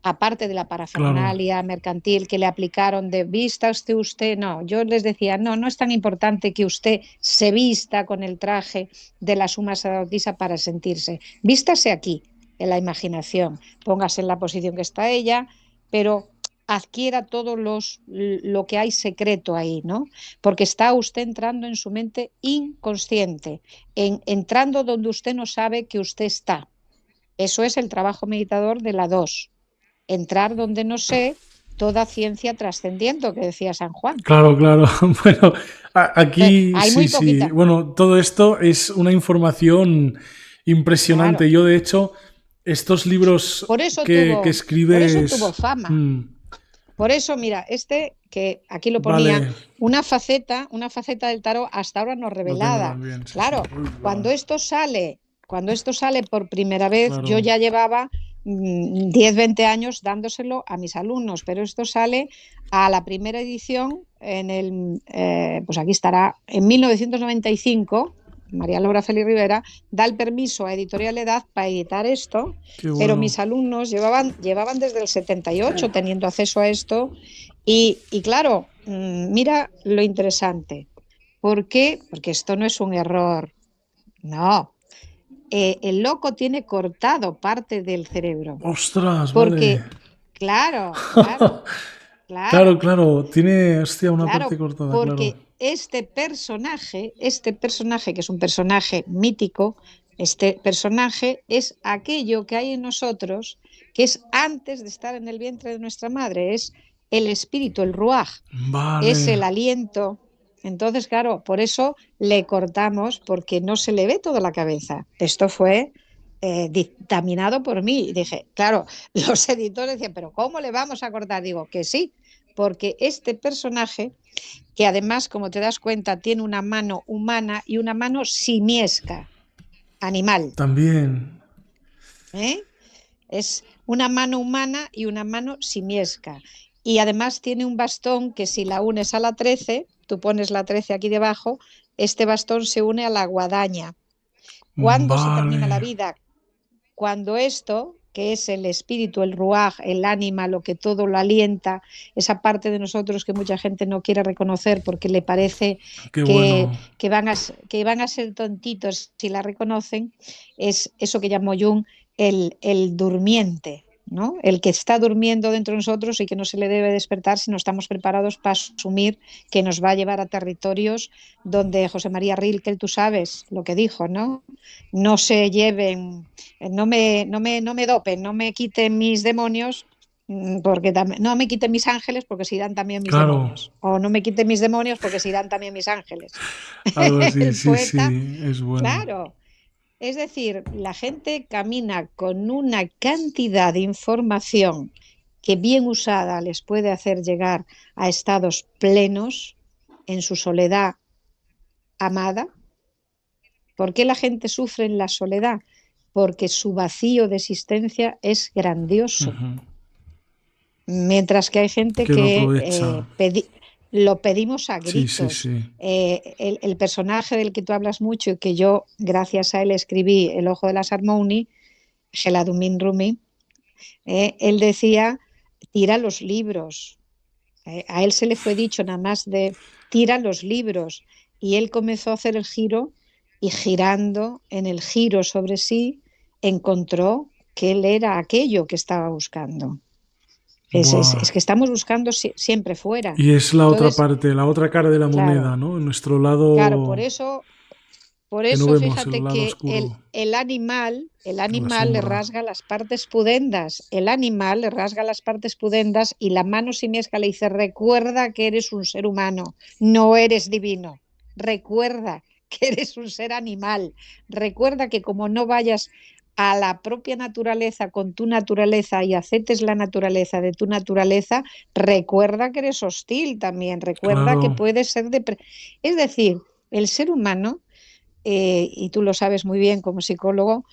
aparte de la Claro. parafernalia mercantil que le aplicaron de vista usted, no, yo les decía, no, no es tan importante que usted se vista con el traje de la suma sacerdotisa para sentirse, vístase aquí, en la imaginación, póngase en la posición que está ella, pero adquiera lo que hay secreto ahí, ¿no? Porque está usted entrando en su mente inconsciente, entrando donde usted no sabe que usted está. Eso es el trabajo meditador de la 2, entrar donde no sé toda ciencia trascendiendo, que decía San Juan. Claro, claro. Bueno, aquí Hay sí, muy sí. poquita. Bueno, todo esto es una información impresionante. Claro. Yo, de hecho, estos libros que Por eso tuvo escribes... fama. Por eso, mira, que aquí lo ponía, Vale, una faceta del tarot hasta ahora no lo tengo revelada. también, sí, sí. Claro, Uy, cuando esto sale, cuando esto sale por primera vez, yo claro. ya llevaba 10, 20 años dándoselo a mis alumnos, pero esto sale a la primera edición pues aquí estará, en 1995. María Laura Félix Rivera da el permiso a Editorial Edad para editar esto, Qué pero bueno. mis alumnos llevaban desde el 78 teniendo acceso a esto y claro, mira lo interesante. ¿Por qué? Porque esto no es un error, no. El loco tiene cortado parte del cerebro, Ostras, vale. porque, claro, claro, Claro, claro, claro. Tiene, hostia, una parte claro, cortada, claro. porque este personaje que es un personaje mítico, este personaje es aquello que hay en nosotros, que es antes de estar en el vientre de nuestra madre, es el espíritu, el ruaj, es Vale. el aliento. Entonces, claro, por eso le cortamos, porque no se le ve toda la cabeza. Esto fue dictaminado por mí. Y dije, claro, los editores decían, pero ¿cómo le vamos a cortar? Digo, que sí, porque este personaje, que además, como te das cuenta, tiene una mano humana y una mano simiesca, animal, También. ¿eh? Es una mano humana y una mano simiesca. Y además tiene un bastón que si la unes a la 13, tú pones la 13 aquí debajo, este bastón se une a la guadaña. ¿Cuándo se termina la Vale. vida? Cuando esto, que es el espíritu, el ruaj, el ánima, lo que todo lo alienta, esa parte de nosotros que mucha gente no quiere reconocer porque le parece Qué que, bueno. que van a ser tontitos si la reconocen, es eso que llamó Jung el durmiente, ¿no? El que está durmiendo dentro de nosotros y que no se le debe despertar si no estamos preparados para asumir que nos va a llevar a territorios donde José María Rilke, tú sabes lo que dijo, ¿no? No se lleven, no me dopen, no me quiten mis demonios, porque no me quiten mis ángeles porque se irán también mis Claro. demonios. O no me quiten mis demonios porque se irán también mis ángeles. Algo así, El sí, poeta, sí. Es bueno. claro. Es decir, la gente camina con una cantidad de información que bien usada les puede hacer llegar a estados plenos en su soledad amada. ¿Por qué la gente sufre en la soledad? Porque su vacío de existencia es grandioso. Ujú. Mientras que hay gente Que lo que aprovecha. lo pedimos a Sí, sí, gritos. sí. El personaje del que tú hablas mucho y que yo, gracias a él, escribí El ojo de las Harmony, Geladumin Rumi, él decía, tira los libros. A él se le fue dicho nada más de tira los libros y él comenzó a hacer el giro y girando en el giro sobre sí encontró que él era aquello que estaba buscando. Buah. Es que estamos buscando siempre fuera. Y es la otra Entonces, parte, la otra cara de la moneda, claro, ¿no? En nuestro claro, lado por que no eso vemos, el fíjate lado que oscuro, el la animal le sombra. rasga las partes pudendas. El animal le rasga las partes pudendas y la mano simiesca le dice, recuerda que eres un ser humano, no eres divino. Recuerda que eres un ser animal. Recuerda que como no vayas a la propia naturaleza con tu naturaleza y aceptes la naturaleza de tu naturaleza, recuerda que eres hostil también. Recuerda que Claro, puedes ser... Es decir, el ser humano y tú lo sabes muy bien como psicólogo,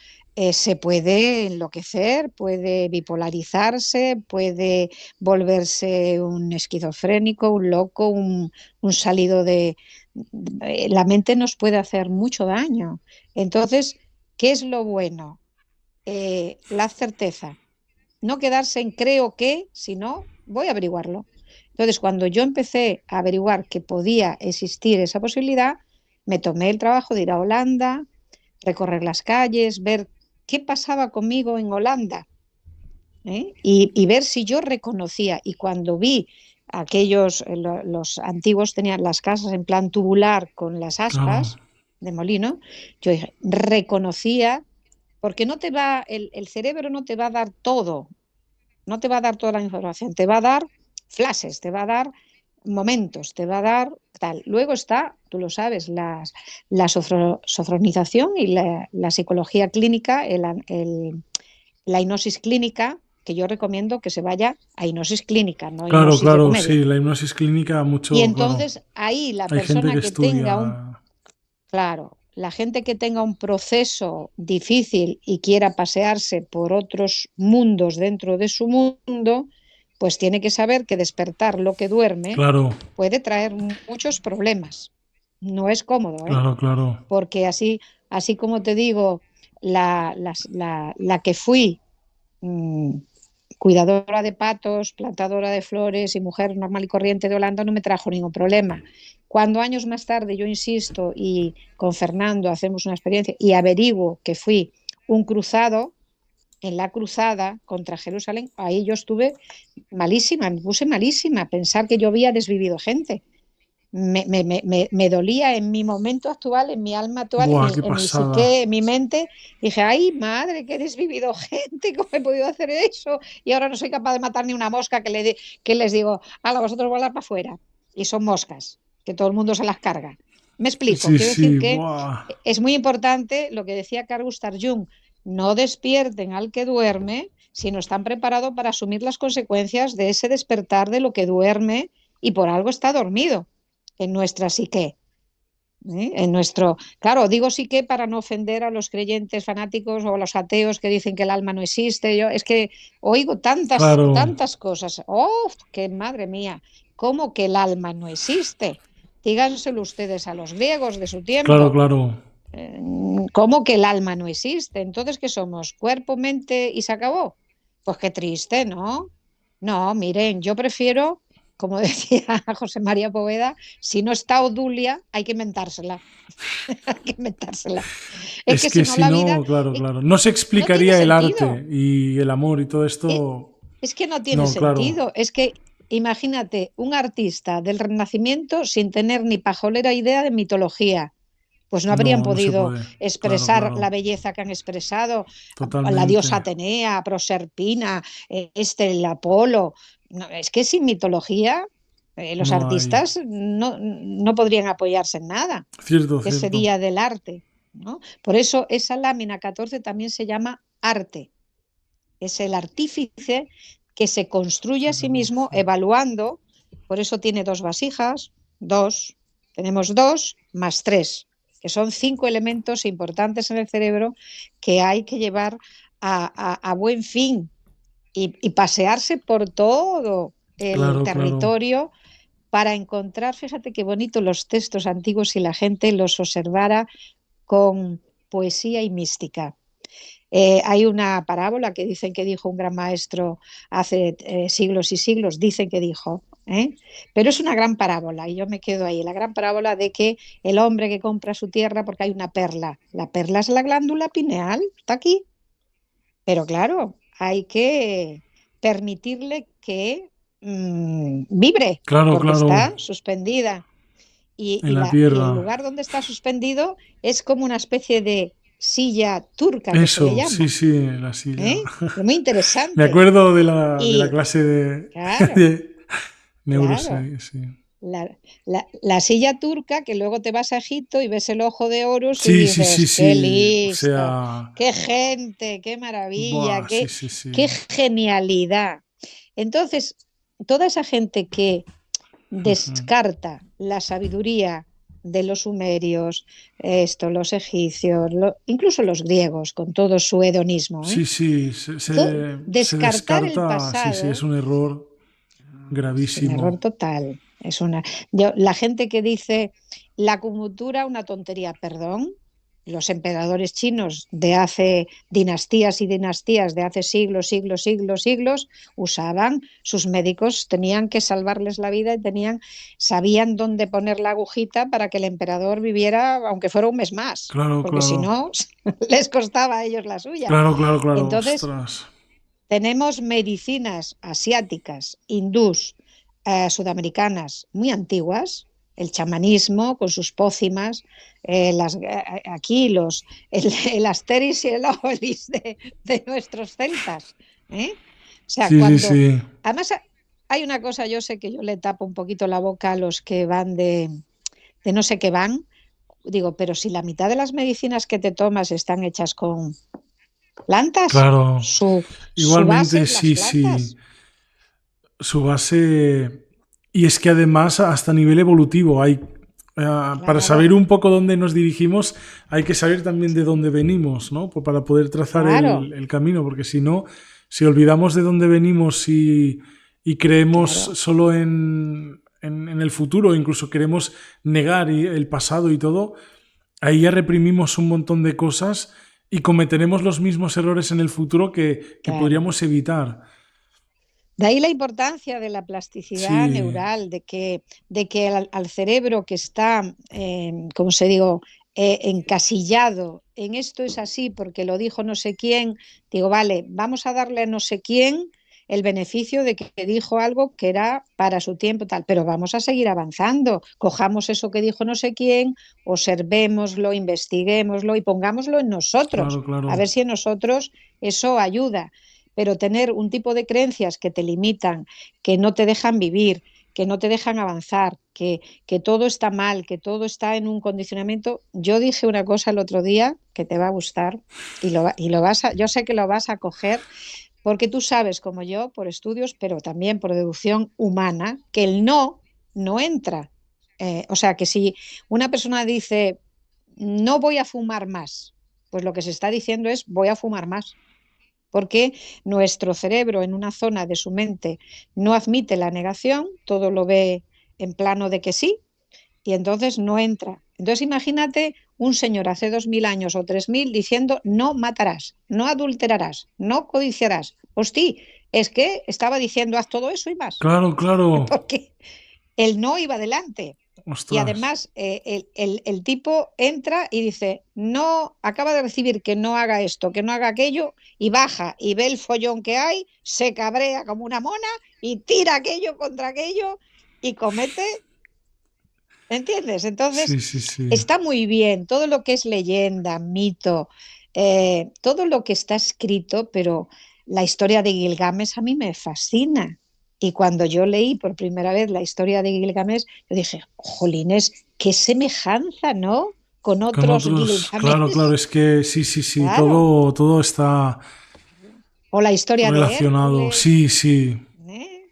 se puede enloquecer, puede bipolarizarse, puede volverse un esquizofrénico, un loco, un salido de... La mente nos puede hacer mucho daño. Entonces, ¿qué es lo bueno? La certeza. No quedarse en creo que, sino voy a averiguarlo. Entonces, cuando yo empecé a averiguar que podía existir esa posibilidad, me tomé el trabajo de ir a Holanda, recorrer las calles, ver qué pasaba conmigo en Holanda, y ver si yo reconocía. Y cuando vi aquellos, los antiguos tenían las casas en plan tubular con las claro, aspas de molino, yo dije, reconocía, porque no te va, el cerebro no te va a dar todo, no te va a dar toda la información, te va a dar flashes, te va a dar momentos, te va a dar tal. Luego está, tú lo sabes, la sofronización y la psicología clínica, la hipnosis clínica, que yo recomiendo que se vaya a hipnosis clínica, no Claro, hipnosis de claro, comedia. sí, la hipnosis clínica Y mucho, claro. entonces ahí la Hay gente persona que que tenga estudia. claro, la gente que tenga un proceso difícil y quiera pasearse por otros mundos dentro de su mundo, pues tiene que saber que despertar lo que duerme Claro, puede traer muchos problemas. No es cómodo, ¿eh? claro, claro. Porque así como te digo, la que fui mmm, cuidadora de patos, plantadora de flores y mujer normal y corriente de Holanda no me trajo ningún problema. Cuando años más tarde yo insisto y con Fernando hacemos una experiencia y averiguo que fui un cruzado, en la cruzada contra Jerusalén, ahí yo estuve malísima, me puse malísima, pensar que yo había desvivido gente. Me dolía en mi momento actual, en mi alma actual, Buah, qué en mi pasada. psique, en mi mente. Dije, ay, madre, que he desvivido gente, ¿cómo he podido hacer eso? Y ahora no soy capaz de matar ni una mosca que les digo, a vosotros volar para afuera. Y son moscas, que todo el mundo se las carga. Me explico, Sí, quiero decir sí, que buah. es muy importante lo que decía Carl Gustav Jung, no despierten al que duerme si no están preparados para asumir las consecuencias de ese despertar de lo que duerme y por algo está dormido en nuestra psique. En nuestro, claro, digo psique para no ofender a los creyentes fanáticos o a los ateos que dicen que el alma no existe. Yo es que oigo Claro, tantas cosas. ¡Oh, qué madre mía! ¿Cómo que el alma no existe? Díganselo ustedes a los griegos de su claro, tiempo. claro. ¿Cómo que el alma no existe? Entonces, ¿qué somos? ¿Cuerpo, mente y se acabó? Pues qué triste, ¿no? No, miren, yo prefiero, como decía José María Poveda, si no está Odulia, hay que inventársela. Hay que inventársela. Es Es que si que no, si la vida no, claro, claro. No se no tiene explicaría el sentido. arte y el amor y todo Es, esto. es que no tiene No, claro. sentido. Es que imagínate un artista del Renacimiento sin tener ni pajolera idea de mitología, pues no habrían No, no se podido puede. Claro, expresar claro. la belleza que han expresado la diosa Totalmente. Atenea, Proserpina, el Apolo. No, es que sin mitología los No hay. artistas no podrían apoyarse en nada. Cierto, ¿Qué cierto. sería del arte? ¿No? Por eso esa lámina 14 también se llama arte. Es el artífice que se construye a sí mismo evaluando, por eso tiene dos vasijas, dos, tenemos dos más tres, que son 5 elementos importantes en el cerebro que hay que llevar a buen fin y pasearse por todo el Claro, claro. territorio para encontrar, fíjate qué bonito los textos antiguos si la gente los observara con poesía y mística. Hay una parábola que dicen que dijo un gran maestro hace siglos y siglos, dicen que dijo, pero es una gran parábola y yo me quedo ahí, la gran parábola de que el hombre que compra su tierra porque hay una perla, la perla es la glándula pineal, está aquí, pero claro, hay que permitirle que vibre Claro, porque claro. está suspendida y, En y, la y el tierra. lugar donde está suspendido es como una especie de silla turca que se le Eso, sí, llama, sí, la silla. ¿eh? Pero muy Me interesante. acuerdo de la Y clase claro, de claro, neuroscience, sí. la silla turca que luego te vas a Egipto y ves el ojo de Horus y Sí, sí, sí, dices, qué sí. O listo, sea. qué gente, qué maravilla, Buah, sí, sí, sí. qué genialidad. Entonces, toda esa gente que descarta la sabiduría de los sumerios, los egipcios, incluso los griegos, con todo su hedonismo, Sí, sí, se descartar el descarta, sí, sí, es pasado un error es un error gravísimo. total. La gente que dice la acupuntura una tontería, perdón, los emperadores chinos de hace dinastías y dinastías, de hace siglos, siglos, siglos, siglos, usaban, sus médicos tenían que salvarles la vida y sabían dónde poner la agujita para que el emperador viviera, aunque fuera un mes más, Claro, porque si claro. no, les costaba a ellos la suya. Claro, claro, claro. Entonces, Ostras. tenemos medicinas asiáticas, hindús, sudamericanas muy antiguas, el chamanismo con sus pócimas, aquí el Asteris y el Obelix de nuestros celtas. ¿Eh? O sea, Sí, sí, sí. además hay una cosa, yo sé que yo le tapo un poquito la boca a los que van de no sé qué van. Digo, pero si la mitad de las medicinas que te tomas están hechas con plantas, Claro, su base igualmente es las sí, sí, plantas. su base... Y es que además hasta a nivel evolutivo hay... para Claro, saber un poco dónde nos dirigimos, hay que saber también de dónde venimos, ¿no? Para poder trazar claro, el camino, porque si no, si olvidamos de dónde venimos y creemos claro. solo en el futuro, incluso queremos negar el pasado y todo, ahí ya reprimimos un montón de cosas y cometeremos los mismos errores en el futuro que Claro. podríamos evitar. De ahí la importancia de la plasticidad Sí, neural, de que al cerebro que está, como se digo, encasillado en esto es así porque lo dijo no sé quién, digo, vale, vamos a darle a no sé quién el beneficio de que dijo algo que era para su tiempo, tal, pero vamos a seguir avanzando. Cojamos eso que dijo no sé quién, observémoslo, investiguémoslo y pongámoslo en nosotros, claro, a ver claro. si en nosotros eso ayuda, pero tener un tipo de creencias que te limitan, que no te dejan vivir, que no te dejan avanzar, que todo está mal, que todo está en un condicionamiento. Yo dije una cosa el otro día que te va a gustar y lo vas a, yo sé que lo vas a coger porque tú sabes, como yo, por estudios, pero también por deducción humana, que el no entra. O sea, que si una persona dice, no voy a fumar más, pues lo que se está diciendo es, voy a fumar más porque nuestro cerebro en una zona de su mente no admite la negación, todo lo ve en plano de que sí, y entonces no entra. Entonces imagínate un señor hace 2000 años o 3000 diciendo no matarás, no adulterarás, no codiciarás. Hostia, es que estaba diciendo haz todo eso y más, Claro, claro. porque el no iba adelante. Y Ostras. además el tipo entra y dice, no, acaba de recibir que no haga esto, que no haga aquello, y baja y ve el follón que hay, se cabrea como una mona y tira aquello contra aquello y comete, ¿entiendes? Entonces, Sí, sí, sí. está muy bien todo lo que es leyenda, mito, todo lo que está escrito, pero la historia de Gilgamesh a mí me fascina. Y cuando yo leí por primera vez la historia de Gilgamesh, yo dije, jolines, qué semejanza, ¿no? Con Con otros otros, claro, claro, Gilgamesh. es que sí, sí, sí, Claro. todo está O la historia de relacionado. Hércules, Sí, sí. ¿eh?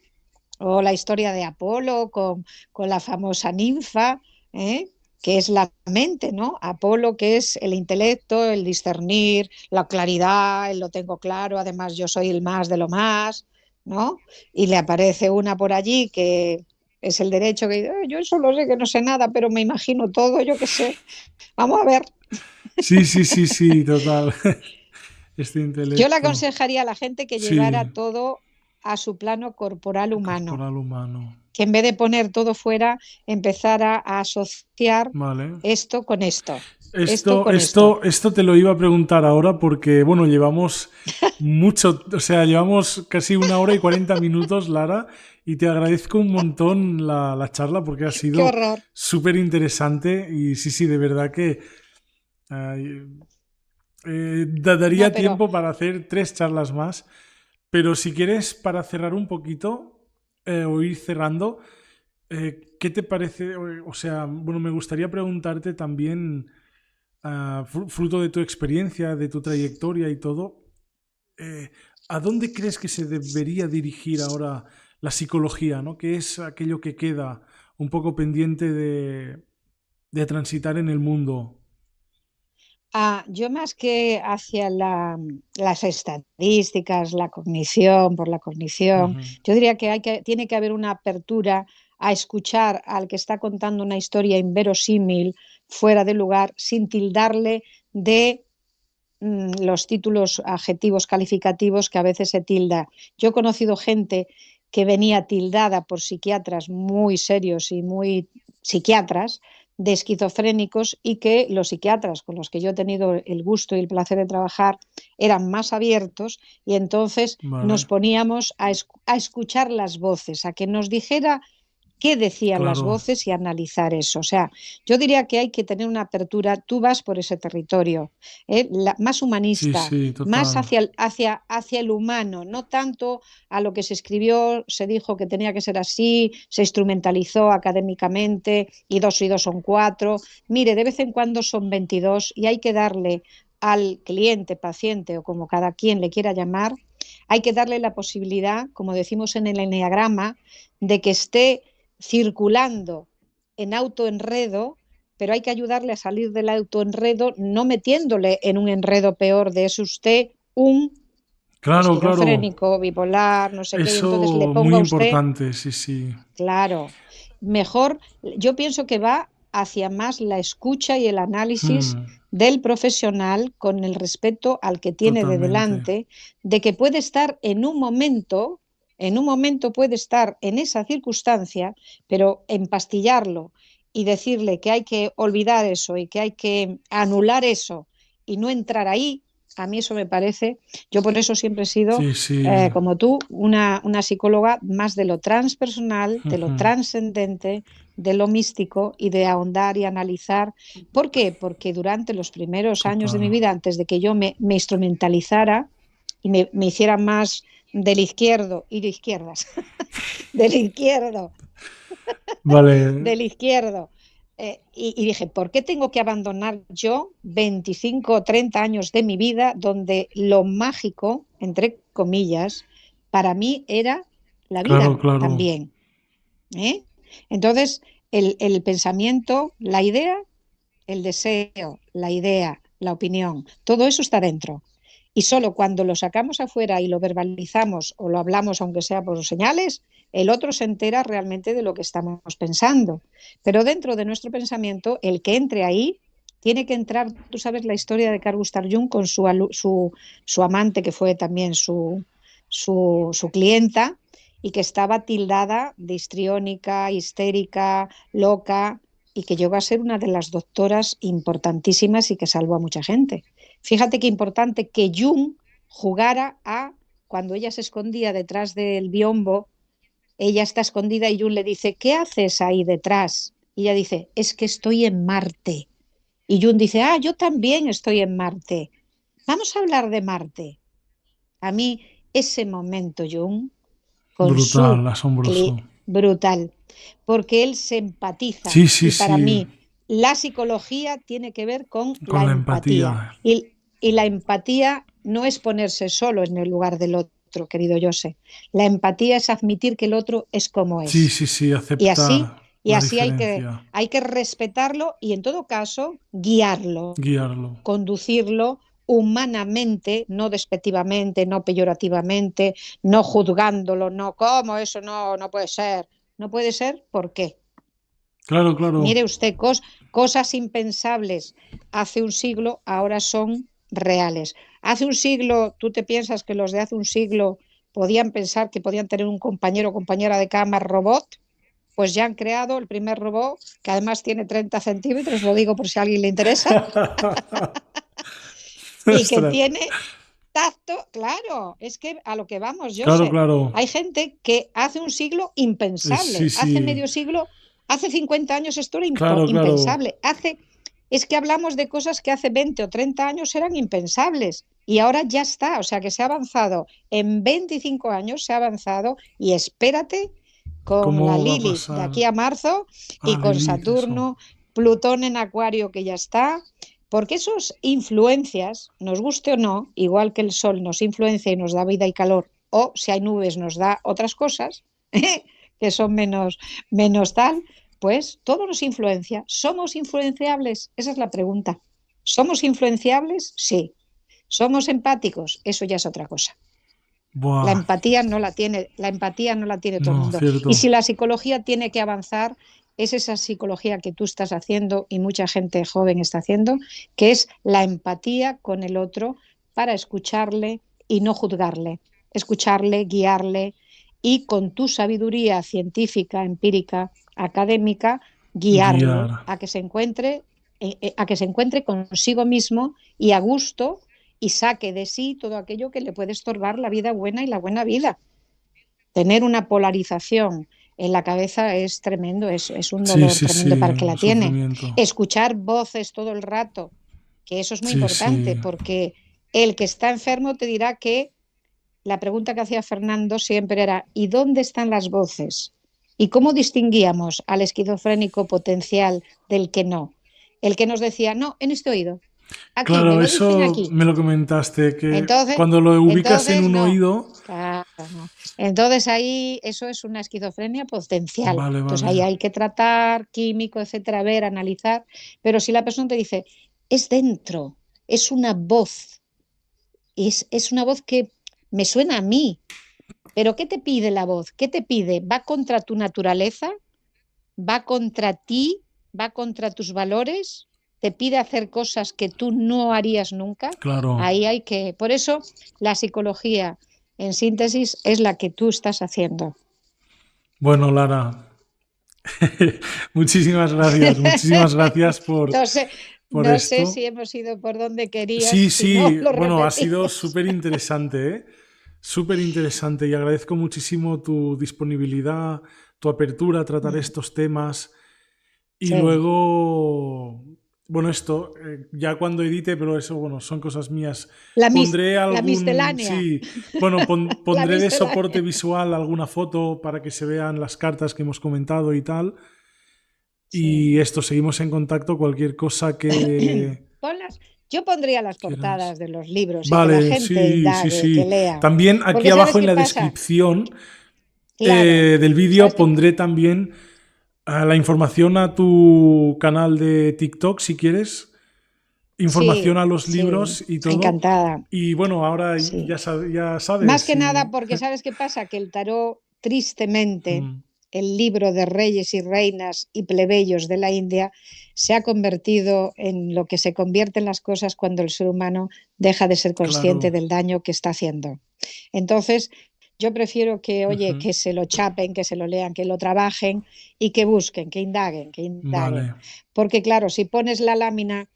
O la historia de Apolo con la famosa ninfa, ¿eh? Que es la mente, ¿no? Apolo, que es el intelecto, el discernir, la claridad, el lo tengo claro, además yo soy el más de lo más, ¿no? Y le aparece una por allí que es el derecho, que yo solo sé que no sé nada, pero me imagino todo, yo qué sé. Vamos a ver. Sí, sí, sí, sí, total. Este Yo le intelecto. aconsejaría a la gente que llevara Sí, todo a su plano corporal humano, corporal humano. que en vez de poner todo fuera, empezara a asociar Vale. esto con esto, esto Esto, con esto. esto, esto te lo iba a preguntar ahora porque, bueno, llevamos mucho, o sea, llevamos casi 1 hora y 40 minutos, Lara, y te agradezco un montón la charla porque ha ¡Qué sido horror! súper interesante y sí, sí, de verdad que No, daría pero tiempo para hacer 3 charlas más, pero si quieres, para cerrar un poquito o ir cerrando, ¿qué te parece? O sea, bueno, me gustaría preguntarte también fruto de tu experiencia, de tu trayectoria y todo, ¿a dónde crees que se debería dirigir ahora la psicología? ¿No? ¿Qué es aquello que queda un poco pendiente de transitar en el mundo? yo más que hacia las estadísticas, la cognición, por la cognición, Ujú. yo diría que, tiene que haber una apertura a escuchar al que está contando una historia inverosímil, fuera de lugar, sin tildarle de los títulos adjetivos calificativos que a veces se tilda. Yo he conocido gente que venía tildada por psiquiatras muy serios y muy psiquiatras de esquizofrénicos y que los psiquiatras con los que yo he tenido el gusto y el placer de trabajar eran más abiertos y entonces nos Vale. poníamos a escuchar las voces, a que nos dijera qué decían las claro. voces y analizar eso. O sea, yo diría que hay que tener una apertura, tú vas por ese territorio, más Sí, humanista, sí, más total. hacia el humano, no tanto a lo que se escribió, se dijo que tenía que ser así, se instrumentalizó académicamente y 2 y 2 son 4. Mire, de vez en cuando son 22 y hay que darle al cliente, paciente o como cada quien le quiera llamar, hay que darle la posibilidad, como decimos en el eneagrama, de que esté circulando en autoenredo, pero hay que ayudarle a salir del autoenredo no metiéndole en un enredo peor de es usted un Claro, claro. esquizofrénico, bipolar, no sé qué, y entonces le Eso muy ponga a usted, importante, sí, sí. claro, mejor, yo pienso que va hacia más la escucha y el análisis Mm, del profesional con el respeto al que tiene de totalmente. delante, de que puede estar en un momento puede estar en esa circunstancia, pero empastillarlo y decirle que hay que olvidar eso y que hay que anular eso y no entrar ahí, a mí eso me parece, yo por eso siempre he sido Sí, sí. como tú, una psicóloga más de lo transpersonal, de lo Ujú. trascendente, de lo místico y de ahondar y analizar. ¿Por qué? Porque durante los primeros años de mi Total. vida, antes de que yo me instrumentalizara y me hiciera más del izquierdo y de izquierdas, del izquierdo, Vale, del izquierdo. Y dije, ¿por qué tengo que abandonar yo 25 o 30 años de mi vida donde lo mágico, entre comillas, para mí era la claro, vida claro. también? ¿Eh? Entonces, el pensamiento, la idea, el deseo, la idea, la opinión, todo eso está dentro. Y solo cuando lo sacamos afuera y lo verbalizamos o lo hablamos, aunque sea por señales, el otro se entera realmente de lo que estamos pensando. Pero dentro de nuestro pensamiento, el que entre ahí tiene que entrar, tú sabes la historia de Carl Gustav Jung con su amante, que fue también su clienta, y que estaba tildada de histriónica, histérica, loca, y que llegó a ser una de las doctoras importantísimas y que salvó a mucha gente. Fíjate qué importante que Jung jugara a, cuando ella se escondía detrás del biombo, ella está escondida y Jung le dice, ¿qué haces ahí detrás? Y ella dice, es que estoy en Marte. Y Jung dice, ah, yo también estoy en Marte. Vamos a hablar de Marte. A mí, ese momento, Jung, con su Brutal, asombroso. brutal, porque él se empatiza Sí, sí, y para sí. mí la psicología tiene que ver con la Con la empatía empatía. y la empatía no es ponerse solo en el lugar del otro, querido José. La empatía es admitir que el otro es como Sí, es sí, sí, y así aceptar y la así diferencia. hay que respetarlo y en todo caso guiarlo, Guiarlo. conducirlo humanamente, no despectivamente, no peyorativamente, no juzgándolo, no, ¿cómo? Eso no puede ser. No puede ser, ¿por qué? Claro, claro. Mire usted, cosas impensables hace un siglo ahora son reales. Hace un siglo, ¿tú te piensas que los de hace un siglo podían pensar que podían tener un compañero o compañera de cama robot? Pues ya han creado el primer robot, que además tiene 30 centímetros, lo digo por si a alguien le interesa, y que Ostras. tiene tacto, claro, es que a lo que vamos, Claro, Joseph. claro. Hay gente que hace un siglo Sí, impensable, hace sí. medio siglo, hace 50 años esto era Claro, claro. impensable. Es que hablamos de cosas que hace 20 o 30 años eran impensables y ahora ya está, o sea que se ha avanzado, en 25 años se ha avanzado y espérate con la ¿Cómo va a Lilith de pasar aquí a marzo y a con Lilith eso? Saturno, Plutón en Acuario que ya está, porque esas influencias, nos guste o no, igual que el Sol nos influencia y nos da vida y calor, o si hay nubes nos da otras cosas, que son menos tal, pues todo nos influencia. ¿Somos influenciables? Esa es la pregunta. ¿Somos influenciables? Sí. ¿Somos empáticos? Eso ya es otra cosa. Buah. La empatía no la tiene todo el No, mundo. Y cierto. si la psicología tiene que avanzar, es esa psicología que tú estás haciendo y mucha gente joven está haciendo, que es la empatía con el otro para escucharle y no juzgarle, escucharle, guiarle y con tu sabiduría científica, empírica, académica, guiarle Guiar. a que se encuentre consigo mismo y a gusto y saque de sí todo aquello que le puede estorbar la vida buena y la buena vida. Tener una polarización en la cabeza es tremendo, es un Sí, dolor sí, tremendo sí, para el que un la tiene. sufrimiento. Escuchar voces todo el rato, que eso es muy Sí, importante, sí, porque el que está enfermo te dirá que la pregunta que hacía Fernando siempre era: ¿y dónde están las voces? ¿Y cómo distinguíamos al esquizofrénico potencial del que no? El que nos decía: no, en este oído, aquí, me claro, lo dicen eso aquí. me lo comentaste, que Entonces, cuando lo ubicas en entonces un no. oído, Claro, no. Entonces ahí eso es una esquizofrenia potencial. vale, Entonces vale, ahí hay que tratar, químico, etcétera, ver, analizar. Pero si la persona te dice: es dentro, es una voz, es una voz que me suena a mí. Pero ¿qué te pide la voz? ¿Qué te pide? ¿Va contra tu naturaleza? ¿Va contra ti? ¿Va contra tus valores? ¿Te pide hacer cosas que tú no harías nunca? claro. Ahí hay que... Por eso la psicología, en síntesis, es la que tú estás haciendo. Bueno, Lara, muchísimas gracias No sé, por no sé esto. si hemos ido por donde Sí, querías, si no, sí, lo bueno, ha sido repetimos. súper interesante, ¿eh? Súper interesante y agradezco muchísimo tu disponibilidad, tu apertura a tratar estos temas. Y Sí, luego, bueno, esto, ya cuando edite, pero eso, bueno, son cosas mías. la, Pondré la algún, miscelánea, sí, bueno, la pondré de soporte miscelánea. visual alguna foto para que se vean las cartas que hemos comentado y tal. Y Sí. esto, seguimos en contacto. Cualquier cosa que Ponlas. Yo pondría las quieras. portadas de los libros y que la Vale, gente sí, sí, indague, que sí. lea. También aquí Porque abajo ¿sabes en qué la pasa? descripción Claro, del vídeo ¿sabes qué? pondré también la información a tu canal de TikTok si quieres, información Sí, a los sí, libros y todo. encantada, Y bueno, ahora sí. ya Más sabes. que nada porque ¿sabes qué pasa? Que el tarot, tristemente, Mm, el libro de reyes y reinas y plebeyos de la India, se ha convertido en lo que se convierte en las cosas cuando el ser humano deja de ser consciente claro. del daño que está haciendo. Entonces, yo prefiero que, oye, Ujú. que se lo chapen, que se lo lean, que lo trabajen y que busquen, que indaguen, que indaguen. Vale. Porque claro, si pones la lámina,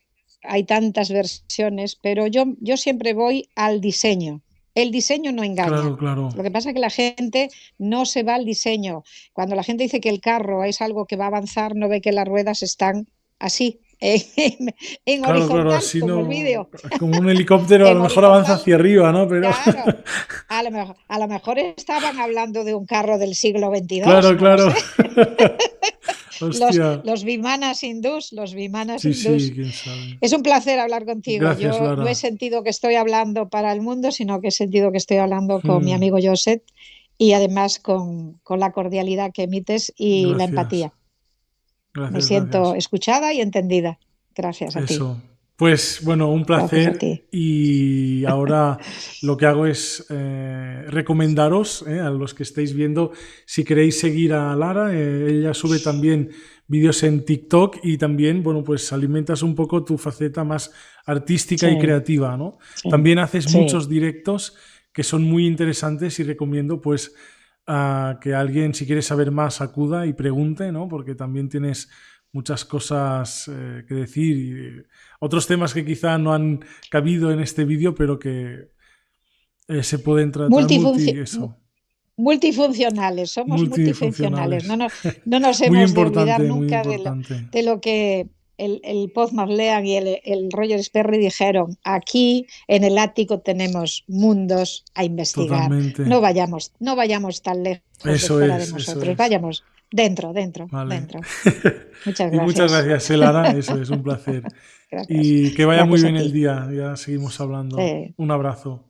hay tantas versiones, pero yo siempre voy al diseño. El diseño no engaña. Claro, claro. Lo que pasa es que la gente no se va al diseño. Cuando la gente dice que el carro es algo que va a avanzar, no ve que las ruedas están así, en Claro, claro, horizontal, así como el no. vídeo, Como un helicóptero a lo en mejor avanza horizontal. hacia arriba, ¿no? Pero. Claro, a lo mejor estaban hablando de un carro del siglo XXII, Claro, no lo claro. sé. Hostia. Los vimanas Sí, sí, hindús. quién sabe. Es un placer hablar contigo. Gracias, Yo no he Lara. sentido que estoy hablando para el mundo, sino que he sentido que estoy hablando con mi Mm, amigo Josep y además con la cordialidad que emites y la gracias. empatía. Me Gracias, siento gracias. escuchada y entendida. Gracias a ti. Eso. Pues bueno, un Gracias a placer ti. y ahora lo que hago es recomendaros a los que estéis viendo, si queréis seguir a Lara, ella sube también vídeos en TikTok y también, bueno, pues alimentas un poco tu faceta más artística y Sí, creativa, ¿no? sí, También haces sí. muchos directos que son muy interesantes y recomiendo pues a que alguien, si quiere saber más, acuda y pregunte, ¿no? Porque también tienes muchas cosas que decir y otros temas que quizá no han cabido en este vídeo, pero que se pueden tratar Multifunci- eso, multifuncionales, somos multifuncionales. multifuncionales. No nos Muy hemos de olvidar importante, muy nunca importante. de lo que el Poz McLean y el Roger Sperry dijeron. Aquí en el ático tenemos mundos a investigar. Totalmente. No vayamos tan lejos de Eso fuera de es, eso nosotros. es. Vayamos dentro, dentro, Vale. dentro. Muchas Y muchas gracias. gracias, Lara. Eso es un placer. Gracias. Y que vaya muy Gracias a bien el ti. día. Ya seguimos hablando. Sí. Un abrazo.